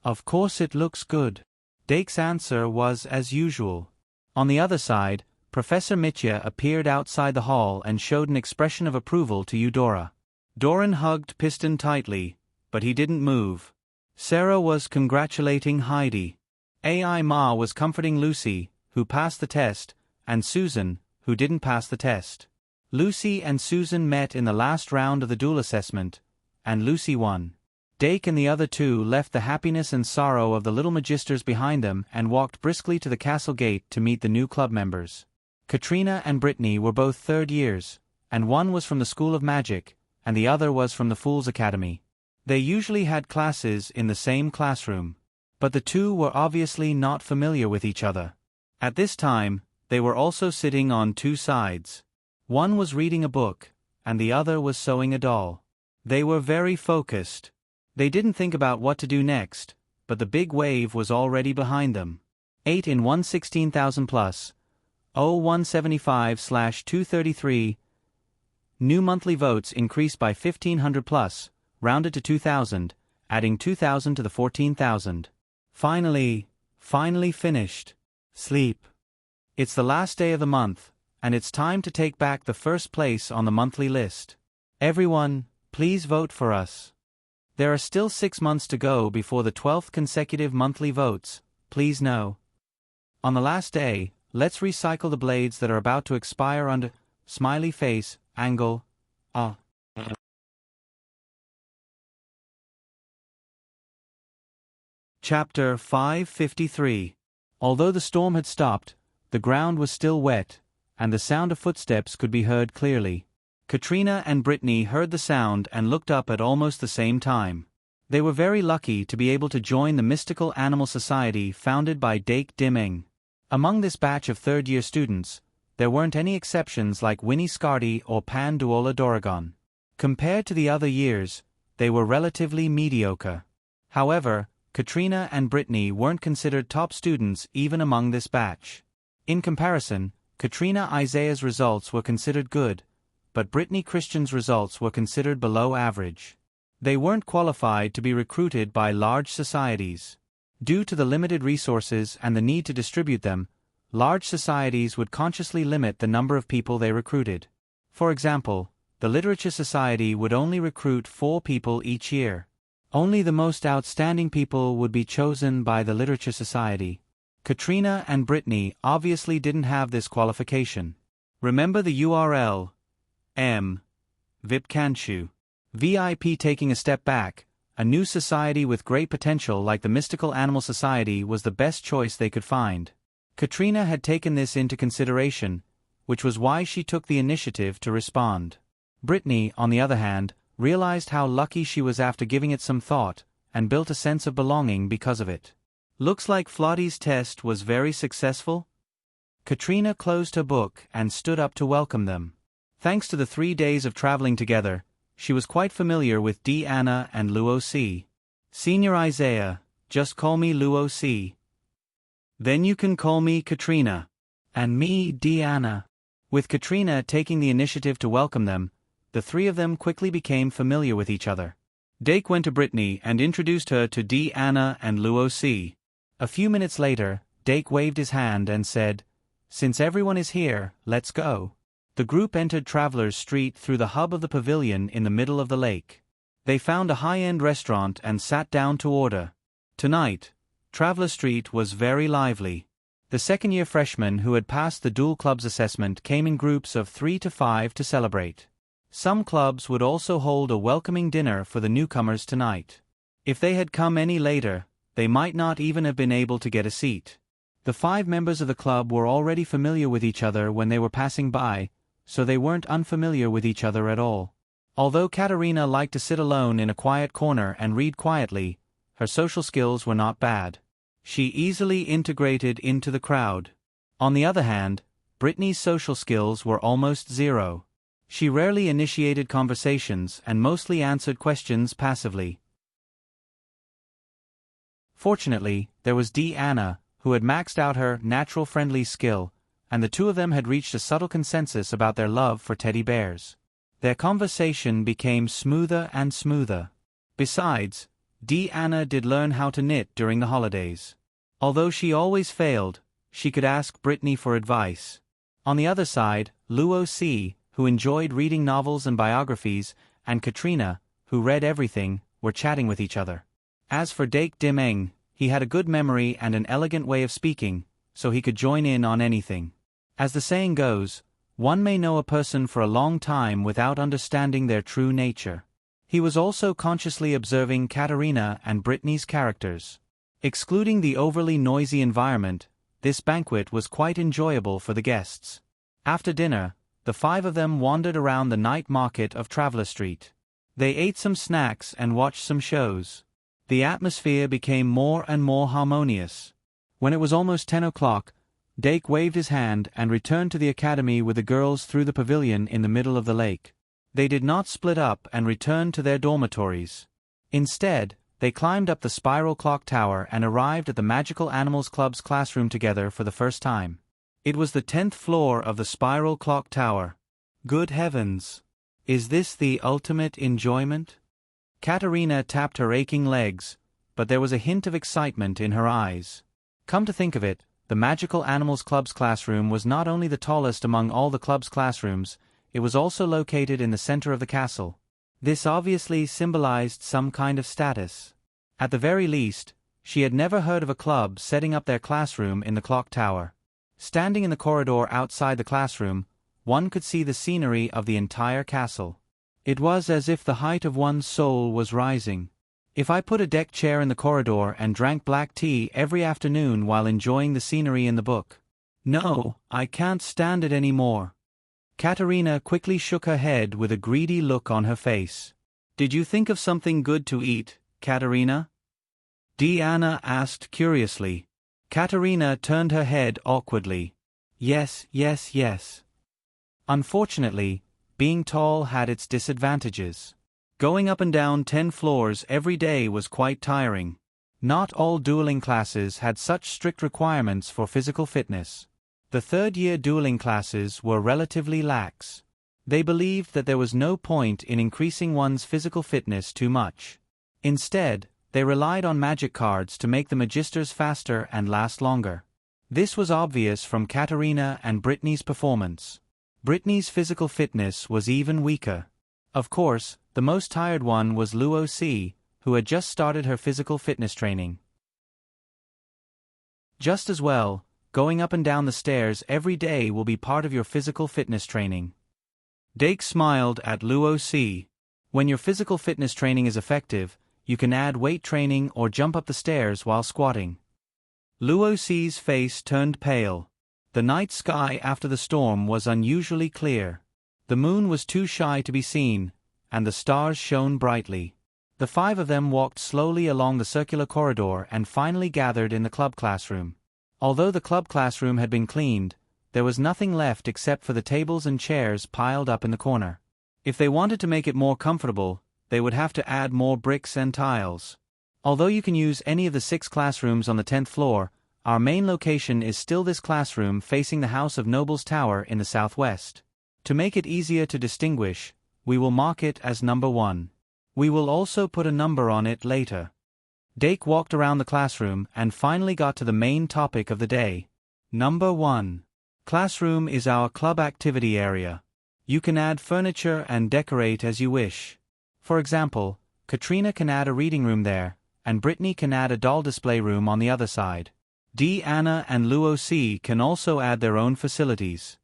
"Of course it looks good." Dake's answer was as usual. On the other side, Professor Mitya appeared outside the hall and showed an expression of approval to Eudora. Doran hugged Piston tightly, but he didn't move. Sarah was congratulating Heidi. AI Ma was comforting Lucy, who passed the test, and Susan, who didn't pass the test. Lucy and Susan met in the last round of the dual assessment, and Lucy won. Dake and the other two left the happiness and sorrow of the little magisters behind them and walked briskly to the castle gate to meet the new club members. Katrina and Brittany were both third years, and one was from the School of Magic, and the other was from the Fool's Academy. They usually had classes in the same classroom, but the two were obviously not familiar with each other. At this time, they were also sitting on two sides. One was reading a book, and the other was sewing a doll. They were very focused. They didn't think about what to do next, but the big wave was already behind them. 8 in 116,000 plus. 0175/233. New monthly votes increased by 1,500 plus, rounded to 2,000, adding 2,000 to the 14,000. Finally finished. Sleep. It's the last day of the month, and it's time to take back the first place on the monthly list. Everyone, please vote for us. There are still 6 months to go before the 12th consecutive monthly votes, please know. On the last day, let's recycle the blades that are about to expire under smiley face, angle, Chapter 553. Although the storm had stopped, the ground was still wet, and the sound of footsteps could be heard clearly. Katrina and Brittany heard the sound and looked up at almost the same time. They were very lucky to be able to join the mystical animal society founded by Dake Dimming. Among this batch of third-year students, there weren't any exceptions like Winnie Scardy or Pan Duola Doragon. Compared to the other years, they were relatively mediocre. However, Katrina and Brittany weren't considered top students even among this batch. In comparison, Katrina Isaiah's results were considered good, but Brittany Christian's results were considered below average. They weren't qualified to be recruited by large societies. Due to the limited resources and the need to distribute them, large societies would consciously limit the number of people they recruited. For example, the Literature Society would only recruit 4 people each year. Only the most outstanding people would be chosen by the Literature Society. Katrina and Brittany obviously didn't have this qualification. Remember the URL. VIP Kanchu. VIP. Taking a step back, a new society with great potential like the Mystical Animal Society was the best choice they could find. Katrina had taken this into consideration, which was why she took the initiative to respond. Brittany, on the other hand, realized how lucky she was after giving it some thought, and built a sense of belonging because of it. Looks like Flottie's test was very successful? Katrina closed her book and stood up to welcome them. Thanks to the 3 days of traveling together, she was quite familiar with Deanna and Luo-C. Senior Isaiah, just call me Luo-C. Then you can call me Katrina. And me Deanna. With Katrina taking the initiative to welcome them, the 3 of them quickly became familiar with each other. Dake went to Brittany and introduced her to Deanna and Luo-C. A few minutes later, Dake waved his hand and said, "Since everyone is here, let's go." The group entered Traveler's Street through the hub of the pavilion in the middle of the lake. They found a high-end restaurant and sat down to order. Tonight, Traveler Street was very lively. The second-year freshmen who had passed the Dual Club's assessment came in groups of 3 to 5 to celebrate. Some clubs would also hold a welcoming dinner for the newcomers tonight. If they had come any later, they might not even have been able to get a seat. The 5 members of the club were already familiar with each other when they were passing by, so they weren't unfamiliar with each other at all. Although Katerina liked to sit alone in a quiet corner and read quietly, her social skills were not bad. She easily integrated into the crowd. On the other hand, Brittany's social skills were almost zero. She rarely initiated conversations and mostly answered questions passively. Fortunately, there was Deanna, who had maxed out her natural friendly skill, and the 2 of them had reached a subtle consensus about their love for teddy bears. Their conversation became smoother and smoother. Besides, Deanna did learn how to knit during the holidays. Although she always failed, she could ask Brittany for advice. On the other side, Luo Si, who enjoyed reading novels and biographies, and Katrina, who read everything, were chatting with each other. As for Dake Dimeng, he had a good memory and an elegant way of speaking, so he could join in on anything. As the saying goes, one may know a person for a long time without understanding their true nature. He was also consciously observing Katerina and Brittany's characters. Excluding the overly noisy environment, this banquet was quite enjoyable for the guests. After dinner, the five of them wandered around the night market of Traveller Street. They ate some snacks and watched some shows. The atmosphere became more and more harmonious. When it was almost 10 o'clock, Dake waved his hand and returned to the academy with the girls through the pavilion in the middle of the lake. They did not split up and return to their dormitories. Instead, they climbed up the spiral clock tower and arrived at the Magical Animals Club's classroom together for the first time. It was the 10th floor of the spiral clock tower. Good heavens! Is this the ultimate enjoyment? Katerina tapped her aching legs, but there was a hint of excitement in her eyes. Come to think of it, the Magical Animals Club's classroom was not only the tallest among all the club's classrooms, it was also located in the center of the castle. This obviously symbolized some kind of status. At the very least, she had never heard of a club setting up their classroom in the clock tower. Standing in the corridor outside the classroom, one could see the scenery of the entire castle. It was as if the height of one's soul was rising. If I put a deck chair in the corridor and drank black tea every afternoon while enjoying the scenery in the book. No, I can't stand it anymore. Katerina quickly shook her head with a greedy look on her face. Did you think of something good to eat, Katerina? Deanna asked curiously. Katerina turned her head awkwardly. Yes. Unfortunately, being tall had its disadvantages. Going up and down 10 floors every day was quite tiring. Not all dueling classes had such strict requirements for physical fitness. The third-year dueling classes were relatively lax. They believed that there was no point in increasing one's physical fitness too much. Instead, they relied on magic cards to make the magisters faster and last longer. This was obvious from Katerina and Brittany's performance. Brittany's physical fitness was even weaker. Of course, the most tired one was Luo Si, who had just started her physical fitness training. Just as well, going up and down the stairs every day will be part of your physical fitness training. Dake smiled at Luo Si. When your physical fitness training is effective, you can add weight training or jump up the stairs while squatting. Luo Si's face turned pale. The night sky after the storm was unusually clear. The moon was too shy to be seen, and the stars shone brightly. The five of them walked slowly along the circular corridor and finally gathered in the club classroom. Although the club classroom had been cleaned, there was nothing left except for the tables and chairs piled up in the corner. If they wanted to make it more comfortable, they would have to add more bricks and tiles. Although you can use any of the 6 classrooms on the 10th floor, our main location is still this classroom facing the House of Nobles Tower in the southwest. To make it easier to distinguish, we will mark it as number 1. We will also put a number on it later. Dake walked around the classroom and finally got to the main topic of the day. Number 1. Classroom is our club activity area. You can add furniture and decorate as you wish. For example, Katrina can add a reading room there, and Brittany can add a doll display room on the other side. Deanna and Luo Si can also add their own facilities.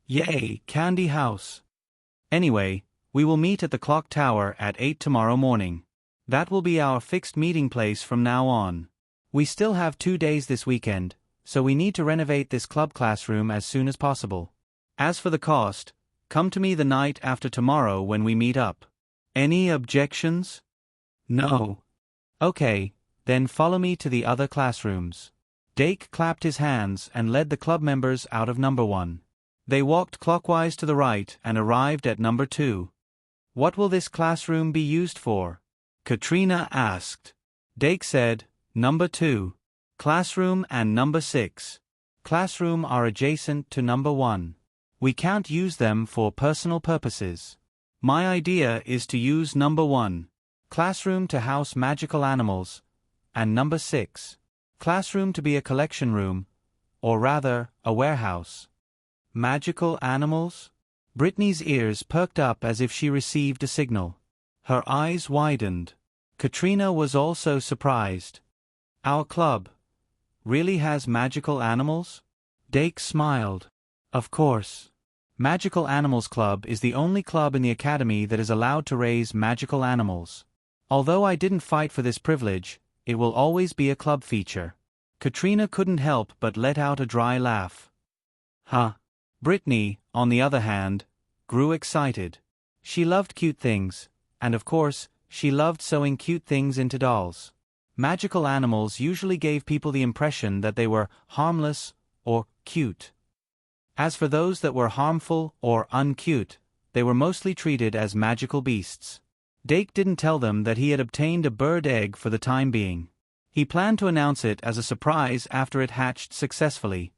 Yay, Candy House! Anyway, we will meet at the clock tower at 8 tomorrow morning. That will be our fixed meeting place from now on. We still have 2 days this weekend, so we need to renovate this club classroom as soon as possible. As for the cost, come to me the night after tomorrow when we meet up. Any objections? No. Okay, then follow me to the other classrooms. Dake clapped his hands and led the club members out of number 1. They walked clockwise to the right and arrived at number 2. What will this classroom be used for? Katrina asked. Dake said, number 2. Classroom and number 6. Classroom are adjacent to number 1. We can't use them for personal purposes. My idea is to use number 1. Classroom to house magical animals, and number 6. Classroom to be a collection room, or rather, a warehouse. Magical animals? Brittany's ears perked up as if she received a signal. Her eyes widened. Katrina was also surprised. Our club really has magical animals? Dake smiled. Of course. Magical Animals Club is the only club in the academy that is allowed to raise magical animals. Although I didn't fight for this privilege, it will always be a club feature. Katrina couldn't help but let out a dry laugh. Huh. Brittany, on the other hand, grew excited. She loved cute things, and of course, she loved sewing cute things into dolls. Magical animals usually gave people the impression that they were harmless or cute. As for those that were harmful or uncute, they were mostly treated as magical beasts. Dake didn't tell them that he had obtained a bird egg for the time being. He planned to announce it as a surprise after it hatched successfully.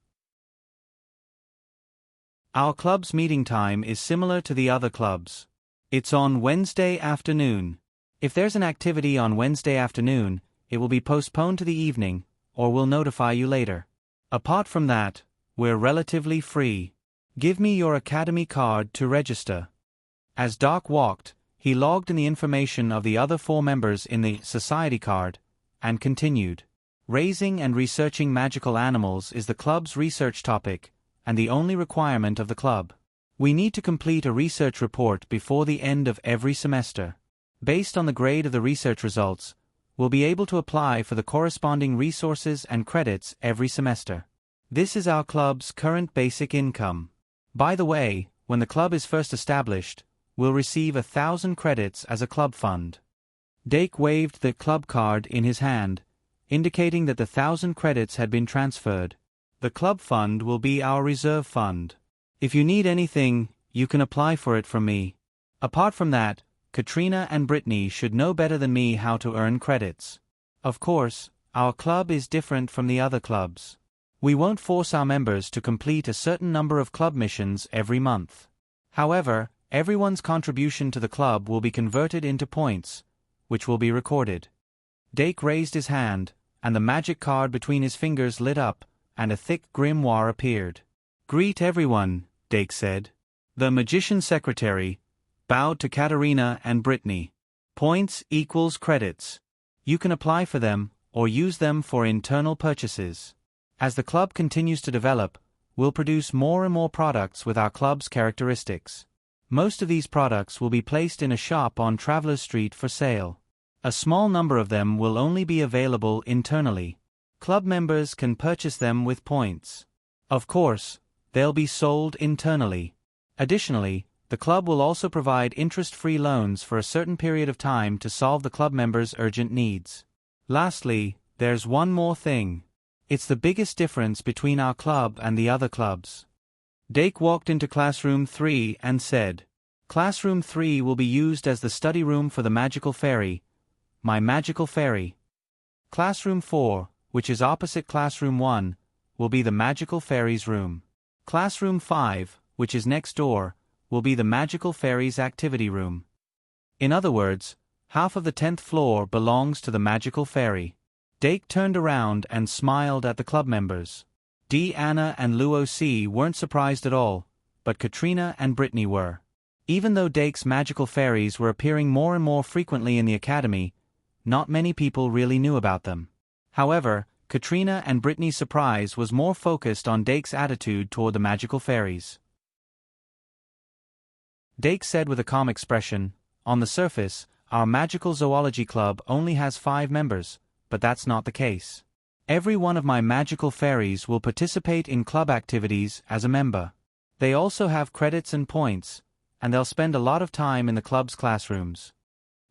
Our club's meeting time is similar to the other clubs. It's on Wednesday afternoon. If there's an activity on Wednesday afternoon, it will be postponed to the evening, or we'll notify you later. Apart from that, we're relatively free. Give me your academy card to register. As Doc walked, he logged in the information of the other 4 members in the society card, and continued. Raising and researching magical animals is the club's research topic, and the only requirement of the club. We need to complete a research report before the end of every semester. Based on the grade of the research results, we'll be able to apply for the corresponding resources and credits every semester. This is our club's current basic income. By the way, when the club is first established, we'll receive 1,000 credits as a club fund. Dake waved the club card in his hand, indicating that the 1,000 credits had been transferred. The club fund will be our reserve fund. If you need anything, you can apply for it from me. Apart from that, Katrina and Brittany should know better than me how to earn credits. Of course, our club is different from the other clubs. We won't force our members to complete a certain number of club missions every month. However, everyone's contribution to the club will be converted into points, which will be recorded. Dake raised his hand, and the magic card between his fingers lit up, and a thick grimoire appeared. Greet everyone, Dake said. The magician's secretary bowed to Katerina and Brittany. Points equals credits. You can apply for them, or use them for internal purchases. As the club continues to develop, we'll produce more and more products with our club's characteristics. Most of these products will be placed in a shop on Travelers Street for sale. A small number of them will only be available internally. Club members can purchase them with points. Of course, they'll be sold internally. Additionally, the club will also provide interest-free loans for a certain period of time to solve the club members' urgent needs. Lastly, there's one more thing. It's the biggest difference between our club and the other clubs. Dake walked into Classroom 3 and said, Classroom 3 will be used as the study room for the magical fairy, my magical fairy. Classroom 4, which is opposite Classroom 1, will be the magical fairy's room. Classroom 5, which is next door, will be the magical fairy's activity room. In other words, half of the 10th floor belongs to the magical fairy. Dake turned around and smiled at the club members. Anna and Luo C weren't surprised at all, but Katrina and Brittany were. Even though Dake's magical fairies were appearing more and more frequently in the academy, not many people really knew about them. However, Katrina and Brittany's surprise was more focused on Dake's attitude toward the magical fairies. Dake said with a calm expression, On the surface, our magical zoology club only has 5 members, but that's not the case. Every one of my magical fairies will participate in club activities as a member. They also have credits and points, and they'll spend a lot of time in the club's classrooms.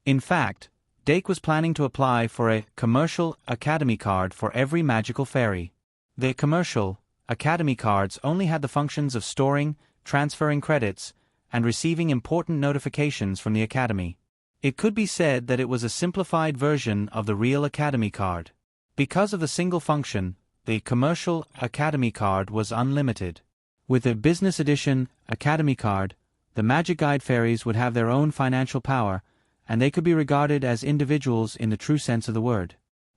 In fact, Dake was planning to apply for a commercial academy card for every magical fairy. The commercial academy cards only had the functions of storing, transferring credits, and receiving important notifications from the academy. It could be said that it was a simplified version of the real academy card. Because of the single function, the commercial academy card was unlimited. With the business edition academy card, the Magic Guide fairies would have their own financial power, and they could be regarded as individuals in the true sense of the word.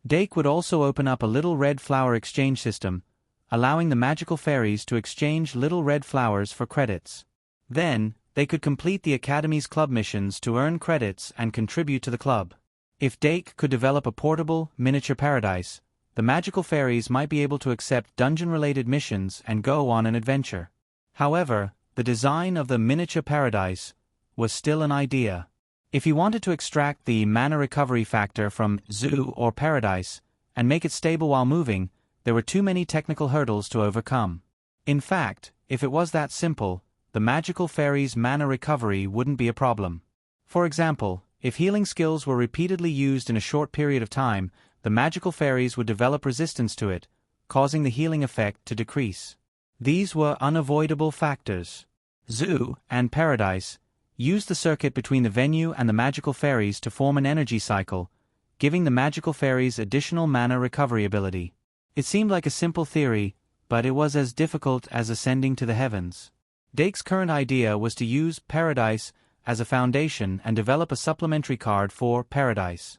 Dake would also open up a little red flower exchange system, allowing the magical fairies to exchange little red flowers for credits. Then, they could complete the Academy's club missions to earn credits and contribute to the club. If Dake could develop a portable, miniature paradise, the magical fairies might be able to accept dungeon-related missions and go on an adventure. However, the design of the miniature paradise was still an idea. If he wanted to extract the mana recovery factor from zoo or paradise and make it stable while moving, there were too many technical hurdles to overcome. In fact, if it was that simple, the magical fairies' mana recovery wouldn't be a problem. For example, if healing skills were repeatedly used in a short period of time, the magical fairies would develop resistance to it, causing the healing effect to decrease. These were unavoidable factors. Zoo and Paradise used the circuit between the venue and the magical fairies to form an energy cycle, giving the magical fairies additional mana recovery ability. It seemed like a simple theory, but it was as difficult as ascending to the heavens. Dake's current idea was to use Paradise as a foundation and develop a supplementary card for Paradise.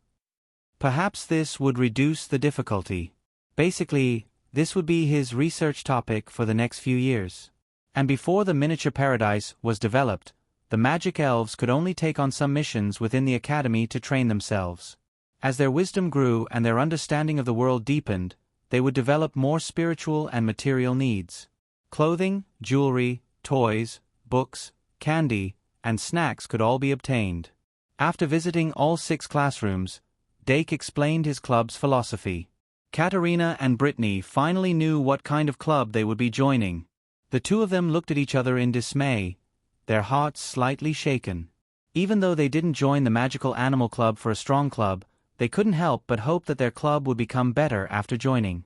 Perhaps this would reduce the difficulty. Basically, this would be his research topic for the next few years. And before the miniature paradise was developed, the magic elves could only take on some missions within the academy to train themselves. As their wisdom grew and their understanding of the world deepened, they would develop more spiritual and material needs. Clothing, jewelry, toys, books, candy, and snacks could all be obtained. After visiting all 6 classrooms, Dake explained his club's philosophy. Katerina and Brittany finally knew what kind of club they would be joining. The two of them looked at each other in dismay, their hearts slightly shaken. Even though they didn't join the Magical Animal Club for a strong club, they couldn't help but hope that their club would become better after joining.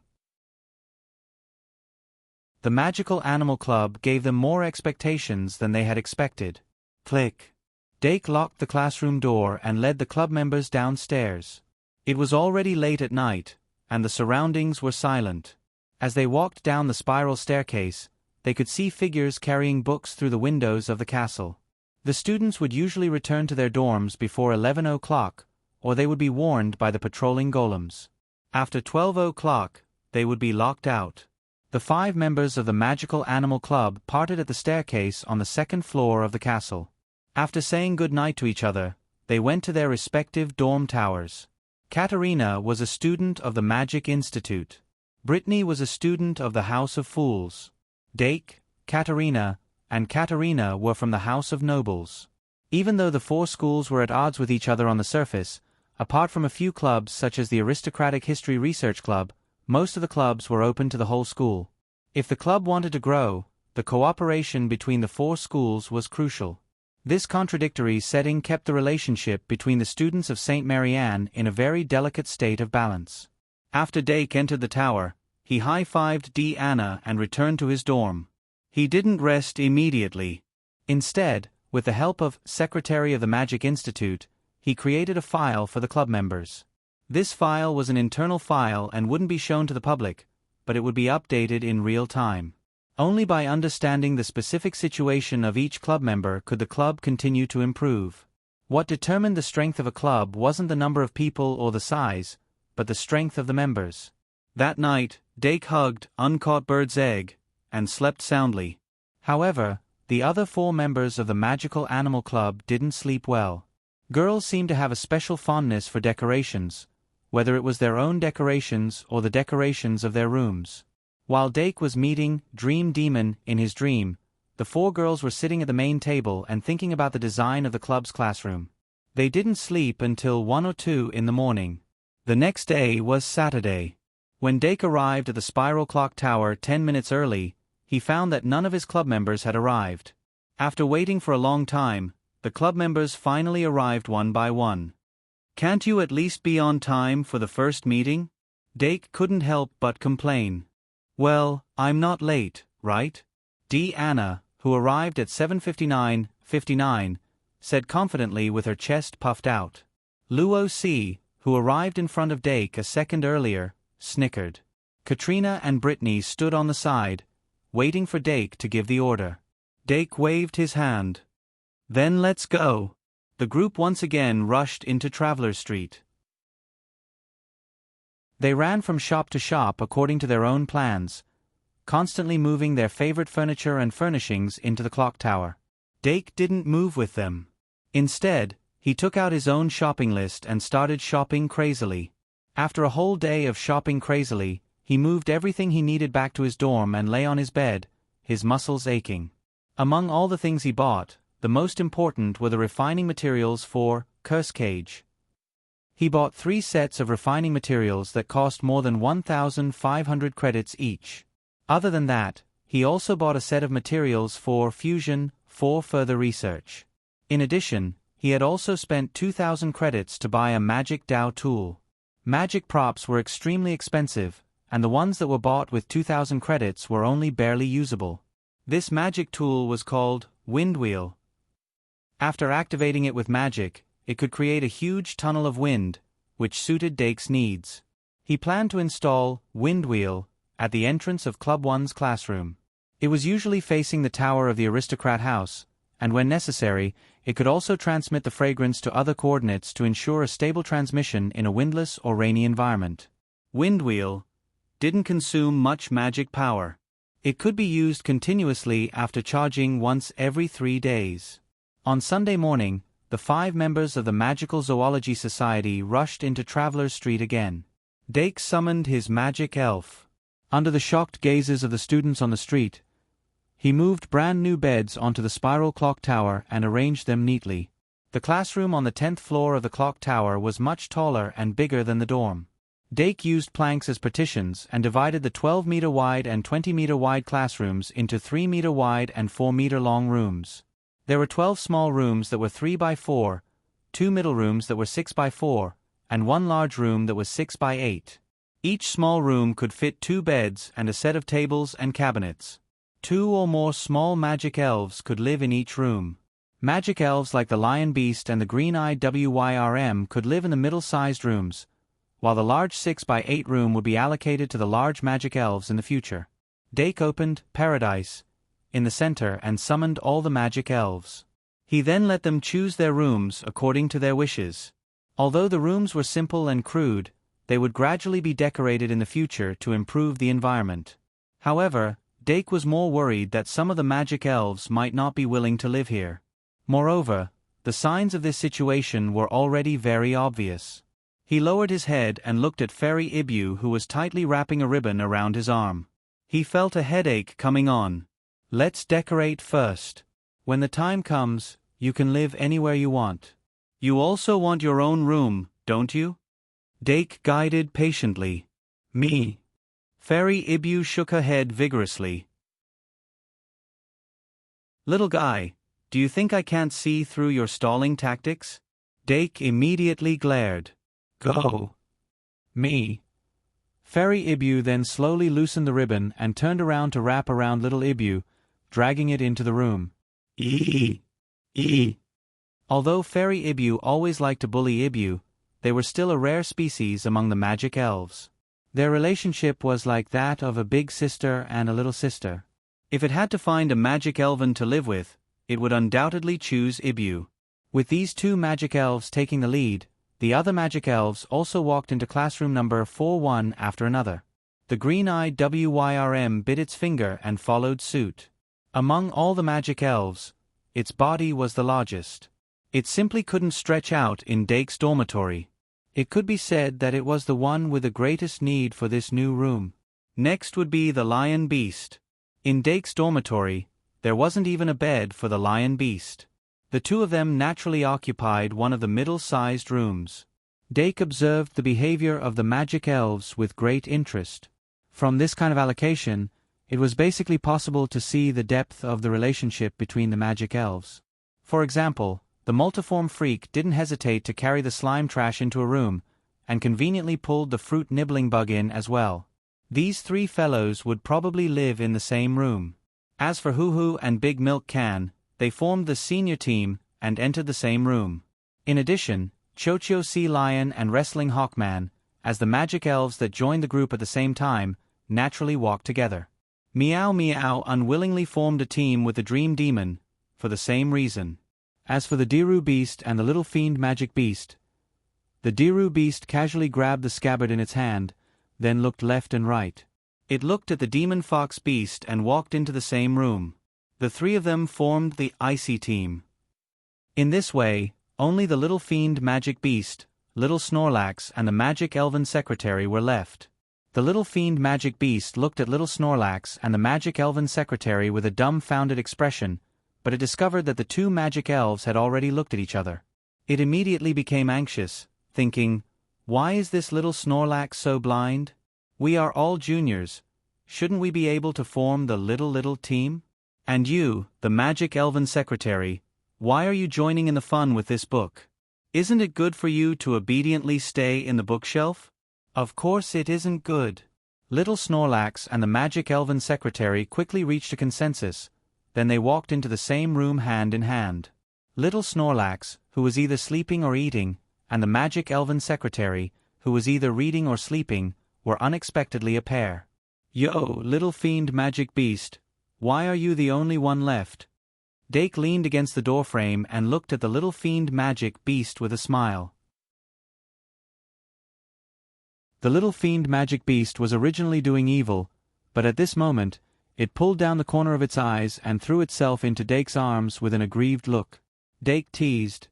The Magical Animal Club gave them more expectations than they had expected. Click. Dake locked the classroom door and led the club members downstairs. It was already late at night, and the surroundings were silent. As they walked down the spiral staircase, they could see figures carrying books through the windows of the castle. The students would usually return to their dorms before 11 o'clock, or they would be warned by the patrolling golems. After 12 o'clock, they would be locked out. The 5 members of the Magical Animal Club parted at the staircase on the 2nd floor of the castle. After saying good night to each other, they went to their respective dorm towers. Katerina was a student of the Magic Institute. Brittany was a student of the House of Fools. Dake, Katerina, and Katerina were from the House of Nobles. Even though the 4 schools were at odds with each other on the surface, apart from a few clubs such as the Aristocratic History Research Club, most of the clubs were open to the whole school. If the club wanted to grow, the cooperation between the 4 schools was crucial. This contradictory setting kept the relationship between the students of St. Marianne in a very delicate state of balance. After Dake entered the tower, he high-fived Deanna and returned to his dorm. He didn't rest immediately. Instead, with the help of Secretary of the Magic Institute, he created a file for the club members. This file was an internal file and wouldn't be shown to the public, but it would be updated in real time. Only by understanding the specific situation of each club member could the club continue to improve. What determined the strength of a club wasn't the number of people or the size, but the strength of the members. That night, Dake hugged Uncaught Bird's Egg and slept soundly. However, the other 4 members of the Magical Animal Club didn't sleep well. Girls seemed to have a special fondness for decorations, whether it was their own decorations or the decorations of their rooms. While Dake was meeting Dream Demon in his dream, the 4 girls were sitting at the main table and thinking about the design of the club's classroom. They didn't sleep until 1 or 2 in the morning. The next day was Saturday. When Dake arrived at the Spiral Clock Tower 10 minutes early, he found that none of his club members had arrived. After waiting for a long time, the club members finally arrived one by one. "Can't you at least be on time for the first meeting?" Dake couldn't help but complain. "Well, I'm not late, right?" Deanna, who arrived at 7:59:59, said confidently with her chest puffed out. Luo C, who arrived in front of Dake a second earlier, snickered. Katrina and Brittany stood on the side, waiting for Dake to give the order. Dake waved his hand. "Then let's go." The group once again rushed into Traveler Street. They ran from shop to shop according to their own plans, constantly moving their favorite furniture and furnishings into the clock tower. Dake didn't move with them. Instead, he took out his own shopping list and started shopping crazily. After a whole day of shopping crazily, he moved everything he needed back to his dorm and lay on his bed, his muscles aching. Among all the things he bought, the most important were the refining materials for Curse Cage. He bought 3 sets of refining materials that cost more than 1,500 credits each. Other than that, he also bought a set of materials for Fusion for further research. In addition, he had also spent 2,000 credits to buy a magic Dao tool. Magic props were extremely expensive, and the ones that were bought with 2,000 credits were only barely usable. This magic tool was called Wind Wheel. After activating it with magic, it could create a huge tunnel of wind, which suited Dake's needs. He planned to install Wind Wheel at the entrance of Club 1's classroom. It was usually facing the tower of the aristocrat house, and when necessary, it could also transmit the fragrance to other coordinates to ensure a stable transmission in a windless or rainy environment. Wind Wheel didn't consume much magic power. It could be used continuously after charging once every 3 days. On Sunday morning, the 5 members of the Magical Zoology Society rushed into Traveler's Street again. Dake summoned his magic elf. Under the shocked gazes of the students on the street, he moved brand new beds onto the spiral clock tower and arranged them neatly. The classroom on the 10th floor of the clock tower was much taller and bigger than the dorm. Dake used planks as partitions and divided the 12-meter wide and 20-meter wide classrooms into 3-meter wide and 4-meter long rooms. There were 12 small rooms that were 3 by 4, 2 middle rooms that were 6 by 4, and 1 large room that was 6 by 8. Each small room could fit 2 beds and a set of tables and cabinets. 2 or more small magic elves could live in each room. Magic elves like the Lion Beast and the Green-Eyed Wyrm could live in the middle-sized rooms, while the large 6 by 8 room would be allocated to the large magic elves in the future. Dake opened Paradise in the center and summoned all the magic elves. He then let them choose their rooms according to their wishes. Although the rooms were simple and crude, they would gradually be decorated in the future to improve the environment. However, Dake was more worried that some of the magic elves might not be willing to live here. Moreover, the signs of this situation were already very obvious. He lowered his head and looked at Fairy Ibu, who was tightly wrapping a ribbon around his arm. He felt a headache coming on. Let's decorate first. When the time comes, you can live anywhere you want. You also want your own room, don't you? Dake guided patiently. Me. Fairy Ibu shook her head vigorously. Little guy, do you think I can't see through your stalling tactics? Dake immediately glared. Go. Me. Fairy Ibu then slowly loosened the ribbon and turned around to wrap around little Ibu, dragging it into the room. Although Fairy Ibu always liked to bully Ibu, they were still a rare species among the magic elves. Their relationship was like that of a big sister and a little sister. If it had to find a magic elven to live with, it would undoubtedly choose Ibu. With these 2 magic elves taking the lead, the other magic elves also walked into classroom number 4 one after another. The green-eyed Wyrm bit its finger and followed suit. Among all the magic elves, its body was the largest. It simply couldn't stretch out in Dake's dormitory. It could be said that it was the one with the greatest need for this new room. Next would be the Lion Beast. In Dake's dormitory, there wasn't even a bed for the Lion Beast. The 2 of them naturally occupied one of the middle-sized rooms. Dake observed the behavior of the magic elves with great interest. From this kind of allocation, it was basically possible to see the depth of the relationship between the magic elves. For example, the multiform freak didn't hesitate to carry the slime trash into a room, and conveniently pulled the fruit nibbling bug in as well. These 3 fellows would probably live in the same room. As for Hoo Hoo and Big Milk Can, they formed the senior team and entered the same room. In addition, Chocho Sea Lion and Wrestling Hawkman, as the magic elves that joined the group at the same time, naturally walked together. Meow Meow unwillingly formed a team with the Dream Demon, for the same reason. As for the Diru Beast and the Little Fiend Magic Beast, the Diru Beast casually grabbed the scabbard in its hand, then looked left and right. It looked at the demon fox beast and walked into the same room. The three of them formed the icy team. In this way, only the little fiend magic beast, little Snorlax and the magic elven secretary were left. The little fiend magic beast looked at little Snorlax and the magic elven secretary with a dumbfounded expression, but it discovered that the two magic elves had already looked at each other. It immediately became anxious, thinking, "Why is this little Snorlax so blind? We are all juniors. Shouldn't we be able to form the little team? And you, the magic elven secretary, why are you joining in the fun with this book? Isn't it good for you to obediently stay in the bookshelf?" "Of course it isn't good." Little Snorlax and the magic elven secretary quickly reached a consensus, then they walked into the same room hand in hand. Little Snorlax, who was either sleeping or eating, and the magic elven secretary, who was either reading or sleeping, were unexpectedly a pair. "Yo, little fiend magic beast, why are you the only one left?" Dake leaned against the doorframe and looked at the little fiend magic beast with a smile. The little fiend magic beast was originally doing evil, but at this moment, it pulled down the corner of its eyes and threw itself into Dake's arms with an aggrieved look. Dake teased,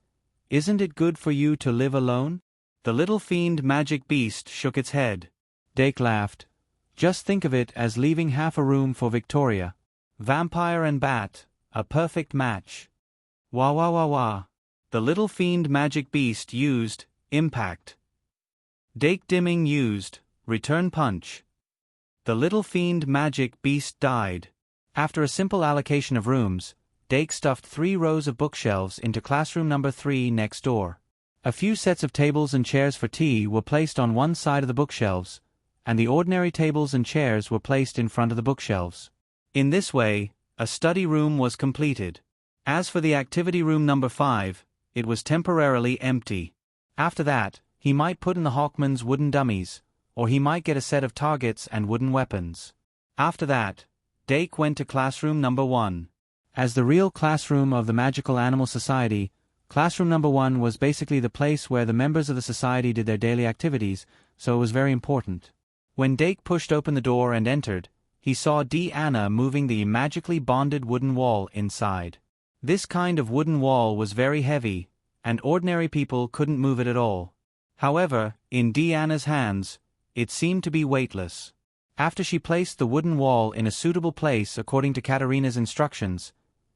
"Isn't it good for you to live alone?" The little fiend magic beast shook its head. Dake laughed. "Just think of it as leaving half a room for Victoria. Vampire and bat, a perfect match." Wah wah wah wah. The little fiend magic beast used impact. Dake Dimming used return punch. The little fiend magic beast died. After a simple allocation of rooms, Dake stuffed 3 rows of bookshelves into classroom number 3 next door. A few sets of tables and chairs for tea were placed on one side of the bookshelves, and the ordinary tables and chairs were placed in front of the bookshelves. In this way, a study room was completed. As for the activity room number 5, it was temporarily empty. After that, he might put in the Hawkman's wooden dummies, or he might get a set of targets and wooden weapons. After that, Dake went to classroom number 1. As the real classroom of the Magical Animal Society, classroom number 1 was basically the place where the members of the society did their daily activities, so it was very important. When Dake pushed open the door and entered, he saw Deanna moving the magically bonded wooden wall inside. This kind of wooden wall was very heavy, and ordinary people couldn't move it at all. However, in Deanna's hands, it seemed to be weightless. After she placed the wooden wall in a suitable place according to Katarina's instructions,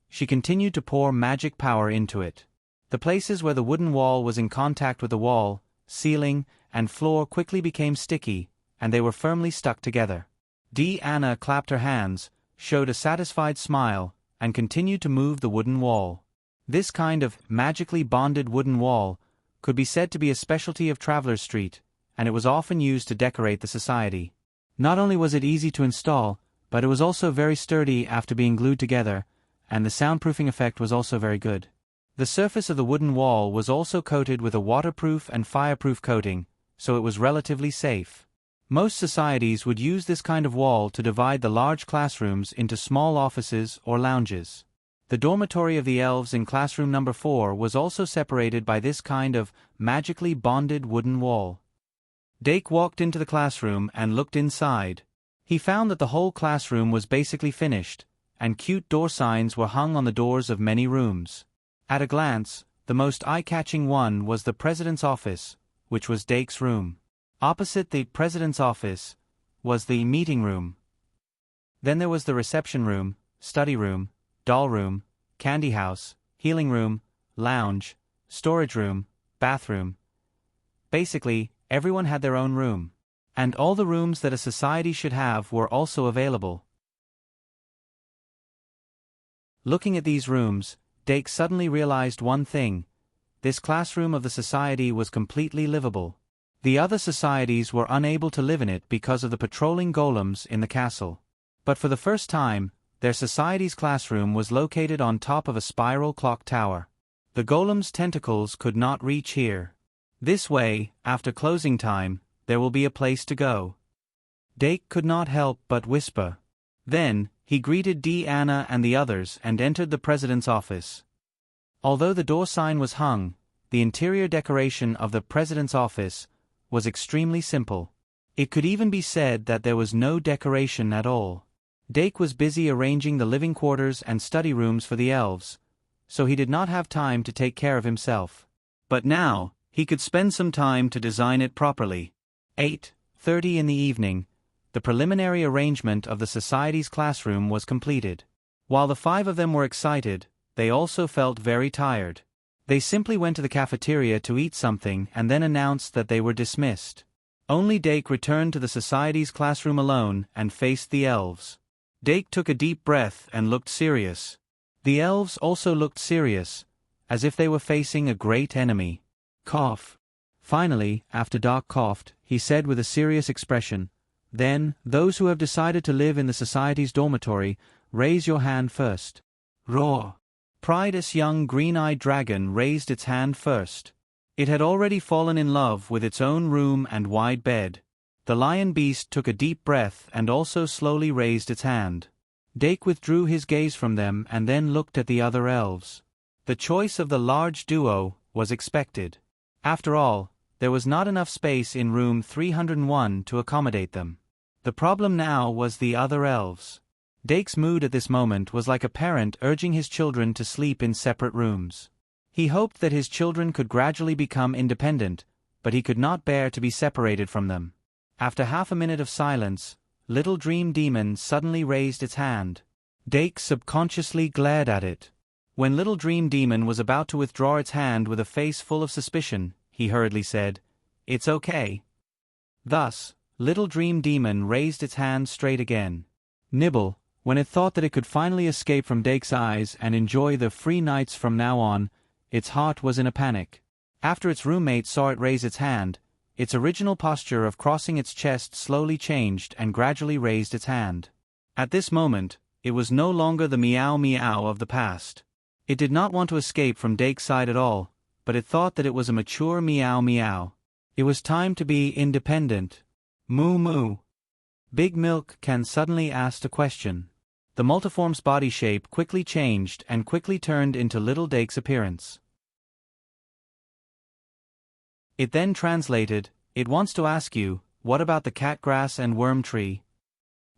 she continued to pour magic power into it. The places where the wooden wall was in contact with the wall, ceiling, and floor quickly became sticky, and they were firmly stuck together. Deanna clapped her hands, showed a satisfied smile, and continued to move the wooden wall. This kind of magically bonded wooden wall could be said to be a specialty of Traveler's Street, and it was often used to decorate the society. Not only was it easy to install, but it was also very sturdy after being glued together, and the soundproofing effect was also very good. The surface of the wooden wall was also coated with a waterproof and fireproof coating, so it was relatively safe. Most societies would use this kind of wall to divide the large classrooms into small offices or lounges. The dormitory of the elves in classroom number 4 was also separated by this kind of magically bonded wooden wall. Dake walked into the classroom and looked inside. He found that the whole classroom was basically finished, and cute door signs were hung on the doors of many rooms. At a glance, the most eye-catching one was the president's office, which was Dake's room. Opposite the president's office was the meeting room. Then there was the reception room, study room, doll room, candy house, healing room, lounge, storage room, bathroom. Basically, everyone had their own room. And all the rooms that a society should have were also available. Looking at these rooms, Dake suddenly realized one thing. This classroom of the society was completely livable. The other societies were unable to live in it because of the patrolling golems in the castle. But for the first time, their society's classroom was located on top of a spiral clock tower. The golem's tentacles could not reach here. This way, after closing time, there will be a place to go. Dake could not help but whisper. Then, he greeted Deanna and the others and entered the president's office. Although the door sign was hung, the interior decoration of the president's office was extremely simple. It could even be said that there was no decoration at all. Dake was busy arranging the living quarters and study rooms for the elves, so he did not have time to take care of himself. But now, he could spend some time to design it properly. 8:30 in the evening, the preliminary arrangement of the society's classroom was completed. While the 5 of them were excited, they also felt very tired. They simply went to the cafeteria to eat something and then announced that they were dismissed. Only Dake returned to the society's classroom alone and faced the elves. Dake took a deep breath and looked serious. The elves also looked serious, as if they were facing a great enemy. Cough. Finally, after Doc coughed, he said with a serious expression, "Then, those who have decided to live in the society's dormitory, raise your hand first." Roar. Prideous young green-eyed dragon raised its hand first. It had already fallen in love with its own room and wide bed. The lion beast took a deep breath and also slowly raised its hand. Dake withdrew his gaze from them and then looked at the other elves. The choice of the large duo was expected. After all, there was not enough space in room 301 to accommodate them. The problem now was the other elves. Dake's mood at this moment was like a parent urging his children to sleep in separate rooms. He hoped that his children could gradually become independent, but he could not bear to be separated from them. After half a minute of silence, Little Dream Demon suddenly raised its hand. Dake subconsciously glared at it. When Little Dream Demon was about to withdraw its hand with a face full of suspicion, he hurriedly said, "It's okay." Thus, Little Dream Demon raised its hand straight again. Nibble, when it thought that it could finally escape from Dake's eyes and enjoy the free nights from now on, its heart was in a panic. After its roommate saw it raise its hand, its original posture of crossing its chest slowly changed and gradually raised its hand. At this moment, it was no longer the meow meow of the past. It did not want to escape from Dake's side at all, but it thought that it was a mature meow meow. It was time to be independent. Moo moo. Big Milk Can suddenly asked a question. The multiform's body shape quickly changed and quickly turned into little Dake's appearance. It then translated, "It wants to ask you, what about the catgrass and worm tree?"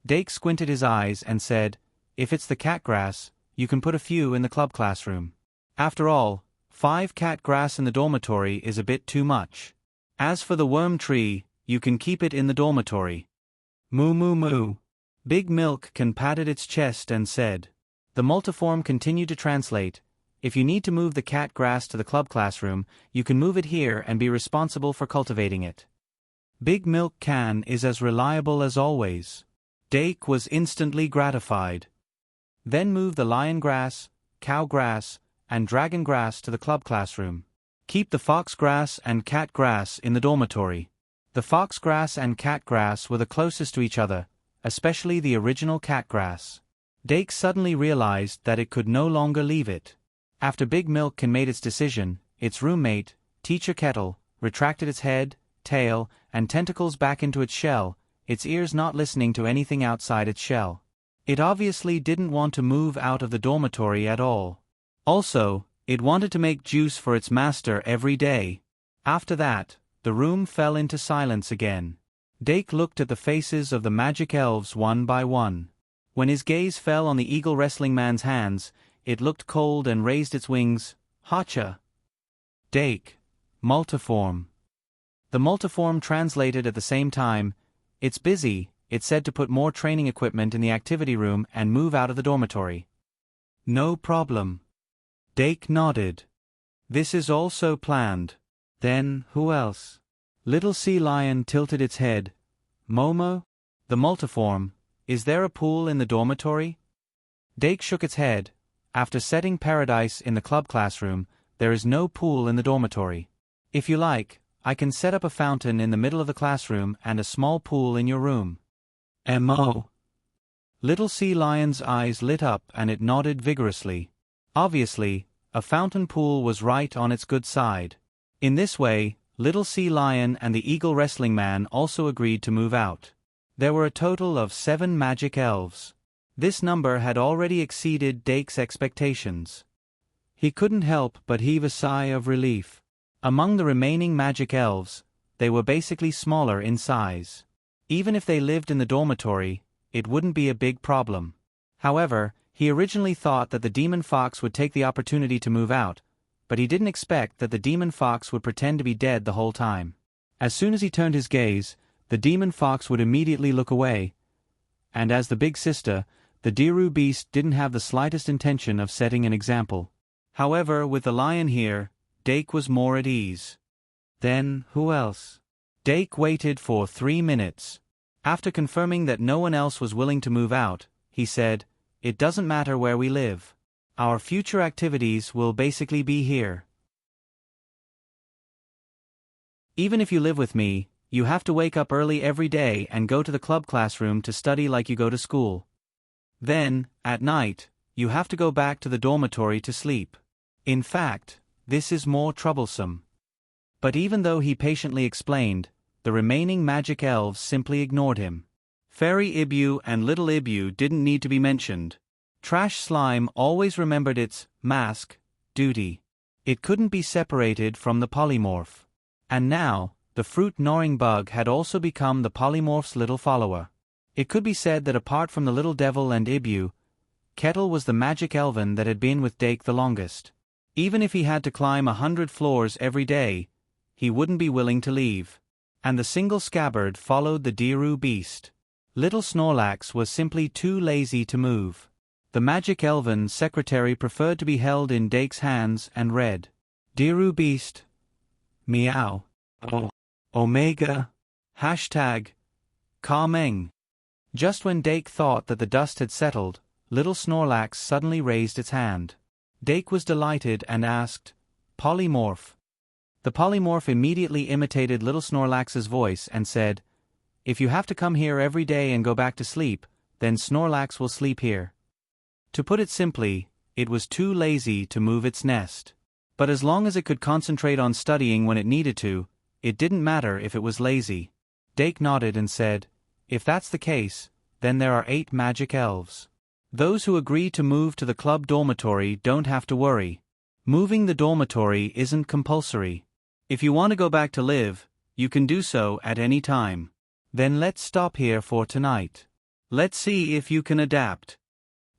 Dake squinted his eyes and said, "If it's the catgrass, you can put a few in the club classroom. After all, 5 catgrass in the dormitory is a bit too much. As for the worm tree, you can keep it in the dormitory." Moo moo moo. Big Milk Can patted its chest and said. The multiform continued to translate, "If you need to move the cat grass to the club classroom, you can move it here and be responsible for cultivating it. Big Milk Can is as reliable as always." Dake was instantly gratified. Then move the lion grass, cow grass, and dragon grass to the club classroom. Keep the fox grass and cat grass in the dormitory. The fox grass and cat grass were the closest to each other, especially the original cat grass. Dake suddenly realized that it could no longer leave it. After Big Milk Can made its decision, its roommate, Teacher Kettle, retracted its head, tail, and tentacles back into its shell, its ears not listening to anything outside its shell. It obviously didn't want to move out of the dormitory at all. Also, it wanted to make juice for its master every day. After that, the room fell into silence again. Dake looked at the faces of the magic elves one by one. When his gaze fell on the eagle wrestling man's hands, it looked cold and raised its wings. Hacha. Dake. Multiform. The multiform translated at the same time. "It's busy," it said, to put more training equipment in the activity room and move out of the dormitory. "No problem." Dake nodded. "This is also planned." "Then, who else?" Little Sea Lion tilted its head. "Momo?" The multiform. "Is there a pool in the dormitory?" Dake shook its head. "After setting Paradise in the club classroom, there is no pool in the dormitory. If you like, I can set up a fountain in the middle of the classroom and a small pool in your room." "M.O." Little Sea Lion's eyes lit up and it nodded vigorously. Obviously, a fountain pool was right on its good side. In this way, Little Sea Lion and the Eagle Wrestling Man also agreed to move out. There were a total of 7 magic elves. This number had already exceeded Dake's expectations. He couldn't help but heave a sigh of relief. Among the remaining magic elves, they were basically smaller in size. Even if they lived in the dormitory, it wouldn't be a big problem. However, he originally thought that the demon fox would take the opportunity to move out, but he didn't expect that the demon fox would pretend to be dead the whole time. As soon as he turned his gaze, the demon fox would immediately look away, and as the big sister, the Diru beast didn't have the slightest intention of setting an example. However, with the lion here, Dake was more at ease. Then, who else? Dake waited for 3 minutes. After confirming that no one else was willing to move out, he said, "It doesn't matter where we live. Our future activities will basically be here. Even if you live with me, you have to wake up early every day and go to the club classroom to study like you go to school. Then, at night, you have to go back to the dormitory to sleep. In fact, this is more troublesome." But even though he patiently explained, the remaining magic elves simply ignored him. Fairy Ibu and Little Ibu didn't need to be mentioned. Trash Slime always remembered its mask duty. It couldn't be separated from the polymorph. And now, the fruit-gnawing bug had also become the polymorph's little follower. It could be said that apart from the little devil and Ibu, Kettle was the magic elven that had been with Dake the longest. Even if he had to climb 100 floors every day, he wouldn't be willing to leave. And the single scabbard followed the Diru beast. Little Snorlax was simply too lazy to move. The magic elven secretary preferred to be held in Dake's hands and read, "Diru beast. Meow. Omega. Hashtag. Ka-Meng." Just when Dake thought that the dust had settled, little Snorlax suddenly raised its hand. Dake was delighted and asked, "Polymorph." The polymorph immediately imitated little Snorlax's voice and said, "If you have to come here every day and go back to sleep, then Snorlax will sleep here." To put it simply, it was too lazy to move its nest. But as long as it could concentrate on studying when it needed to, it didn't matter if it was lazy. Dake nodded and said, "If that's the case, then there are 8 magic elves. Those who agree to move to the club dormitory don't have to worry. Moving the dormitory isn't compulsory. If you want to go back to live, you can do so at any time. Then let's stop here for tonight. Let's see if you can adapt."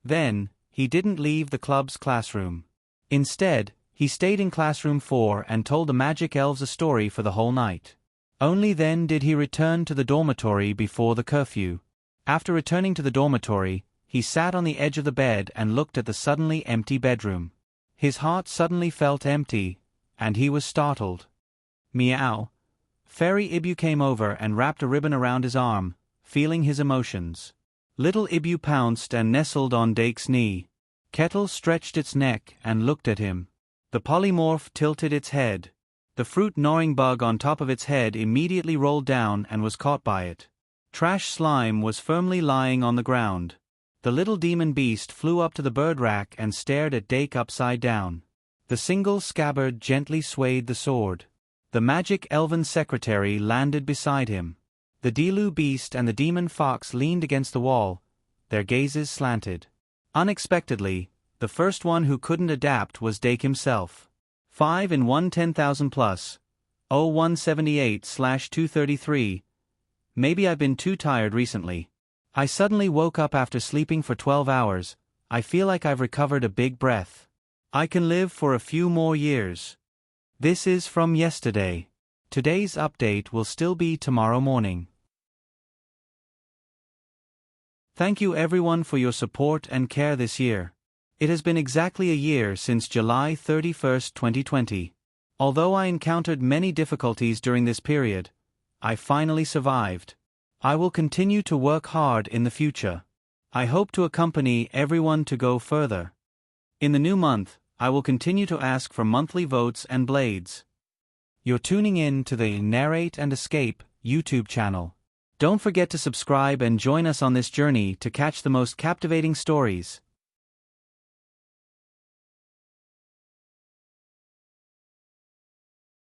Then, he didn't leave the club's classroom. Instead, he stayed in classroom 4 and told the magic elves a story for the whole night. Only then did he return to the dormitory before the curfew. After returning to the dormitory, he sat on the edge of the bed and looked at the suddenly empty bedroom. His heart suddenly felt empty, and he was startled. Meow. Fairy Ibu came over and wrapped a ribbon around his arm, feeling his emotions. Little Ibu pounced and nestled on Dake's knee. Kettle stretched its neck and looked at him. The polymorph tilted its head. The fruit-gnawing bug on top of its head immediately rolled down and was caught by it. Trash Slime was firmly lying on the ground. The little demon beast flew up to the bird rack and stared at Dake upside down. The single scabbard gently swayed the sword. The magic elven secretary landed beside him. The Dilu beast and the demon fox leaned against the wall, their gazes slanted. Unexpectedly, the first one who couldn't adapt was Dake himself. 5 in 1 10,000 plus. 0178/233. Maybe I've been too tired recently. I suddenly woke up after sleeping for 12 hours. I feel like I've recovered a big breath. I can live for a few more years. This is from yesterday. Today's update will still be tomorrow morning. Thank you everyone for your support and care this year. It has been exactly a year since July 31, 2020. Although I encountered many difficulties during this period, I finally survived. I will continue to work hard in the future. I hope to accompany everyone to go further. In the new month, I will continue to ask for monthly votes and blades. You're tuning in to the Narrate and Escape YouTube channel. Don't forget to subscribe and join us on this journey to catch the most captivating stories.